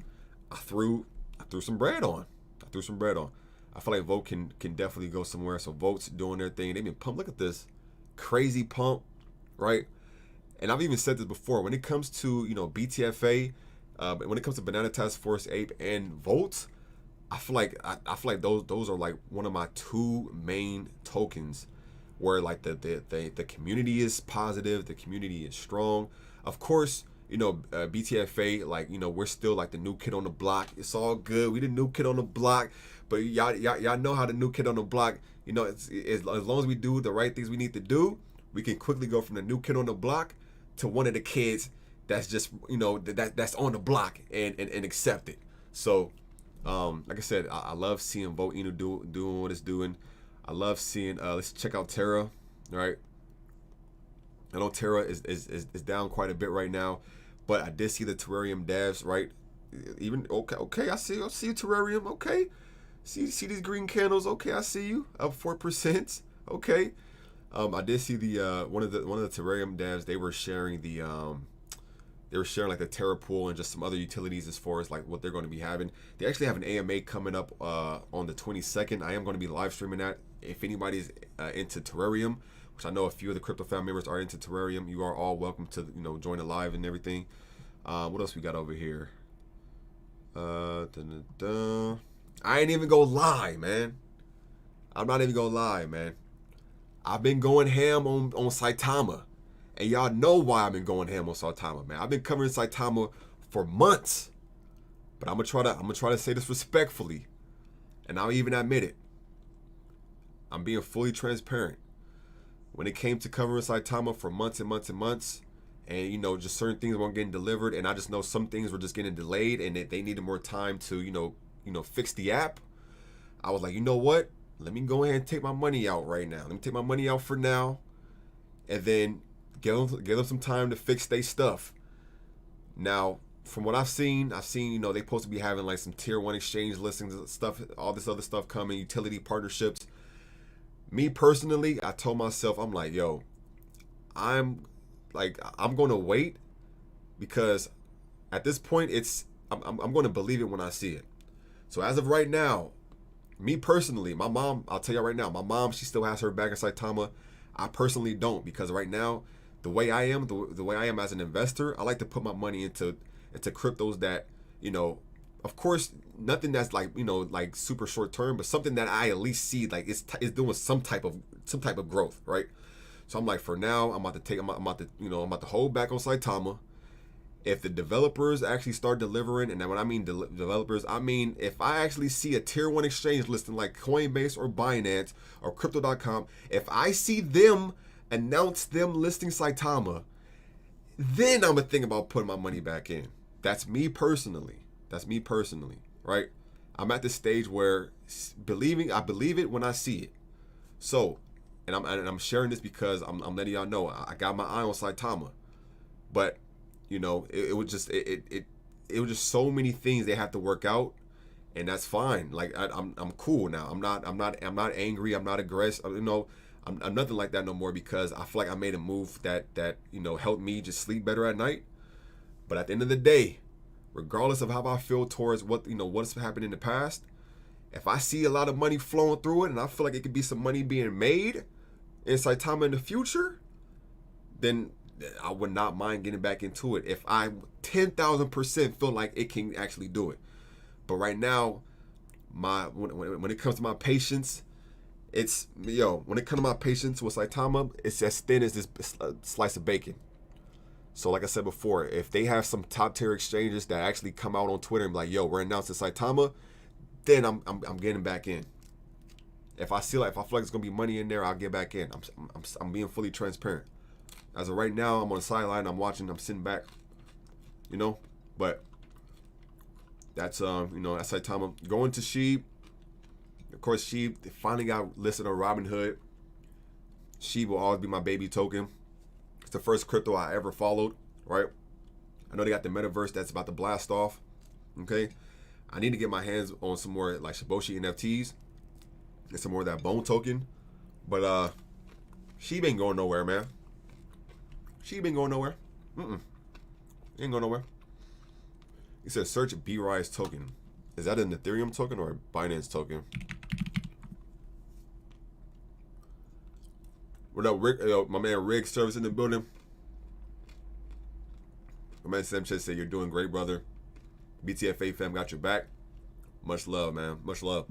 I threw I threw some bread on. I feel like Vote can definitely go somewhere. So Vote's doing their thing. They've been pumped. Look at this crazy pump, right? And I've even said this before. When it comes to BTFA, when it comes to Banana Task Force, APE, and Vote, I feel like those are like one of my two main tokens where like the community is positive, the community is strong. Of course, BTFA, like, we're still like the new kid on the block. It's all good. We the new kid on the block, but y'all know how the new kid on the block, it's as long as we do the right things we need to do, we can quickly go from the new kid on the block to one of the kids that's just, that's on the block and accept it. So, like I said, I love seeing Vote doing what it's doing. I love seeing, let's check out Terra, right? I know Terra is down quite a bit right now, but I did see the Terrarium devs, right? Even, okay, I see you, Terrarium, okay. See these green candles, okay, I see you, up 4%, okay. I did see the one of the Terrarium devs, they were sharing like the Terra pool and just some other utilities as far as like what they're going to be having. They actually have an AMA coming up on the 22nd. I am going to be live streaming that. If anybody's into Terrarium, which I know a few of the Crypto Fam members are into Terrarium, you are all welcome to join the live and everything. What else we got over here? I ain't even gonna lie, man. I'm not even gonna lie, man. I've been going ham on Saitama. And y'all know why I've been going ham on Saitama, man. I've been covering Saitama for months. But I'm gonna try to say this respectfully. And I'll even admit it. I'm being fully transparent. When it came to covering Saitama for months and months and months, and just certain things weren't getting delivered, and I just know some things were just getting delayed, and they needed more time to fix the app. I was like, you know what? Let me go ahead and take my money out right now. Let me take my money out for now, and then give them some time to fix their stuff. Now, from what I've seen, they supposed to be having like some tier 1 exchange listings and stuff, all this other stuff coming, utility partnerships. Me personally, I told myself, I'm like, yo, I'm going to wait, because at this point, I'm going to believe it when I see it. So as of right now, me personally, my mom, I'll tell you right now, my mom, she still has her bag of Saitama. I personally don't, because right now, the way I am as an investor, I like to put my money into cryptos that, of course, nothing that's like, like super short term, but something that I at least see like it's doing some type of growth, right? So I'm like, for now, I'm about to hold back on Saitama. If the developers actually start delivering, and when I mean developers, I mean if I actually see a tier 1 exchange listing like Coinbase or Binance or crypto.com, if I see them announce them listing Saitama, then I'm gonna think about putting my money back in. That's me personally, right? I'm at the stage where I believe it when I see it. So, and I'm sharing this because I'm letting y'all know I got my eye on Saitama, but it was just so many things they have to work out, and that's fine. Like I'm cool now. I'm not angry. I'm not aggressive. I'm nothing like that no more, because I feel like I made a move that helped me just sleep better at night. But at the end of the day, regardless of how I feel towards what's happened in the past, if I see a lot of money flowing through it and I feel like it could be some money being made in Saitama in the future, then I would not mind getting back into it if I 10,000% feel like it can actually do it. But right now, when it comes to my patience, when it comes to my patience with Saitama, it's as thin as this slice of bacon. So like I said before, if they have some top tier exchanges that actually come out on Twitter and be like, yo, we're announcing Saitama, then I'm getting back in. If I feel like there's gonna be money in there, I'll get back in. I'm being fully transparent. As of right now, I'm on the sideline, I'm watching, I'm sitting back, but that's that's Saitama. Going to Sheeb. Of course, Sheeb finally got listed on Robinhood. Sheeb will always be my baby token. It's the first crypto I ever followed, right? I know they got the metaverse that's about to blast off. Okay, I need to get my hands on some more like Shiboshi NFTs, get some more of that bone token. But Sheeb ain't going nowhere, man. Sheeb ain't going nowhere. Ain't going nowhere. He said search B-Rise token. Is that an Ethereum token or a Binance token? What up, Rick? Yo, my man Rick Service in the building. My man Sanchez said you're doing great, brother. BTFA fam got your back. Much love, man. Much love.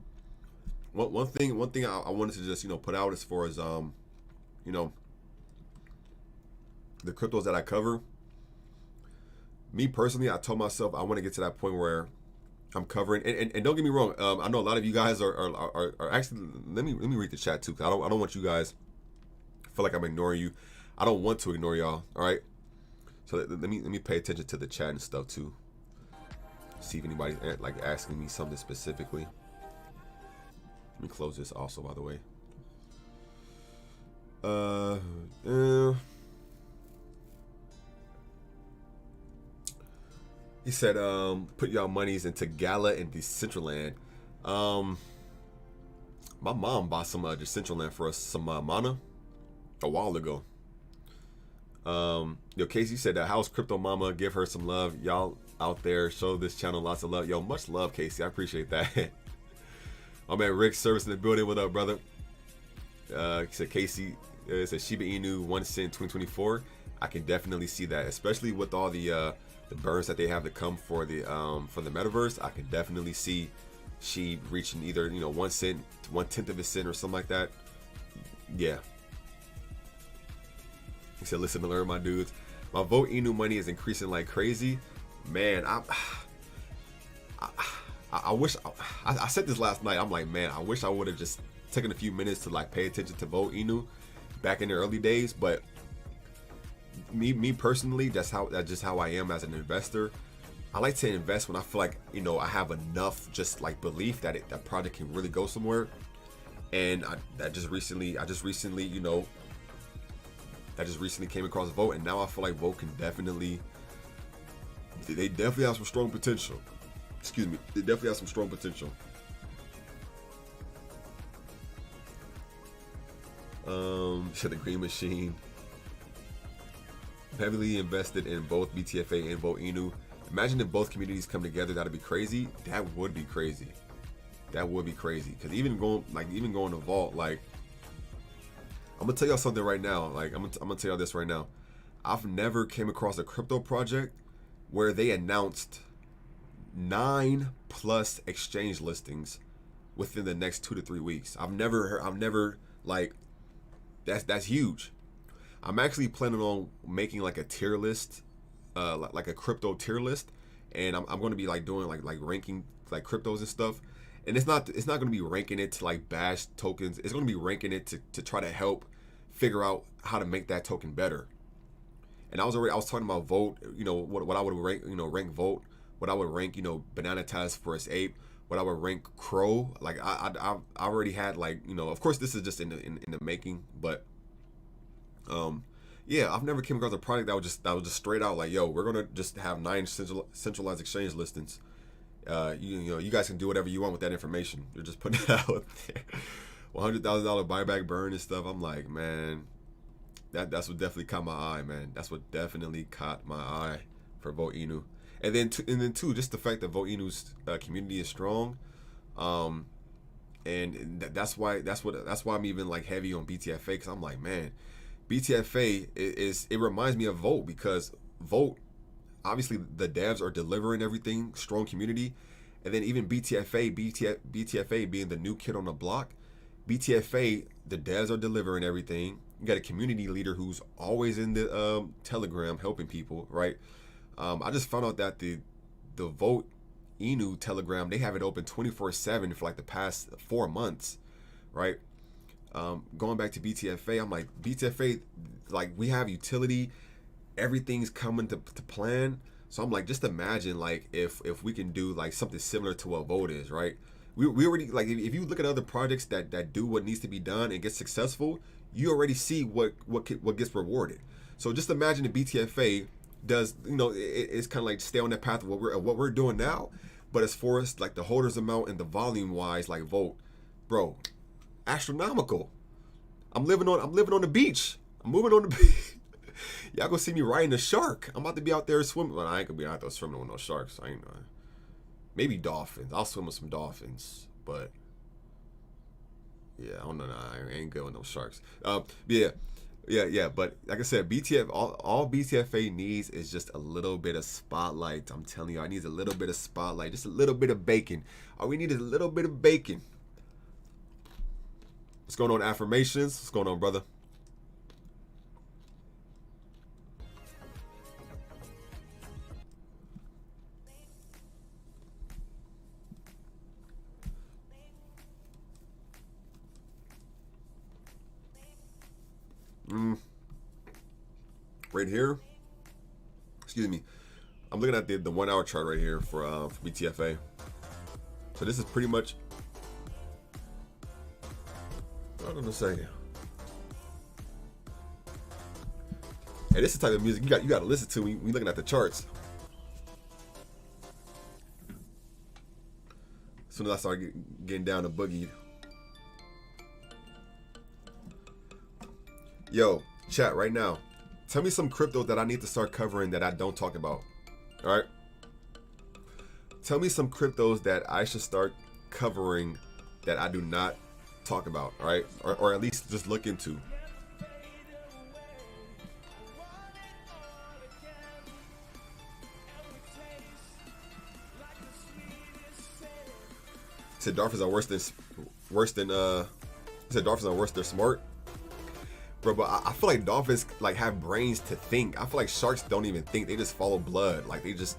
One thing I wanted to just put out as far as the cryptos that I cover. Me personally, I told myself I want to get to that point where I'm covering, and don't get me wrong. I know a lot of you guys are actually. Let me read the chat too, because I don't want you guys feel like I'm ignoring you. I don't want to ignore y'all. All right. So let me pay attention to the chat and stuff too. See if anybody's like asking me something specifically. Let me close this also, by the way. He said, put y'all monies into Gala and Decentraland. My mom bought some Decentraland for us, some mana, a while ago. Yo, Casey said that how's Crypto Mama? Give her some love. Y'all out there, show this channel lots of love. Yo, much love, Casey. I appreciate that. My man Rick Service in the building. What up, brother? He said Casey, it's a Shiba Inu 1 cent 2024. I can definitely see that, especially with all the burns that they have to come for the metaverse. I can definitely see she reaching either 1 cent to 1/10 of a cent or something like that. Yeah. He said, listen to learn, my dudes. My Vote Inu money is increasing like crazy. Man, I wish I said this last night. I'm like, man, I wish I would have just taken a few minutes to like pay attention to Vote Inu back in the early days. But me personally, that's just how I am as an investor. I like to invest when I feel like I have enough just like belief that that project can really go somewhere. And I just recently came across Vote, and now I feel like Vote can definitely have some strong potential. Excuse me, they definitely have some strong potential. The Green Machine. Heavily invested in both BTFA and Vote Inu. Imagine if both communities come together. That'd be crazy. That would be crazy. Because even going to Vault, like, I'm gonna tell y'all something right now. Like, I'm gonna tell y'all this right now. I've never came across a crypto project where they announced 9+ exchange listings within the next 2 to 3 weeks. I've never like, that's huge. I'm actually planning on making like a tier list, like a crypto tier list, and I'm going to be like doing like ranking like cryptos and stuff. And it's not going to be ranking it to like bash tokens. It's going to be ranking it to try to help figure out how to make that token better. And I was talking about Vote, what I would rank, rank Vote, what I would rank, Banana Task for its ape, what I would rank Crow. Like I already had like, of course this is just in the making, but yeah, I've never came across a project that was just straight out like, yo, we're gonna just have 9 centralized exchange listings. You guys can do whatever you want with that information. You're just putting it out there. $100,000 buyback burn and stuff. I'm like, man, that's what definitely caught my eye, man. That's what definitely caught my eye for Vote Inu. And then too, just the fact that Vote Inu's community is strong, and that's why I'm even like heavy on BTFA, because I'm like, man, BTFA it reminds me of Vote, because Vote, obviously the devs are delivering everything, strong community, and then even BTFA being the new kid on the block, BTFA, the devs are delivering everything. You got a community leader who's always in the Telegram helping people, right? I just found out that the Vote Inu Telegram, they have it open 24/7 for like the past 4 months, right? Going back to BTFA, I'm like, BTFA, like, we have utility, everything's coming to plan. So I'm like, just imagine like if we can do like something similar to what Vote is, right? We already, like, if you look at other projects that do what needs to be done and get successful, you already see what gets rewarded. So just imagine if BTFA does, it's kind of like stay on that path of what we're doing now, but as far as like the holders amount and the volume wise, like Vote, bro, astronomical. I'm living on the beach. I'm moving on the beach. Y'all gonna see me riding a shark. I'm about to be out there swimming. Well, I ain't gonna be out there swimming with no sharks. I ain't know. Maybe dolphins. I'll swim with some dolphins, but yeah, I don't know. I ain't good with no sharks. Yeah. But like I said, all BTFA needs is just a little bit of spotlight. I'm telling you, I need a little bit of spotlight, just a little bit of bacon. All we need is a little bit of bacon. What's going on, affirmations? What's going on, brother? Right here. Excuse me. I'm looking at the 1 hour chart right here for BTFA. So this is pretty much. I don't know say. Hey, this is the type of music you got to listen to when you're looking at the charts. As soon as I start getting down to boogie. Yo, chat right now. Tell me some crypto that I need to start covering that I don't talk about. All right. Tell me some cryptos that I should start covering that I do not talk about. All right. Or at least just look into. Said dolphins are worse than said dolphins are worse than smart. Bro, but I feel like dolphins like have brains to think. I feel like sharks don't even think. They just follow blood. Like they just.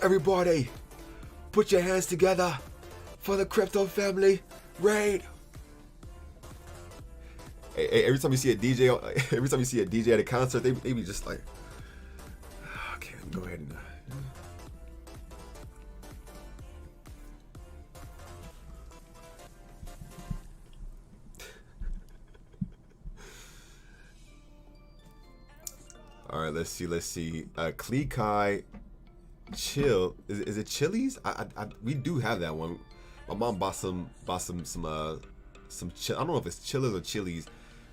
Everybody, put your hands together for the crypto family raid. Every time you see a DJ at a concert, they be just like, okay, go ahead and. All right, let's see. Klekai, chill. Is it Chili's? We do have that one. My mom bought some I don't know if it's Chili's or Chili's.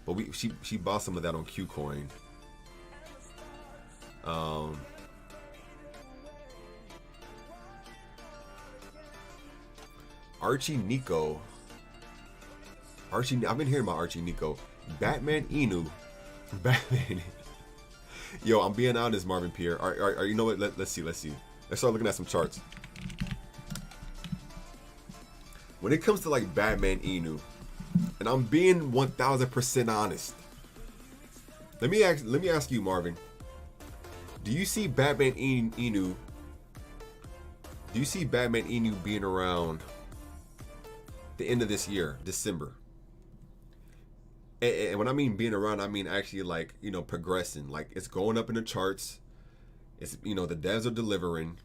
But she bought some of that on Qcoin. Archie Nico. I've been hearing about Archie Nico. Batman Inu. Batman. Yo, I'm being honest, Marvin Pierre. You know what? Let's see. Let's start looking at some charts. When it comes to like Batman Inu, and I'm being 1000% honest. Let me ask you, Marvin. Do you see Batman Inu? Do you see Batman Inu being around the end of this year, December? And when I mean being around, I mean actually like, you know, progressing. Like it's going up in the charts. It's, you know, the devs are delivering.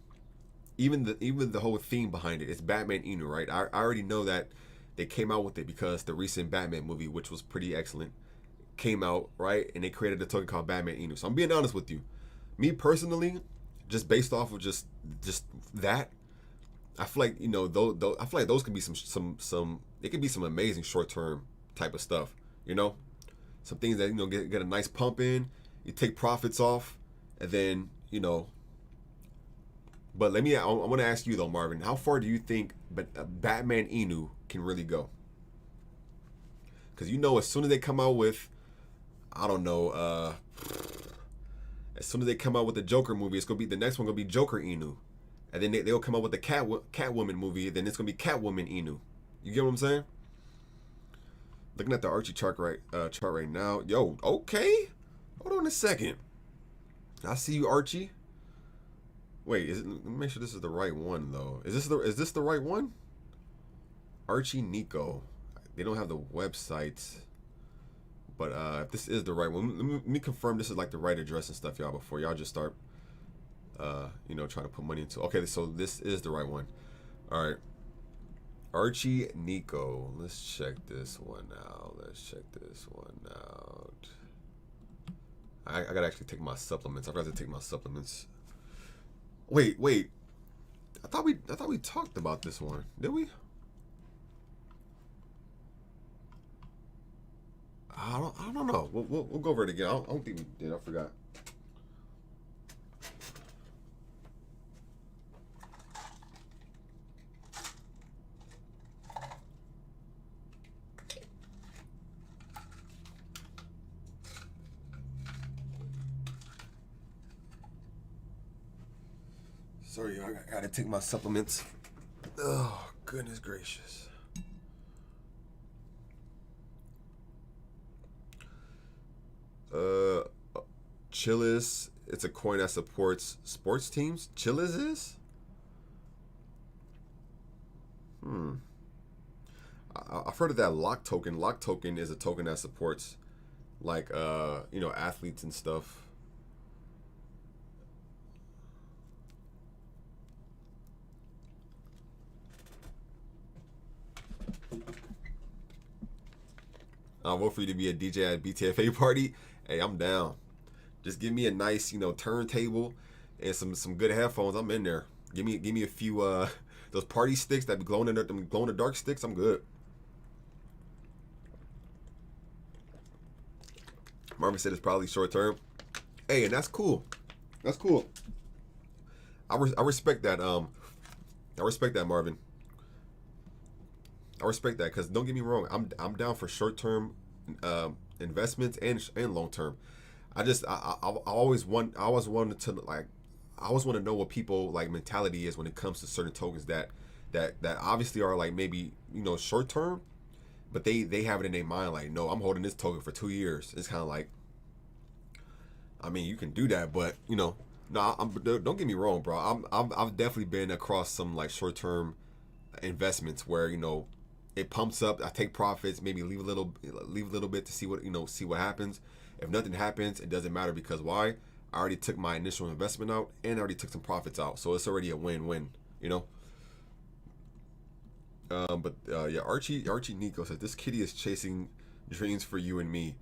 Even the whole theme behind it. It's Batman Inu, right? I already know that they came out with it because the recent Batman movie, which was pretty excellent, came out, right? And they created a token called Batman Inu. So I'm being honest with you. Me personally, just based off of just that, I feel like, you know, I feel like those could be some it could be some amazing short-term type of stuff, you know? Some things that, you know, get a nice pump in, you take profits off, and then, you know. But I want to ask you though, Marvin, how far do you think Batman Inu can really go? Because you know, as soon as they come out with, I don't know, as soon as they come out with the Joker movie, it's gonna be the next one gonna be Joker Inu, and then they'll come out with the Catwoman movie, then it's gonna be Catwoman Inu. You get what I'm saying? Looking at the Archie chart right now. Yo, okay. Hold on a second. I see you, Archie. Wait, let me make sure this is the right one though. Is this the right one? Archie Nico. They don't have the website, but if this is the right one, let me confirm this is like the right address and stuff, y'all, before y'all just start, you know, trying to put money into. Okay, so this is the right one. All right, Archie Nico. Let's check this one out. I gotta actually take my supplements. I forgot to take my supplements. Wait. I thought we talked about this one. Did we? I don't know. We'll go over it again. I don't think we did. I forgot. Sorry, I gotta take my supplements. Oh, goodness gracious. Chiliz, it's a coin that supports sports teams. Chiliz is? I've heard of that lock token. Lock token is a token that supports like athletes and stuff. I'll vote for you to be a DJ at BTFA party. Hey, I'm down. Just give me a nice, turntable and some good headphones. I'm in there. Give me a few those party sticks that be glowing in the dark sticks. I'm good. Marvin said it's probably short term. Hey, and that's cool. That's cool. I respect that. I respect that, Marvin. I respect that because don't get me wrong. I'm down for short term investments and long term. I always wanted to know what people like mentality is when it comes to certain tokens that obviously are like maybe short term, but they have it in their mind like, no, I'm holding this token for 2 years. It's kind of like, I mean, you can do that, but no, don't get me wrong, bro. I've definitely been across some like short term investments where it pumps up. I take profits, maybe leave a little bit to see what happens. If nothing happens, it doesn't matter because why? I already took my initial investment out and I already took some profits out, so it's already a win-win, Yeah, Archie Nico says this kitty is chasing dreams for you and me.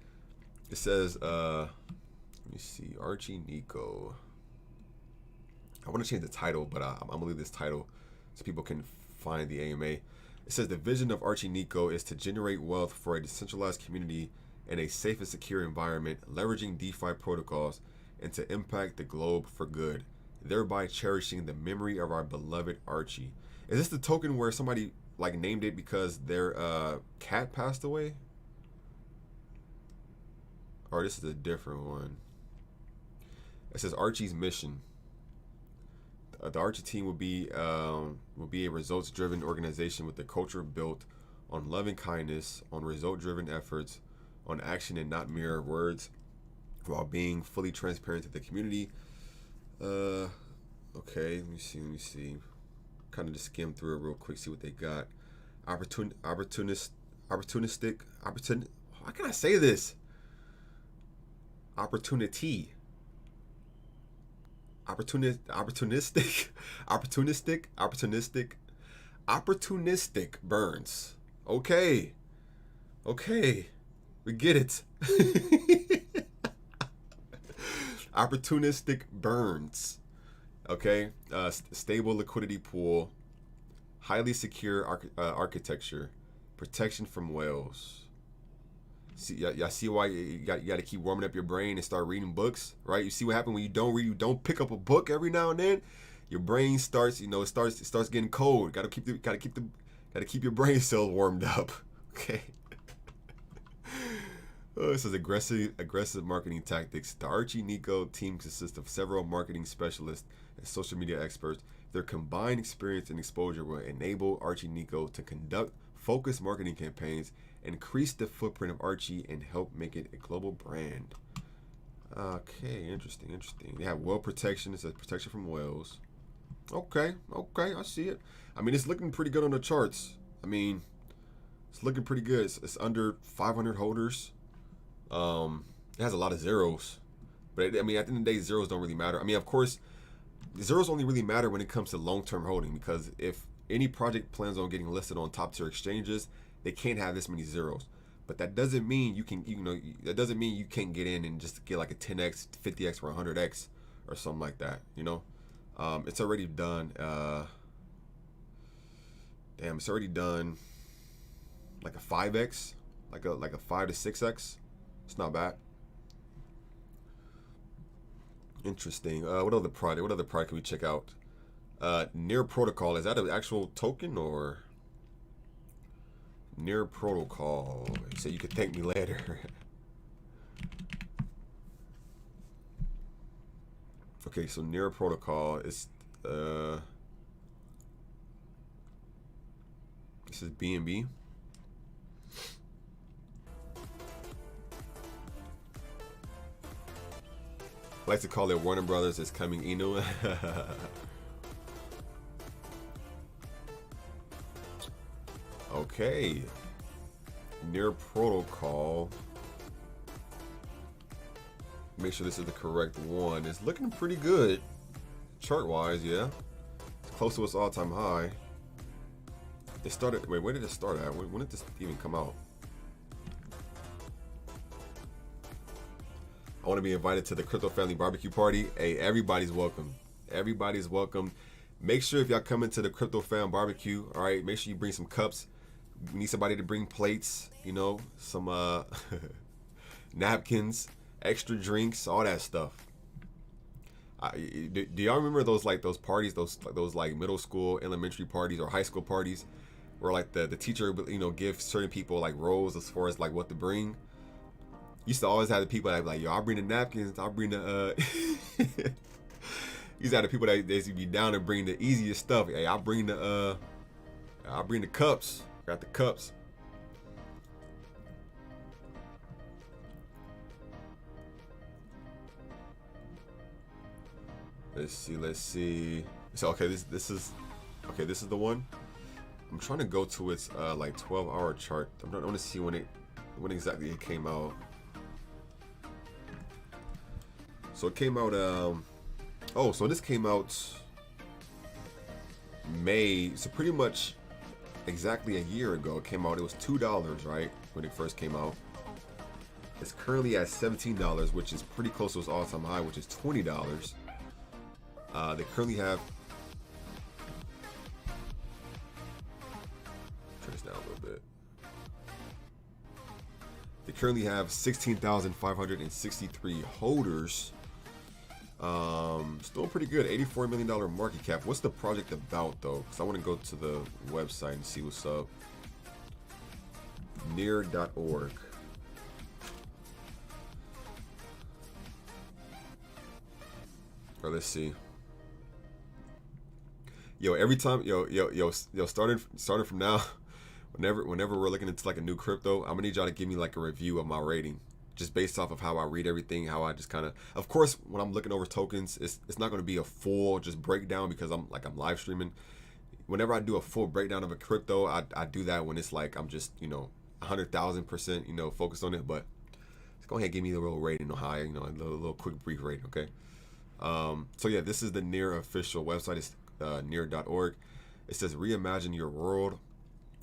It says, let me see, Archie Nico. I want to change the title, but I'm gonna leave this title so people can find the AMA. It says the vision of Archie Nico is to generate wealth for a decentralized community in a safe and secure environment, leveraging DeFi protocols, and to impact the globe for good, thereby cherishing the memory of our beloved Archie. Is this the token where somebody like named it because their cat passed away? Or this is a different one. It says Archie's mission. The Archie team will be a results-driven organization with a culture built on loving kindness, on result-driven efforts, on action and not mere words, while being fully transparent to the community. Okay, let me see. Kind of just skim through it real quick, see what they got. How can I say this? Opportunistic burns. Okay, we get it. Opportunistic burns. Okay, stable liquidity pool, highly secure architecture, protection from whales. See, y'all see why you got to keep warming up your brain and start reading books, right? You see what happens when you don't read, you don't pick up a book every now and then. Your brain starts, it starts getting cold. Got to keep your brain cells warmed up. Okay. This is aggressive marketing tactics. The Archie Nico team consists of several marketing specialists and social media experts. Their combined experience and exposure will enable Archie Nico to conduct focused marketing campaigns, increase the footprint of Archie, and help make it a global brand. Okay, interesting. They have whale protection. It says protection from whales. Okay, I see it. I mean, it's looking pretty good on the charts. I mean, it's looking pretty good. It's under 500 holders. It has a lot of zeros, but at the end of the day, zeros don't really matter. I mean, of course, zeros only really matter when it comes to long-term holding, because if any project plans on getting listed on top-tier exchanges, they can't have this many zeros. But that doesn't mean you can, that doesn't mean you can't get in and just get like a 10x, 50x, or 100x or something like that. It's already done. Damn, it's already done like a 5x, like a 5 to 6x. It's not bad. Interesting. What other product? What other product can we check out? Near Protocol. Is that an actual token or Near Protocol? So you could thank me later. Okay, so Near Protocol is this is BNB. I like to call it Warner Brothers is coming Inu. Okay. Near Protocol. Make sure this is the correct one. It's looking pretty good. Chart wise, yeah. It's close to its all-time high. It started, wait, where did it start at? When did this even come out? I want to be invited to the Crypto Family Barbecue Party. Hey, everybody's welcome. Everybody's welcome. Make sure if y'all come into the Crypto Fam Barbecue, all right, make sure you bring some cups. We need somebody to bring plates, you know, some napkins, extra drinks, all that stuff. Do y'all remember those parties, those like middle school, elementary parties, or high school parties, where like the teacher, you know, give certain people like roles as far as like what to bring? Used to always have the people that be like, yo, I'll bring the napkins, I'll bring the used to have the people that they used to be down and bring the easiest stuff. Hey, I'll bring the cups. Got the cups. Let's see. So okay, this is the one. I'm trying to go to its like 12-hour chart. I want to see when exactly it came out. So it came out so this came out May, so pretty much exactly a year ago it came out. It was $2, right, when it first came out. It's currently at $17, which is pretty close to its all-time high, which is $20. They currently have, turn this down a little bit. They currently have 16,563 holders. Still pretty good. $84 million market cap. What's the project about though? Because I want to go to the website and see what's up. Near.org. Or let's see. Yo, every time, starting from now, whenever we're looking into like a new crypto, I'm gonna need y'all to give me like a review of my rating, just based off of how I read everything, how I just kind of course, when I'm looking over tokens, it's not gonna be a full just breakdown because I'm live streaming. Whenever I do a full breakdown of a crypto, I do that when it's like I'm just 100,000% focused on it. But let's go ahead and give me the real rating, high, a little quick brief rating, okay? So yeah, this is the Near official website. It's near.org. It says reimagine your world.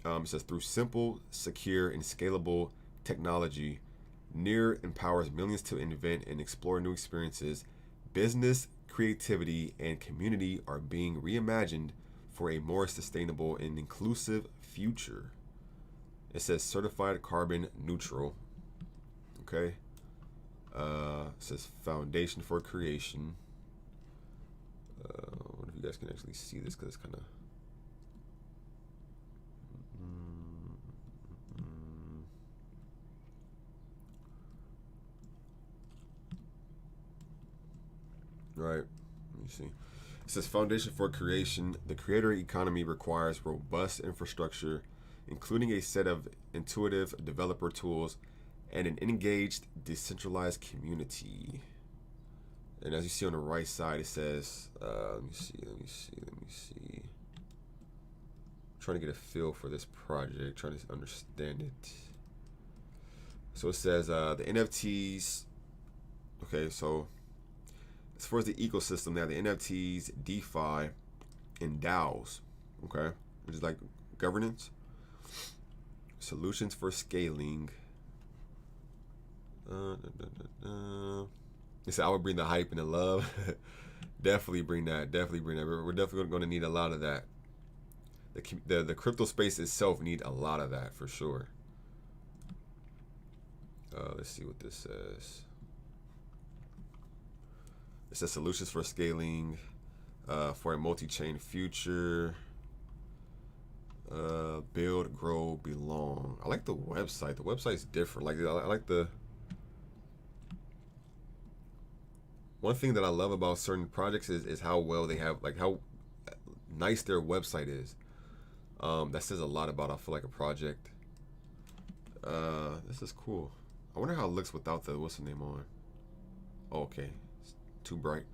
It says through simple, secure, and scalable technology, Near empowers millions to invent and explore new experiences. Business, creativity, and community are being reimagined for a more sustainable and inclusive future. It says certified carbon neutral. Okay. It says foundation for creation. I wonder if you guys can actually see this because it's kind of. Right. Let me see. It says foundation for creation. The creator economy requires robust infrastructure, including a set of intuitive developer tools and an engaged, decentralized community. And as you see on the right side, it says, let me see. I'm trying to get a feel for this project, trying to understand it. So it says the NFTs. Okay, so as far as the ecosystem, they have the NFTs, DeFi, and DAOs. Okay, which is like governance, solutions for scaling. They said I would bring the hype and the love. Definitely bring that. We're definitely going to need a lot of that. The crypto space itself need a lot of that for sure. Let's see what this says. It says solutions for scaling for a multi-chain future. Build, grow, belong. I like the website. The website's different. Like I like the one thing that I love about certain projects is how well they have, like how nice their website is. That says a lot about, I feel like, a project. This is cool. I wonder how it looks without the, what's the name on? Oh, okay, it's too bright.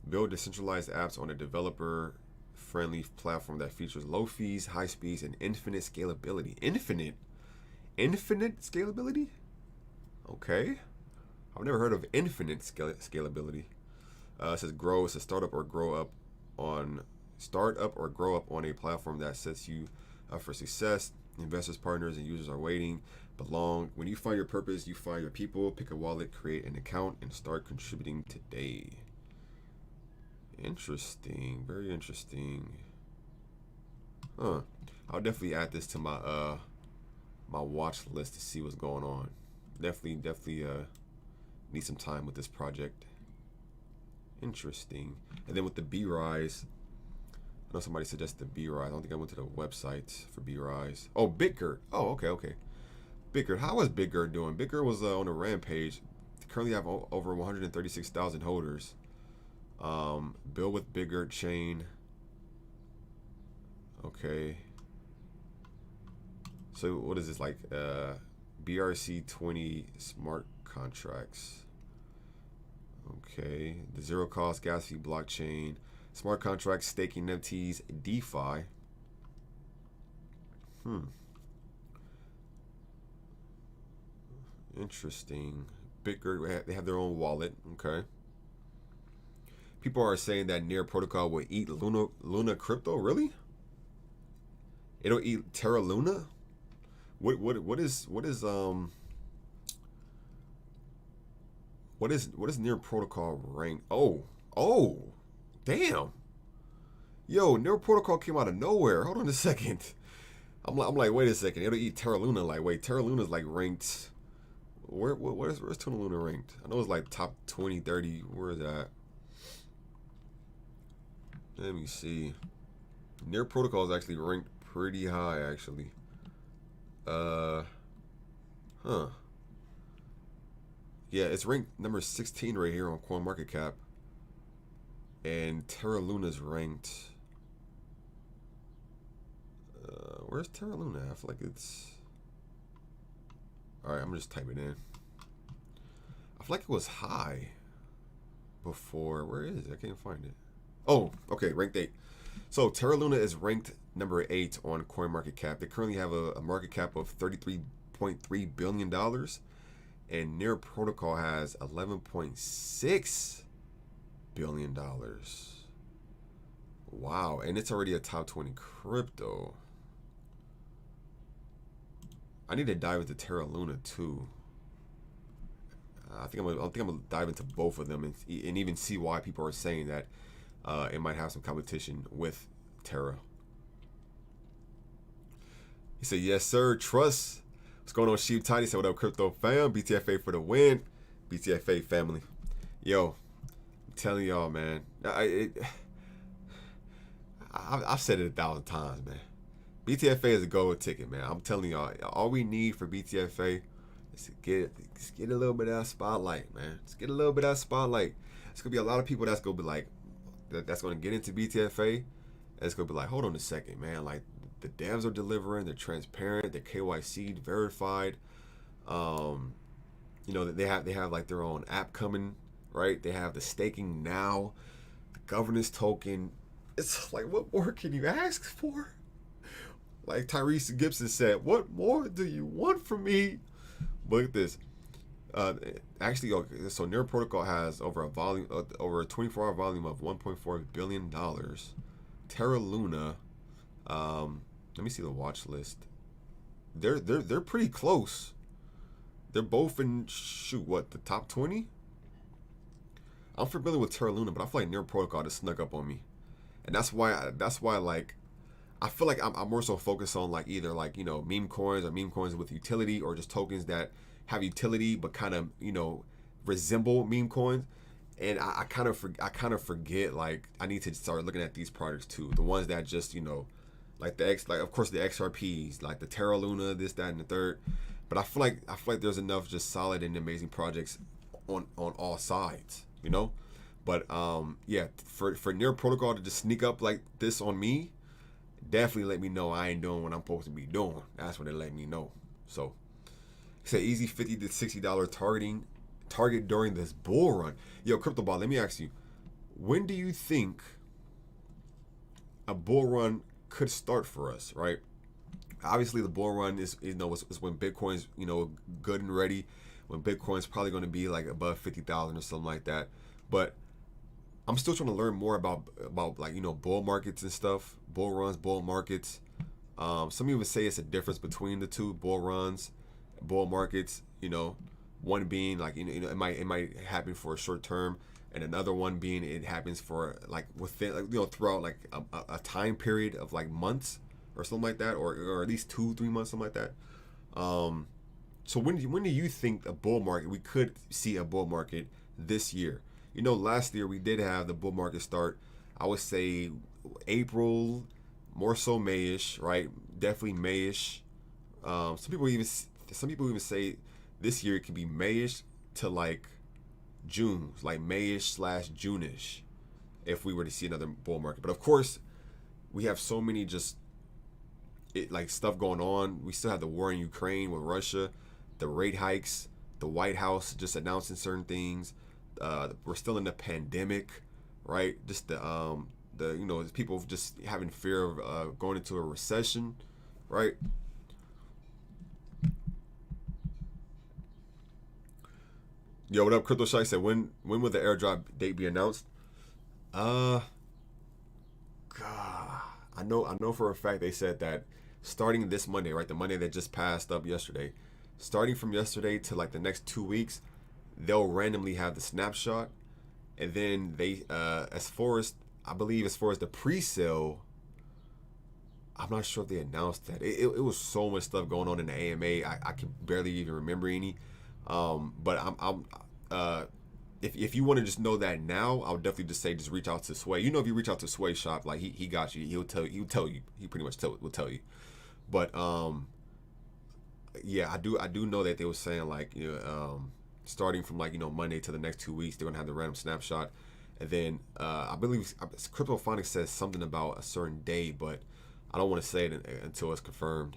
Build decentralized apps on a developer-friendly platform that features low fees, high speeds, and infinite scalability. Infinite scalability? Okay. I've never heard of infinite scalability. It says grow. It says start up or grow up on a platform that sets you up for success. Investors, partners, and users are waiting. Belong. When you find your purpose, you find your people. Pick a wallet, create an account, and start contributing today. Interesting. Very interesting. Huh. I'll definitely add this to my my watch list to see what's going on. Definitely need some time with this project. Interesting. And then with the B-Rise, I know somebody suggested B-Rise. I don't think I went to the website for B-Rise. Oh, Bitgert. Oh, okay. Bitgert. How is Bitgert doing? Bitgert was on a rampage. They currently have over 136,000 holders. Build with Bitgert chain. Okay. So what is this, like BRC20 smart contracts? Okay. The zero cost gas fee blockchain. Smart contracts, staking NFTs, DeFi. Interesting. Bitgert, they have their own wallet. Okay. People are saying that Near Protocol will eat Luna crypto. Really? It'll eat Terra Luna? What is Near Protocol rank? Oh, damn. Yo, Near Protocol came out of nowhere. Hold on a second. I'm like, wait a second. It'll eat Terra Luna. Like, wait, Terra Luna's like ranked. Where's Terra Luna ranked? I know it's like top 20, 30. Where is that? Let me see. Near Protocol is actually ranked pretty high, actually. Yeah, it's ranked number 16 right here on CoinMarketCap. And Terra Luna's ranked. Where's Terra Luna? I feel like it's. Alright, I'm gonna just type it in. I feel like it was high before. Where is it? I can't find it. Oh, okay, ranked 8. So Terra Luna is ranked number 8 on CoinMarketCap. They currently have a market cap of $33.3 billion. And Near Protocol has $11.6 billion. Wow, and it's already a top 20 crypto. I need to dive into Terra Luna too. I think I'm gonna dive into both of them and even see why people are saying that it might have some competition with Terra. He said, "Yes, sir. Trust." What's going on, Sheep Tiny? Said, "What up, crypto fam? BTFA for the win." BTFA family. Yo, I'm telling y'all, man. I've said it 1,000 times, man. BTFA is a gold ticket, man. I'm telling y'all, all we need for BTFA is to get a little bit of that spotlight, man. Just get a little bit of that spotlight. It's gonna be a lot of people that's gonna be like, that's gonna get into BTFA. And it's gonna be like, hold on a second, man. Like, the devs are delivering. They're transparent. They're KYC'd, verified. You know, they have like their own app coming, right? They have the staking now, the governance token. It's like, what more can you ask for? Like Tyrese Gibson said, what more do you want from me? Look at this. Actually, okay, so Near Protocol has over a 24-hour volume of $1.4 billion. Terra Luna, let me see the watch list. They're pretty close. They're both in the top 20. I'm familiar with Terra Luna, but I feel like Near Protocol just snuck up on me, and that's why like I feel like I'm more so focused on like either like meme coins or meme coins with utility, or just tokens that have utility but kind of resemble meme coins. And I kind of forget like I need to start looking at these products too, the ones that just like like of course the XRPs, like the Terra Luna, this, that, and the third. But I feel like there's enough just solid and amazing projects on all sides, But yeah, for Near Protocol to just sneak up like this on me, definitely let me know I ain't doing what I'm supposed to be doing. That's what they let me know. So it's an easy $50 to $60 target during this bull run. Yo, Crypto Ball, let me ask you, when do you think a bull run could start for us, right? Obviously the bull run is when Bitcoin's good and ready, when Bitcoin's probably going to be like above 50,000 or something like that. But I'm still trying to learn more about like bull markets and stuff, bull runs, bull markets. Some even say it's a difference between the two, bull runs, bull markets. One being like it might happen for a short term, and another one being it happens for like within throughout like a time period of like months or something like that, or at least 2-3 months, something like that. So when do you think we could see a bull market this year? Last year we did have the bull market start, I would say April, more so Mayish, right? Definitely Mayish. Some people even say this year it could be Mayish to like June, like Mayish / June-ish, if we were to see another bull market. But of course, we have so many like stuff going on. We still have the war in Ukraine with Russia, the rate hikes, the White House just announcing certain things. We're still in the pandemic, right? Just the people just having fear of going into a recession, right? Yo, what up, Crypto Shy said, when will the airdrop date be announced? God, I know for a fact they said that starting this Monday, right? The Monday that just passed up yesterday, starting from yesterday to like the next 2 weeks, they'll randomly have the snapshot, and then they as far as the pre-sale, I'm not sure if they announced that. It was so much stuff going on in the AMA. I can barely even remember any. But if you want to just know that now, I would definitely just say just reach out to Sway. If you reach out to Sway Shop, like he got you. He'll tell you. He pretty much will tell you. But yeah, I do know that they were saying like starting from like Monday to the next 2 weeks, they're gonna have the random snapshot, and then I believe CryptoPhonics says something about a certain day, but I don't want to say it until it's confirmed.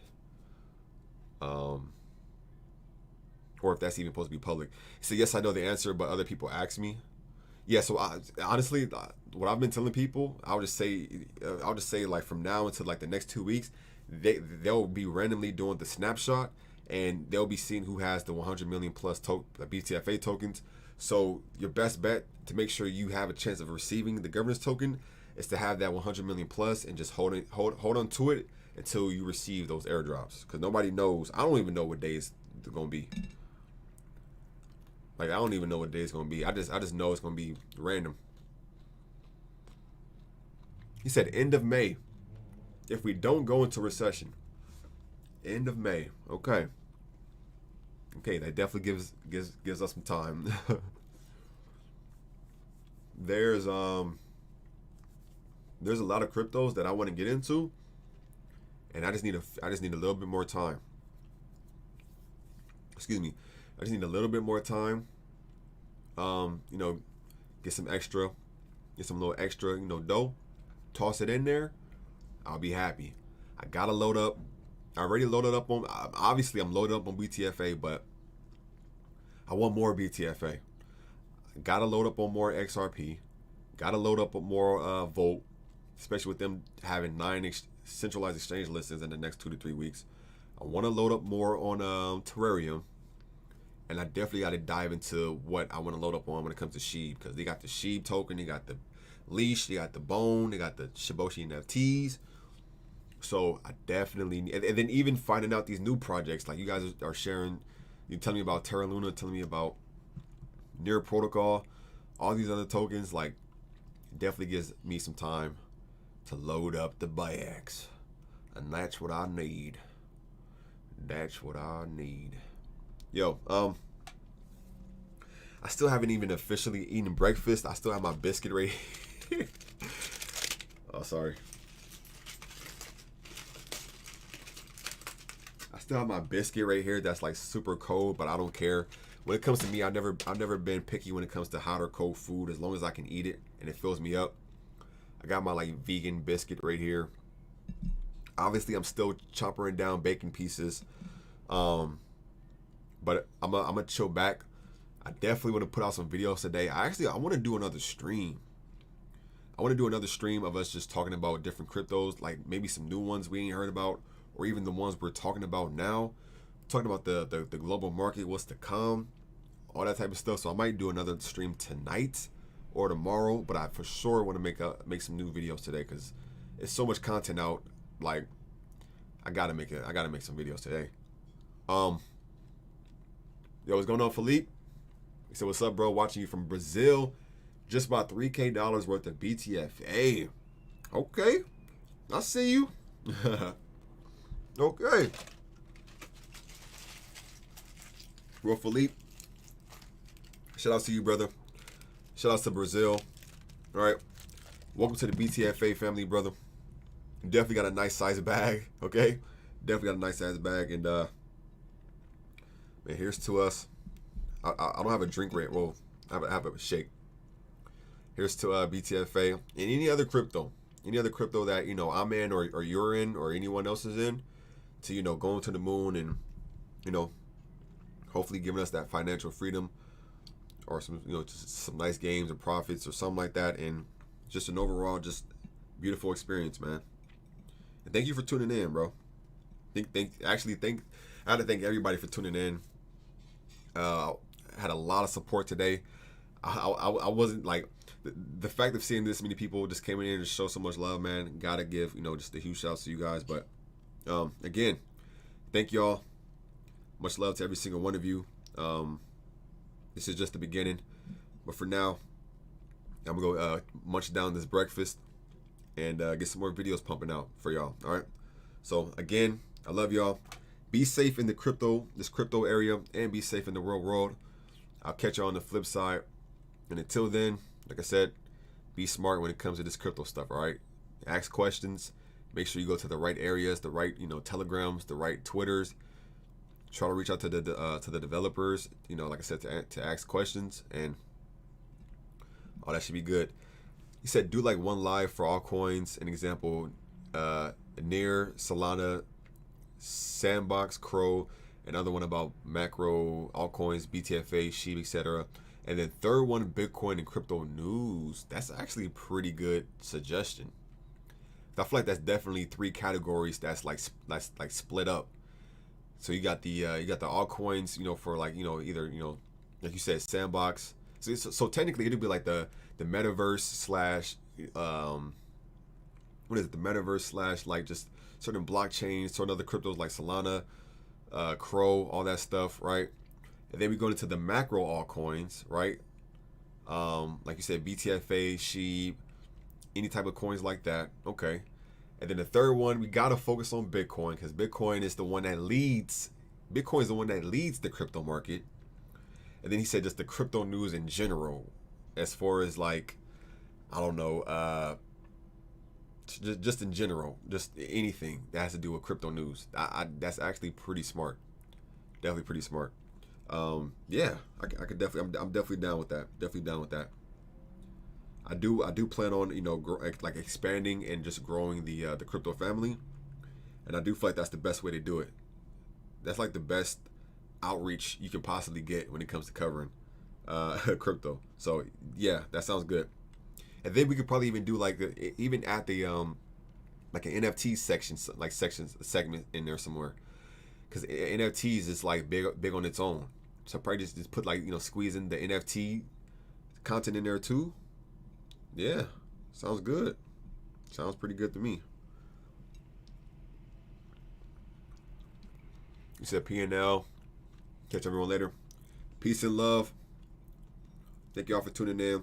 Or if that's even supposed to be public. So yes, I know the answer, but other people ask me. Yeah, so honestly, what I've been telling people, I'll just say like from now until like the next 2 weeks, they'll be randomly doing the snapshot, and they'll be seeing who has the 100 million plus BTFA tokens. So your best bet to make sure you have a chance of receiving the governance token is to have that 100 million plus and just hold on to it until you receive those airdrops, because nobody knows. I don't even know what days they're gonna be. Like, I don't even know what day it's gonna be. I just know it's gonna be random. He said end of May, if we don't go into recession. End of May. Okay, that definitely gives us some time. There's a lot of cryptos that I want to get into, and I just need a little bit more time. Excuse me. I just need a little bit more time. Get some little extra, dough, toss it in there. I'll be happy. I gotta load up. I already loaded up on. Obviously, I'm loaded up on BTFA, but I want more BTFA. Gotta load up on more XRP. Gotta load up on more Volt, especially with them having 9 centralized exchange listings in the next 2 to 3 weeks. I want to load up more on Terrarium. And I definitely got to dive into what I want to load up on when it comes to SHIB, because they got the SHIB token, they got the leash, they got the bone, they got the Shiboshi NFTs. So I definitely need, and then even finding out these new projects, like you guys are sharing, you telling me about Terra Luna, telling me about Near Protocol. all these other tokens, like, definitely gives me some time to load up the bkex. And that's what I need. That's what I need. Yo, I still haven't even officially eaten breakfast. I still have my biscuit right here. Oh, sorry. I still have my biscuit right here that's like super cold, but I don't care. When it comes to me, I've never been picky when it comes to hot or cold food, as long as I can eat it and it fills me up. I got my like vegan biscuit right here. Obviously, I'm still chopping down bacon pieces, but I'm gonna chill back. I definitely want to put out some videos today. I want to do another stream. I want to do another stream of us just talking about different cryptos, like maybe some new ones we ain't heard about, or even the ones we're talking about now. Talking about the global market, what's to come, all that type of stuff. So I might do another stream tonight or tomorrow, but I for sure want to make some new videos today because it's so much content out. Like, I gotta make some videos today. Yo, what's going on, Philippe? He said, what's up, bro? Watching you from Brazil. Just about $3K worth of BTFA. Okay. I see you. Okay. Well, Philippe, shout out to you, brother. Shout out to Brazil. All right. Welcome to the BTFA family, brother. Definitely got a nice size bag, okay? Definitely got a nice size bag. And, man, here's to us. I don't have a drink right. Well, I have a shake. Here's to BTFA and any other crypto that, you know, I'm in or you're in or anyone else is in, to, you know, going to the moon and, you know, hopefully giving us that financial freedom or some, you know, just some nice games and profits or something like that, and just an overall just beautiful experience, man. And thank you for tuning in, bro. I had to thank everybody for tuning in. Had a lot of support today. I wasn't like the fact of seeing this many people just came in here and show so much love, man. Gotta give, you know, just a huge shout out to you guys. But again, thank y'all. Much love to every single one of you. This is just the beginning, but for now, I'm gonna go munch down this breakfast and get some more videos pumping out for y'all. All right. So again, I love y'all. Be safe in this crypto area, and be safe in the real world. I'll catch y'all on the flip side. And until then, like I said, be smart when it comes to this crypto stuff. All right. Ask questions. Make sure you go to the right areas, the right, you know, Telegrams, the right Twitters. Try to reach out to the developers, you know, like I said, to ask questions, and all that should be good. He said do like one live for all coins. An example, Near, Solana, Sandbox, Crow, another one about macro, altcoins, BTFA, Shiba, etc. And then third one, Bitcoin and crypto news. That's actually a pretty good suggestion. I feel like that's definitely three categories that's like split up. So you got the altcoins, you know, for like, you know, either, you know, like you said, Sandbox. So technically it'd be like the metaverse slash what is it? The metaverse slash like just certain blockchains, certain other cryptos like Solana, Crow, all that stuff, right? And then we go into the macro altcoins, right? Like you said, BTFA, SHIB, any type of coins like that. Okay. And then the third one, we gotta focus on Bitcoin, because Bitcoin is the one that leads. Bitcoin is the one that leads the crypto market. And then he said just the crypto news in general, as far as like, I don't know, just in general, just anything that has to do with crypto news. That's actually pretty smart. Definitely pretty smart. Yeah, I could definitely. I'm definitely down with that. Definitely down with that. I do plan on, you know, like expanding and just growing the crypto family, and I do feel like that's the best way to do it. That's like the best outreach you can possibly get when it comes to covering crypto. So yeah, that sounds good. And then we could probably even do like even at the like an NFT section, like segment in there somewhere, because NFTs is like big on its own. So probably just put like, you know, squeeze in the NFT content in there too. Yeah, sounds good. Sounds pretty good to me. You said P&L. Catch everyone later. Peace and love. Thank y'all for tuning in.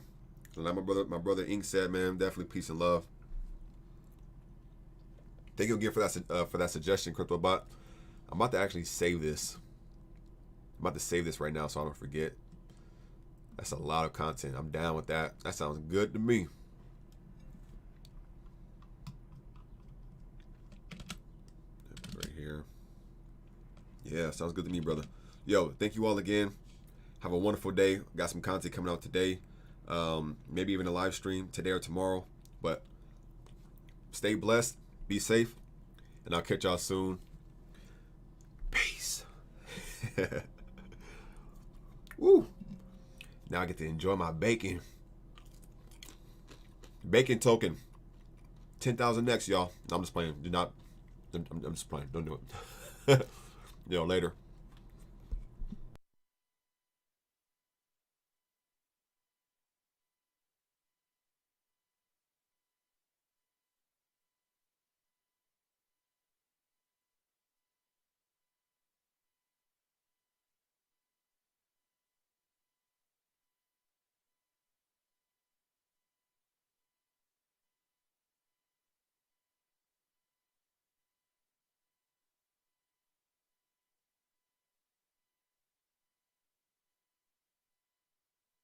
Like my brother Ink said, man, definitely peace and love. Thank you again for that suggestion, CryptoBot. I'm about to actually save this. I'm about to save this right now so I don't forget. That's a lot of content. I'm down with that. That sounds good to me. Right here. Yeah, sounds good to me, brother. Yo, thank you all again. Have a wonderful day. Got some content coming out today. Maybe even a live stream today or tomorrow. But stay blessed. Be safe. And I'll catch y'all soon. Peace. Woo. Now I get to enjoy my bacon. Bacon token. 10,000x, y'all. No, I'm just playing. I'm just playing. Don't do it. Yo, later.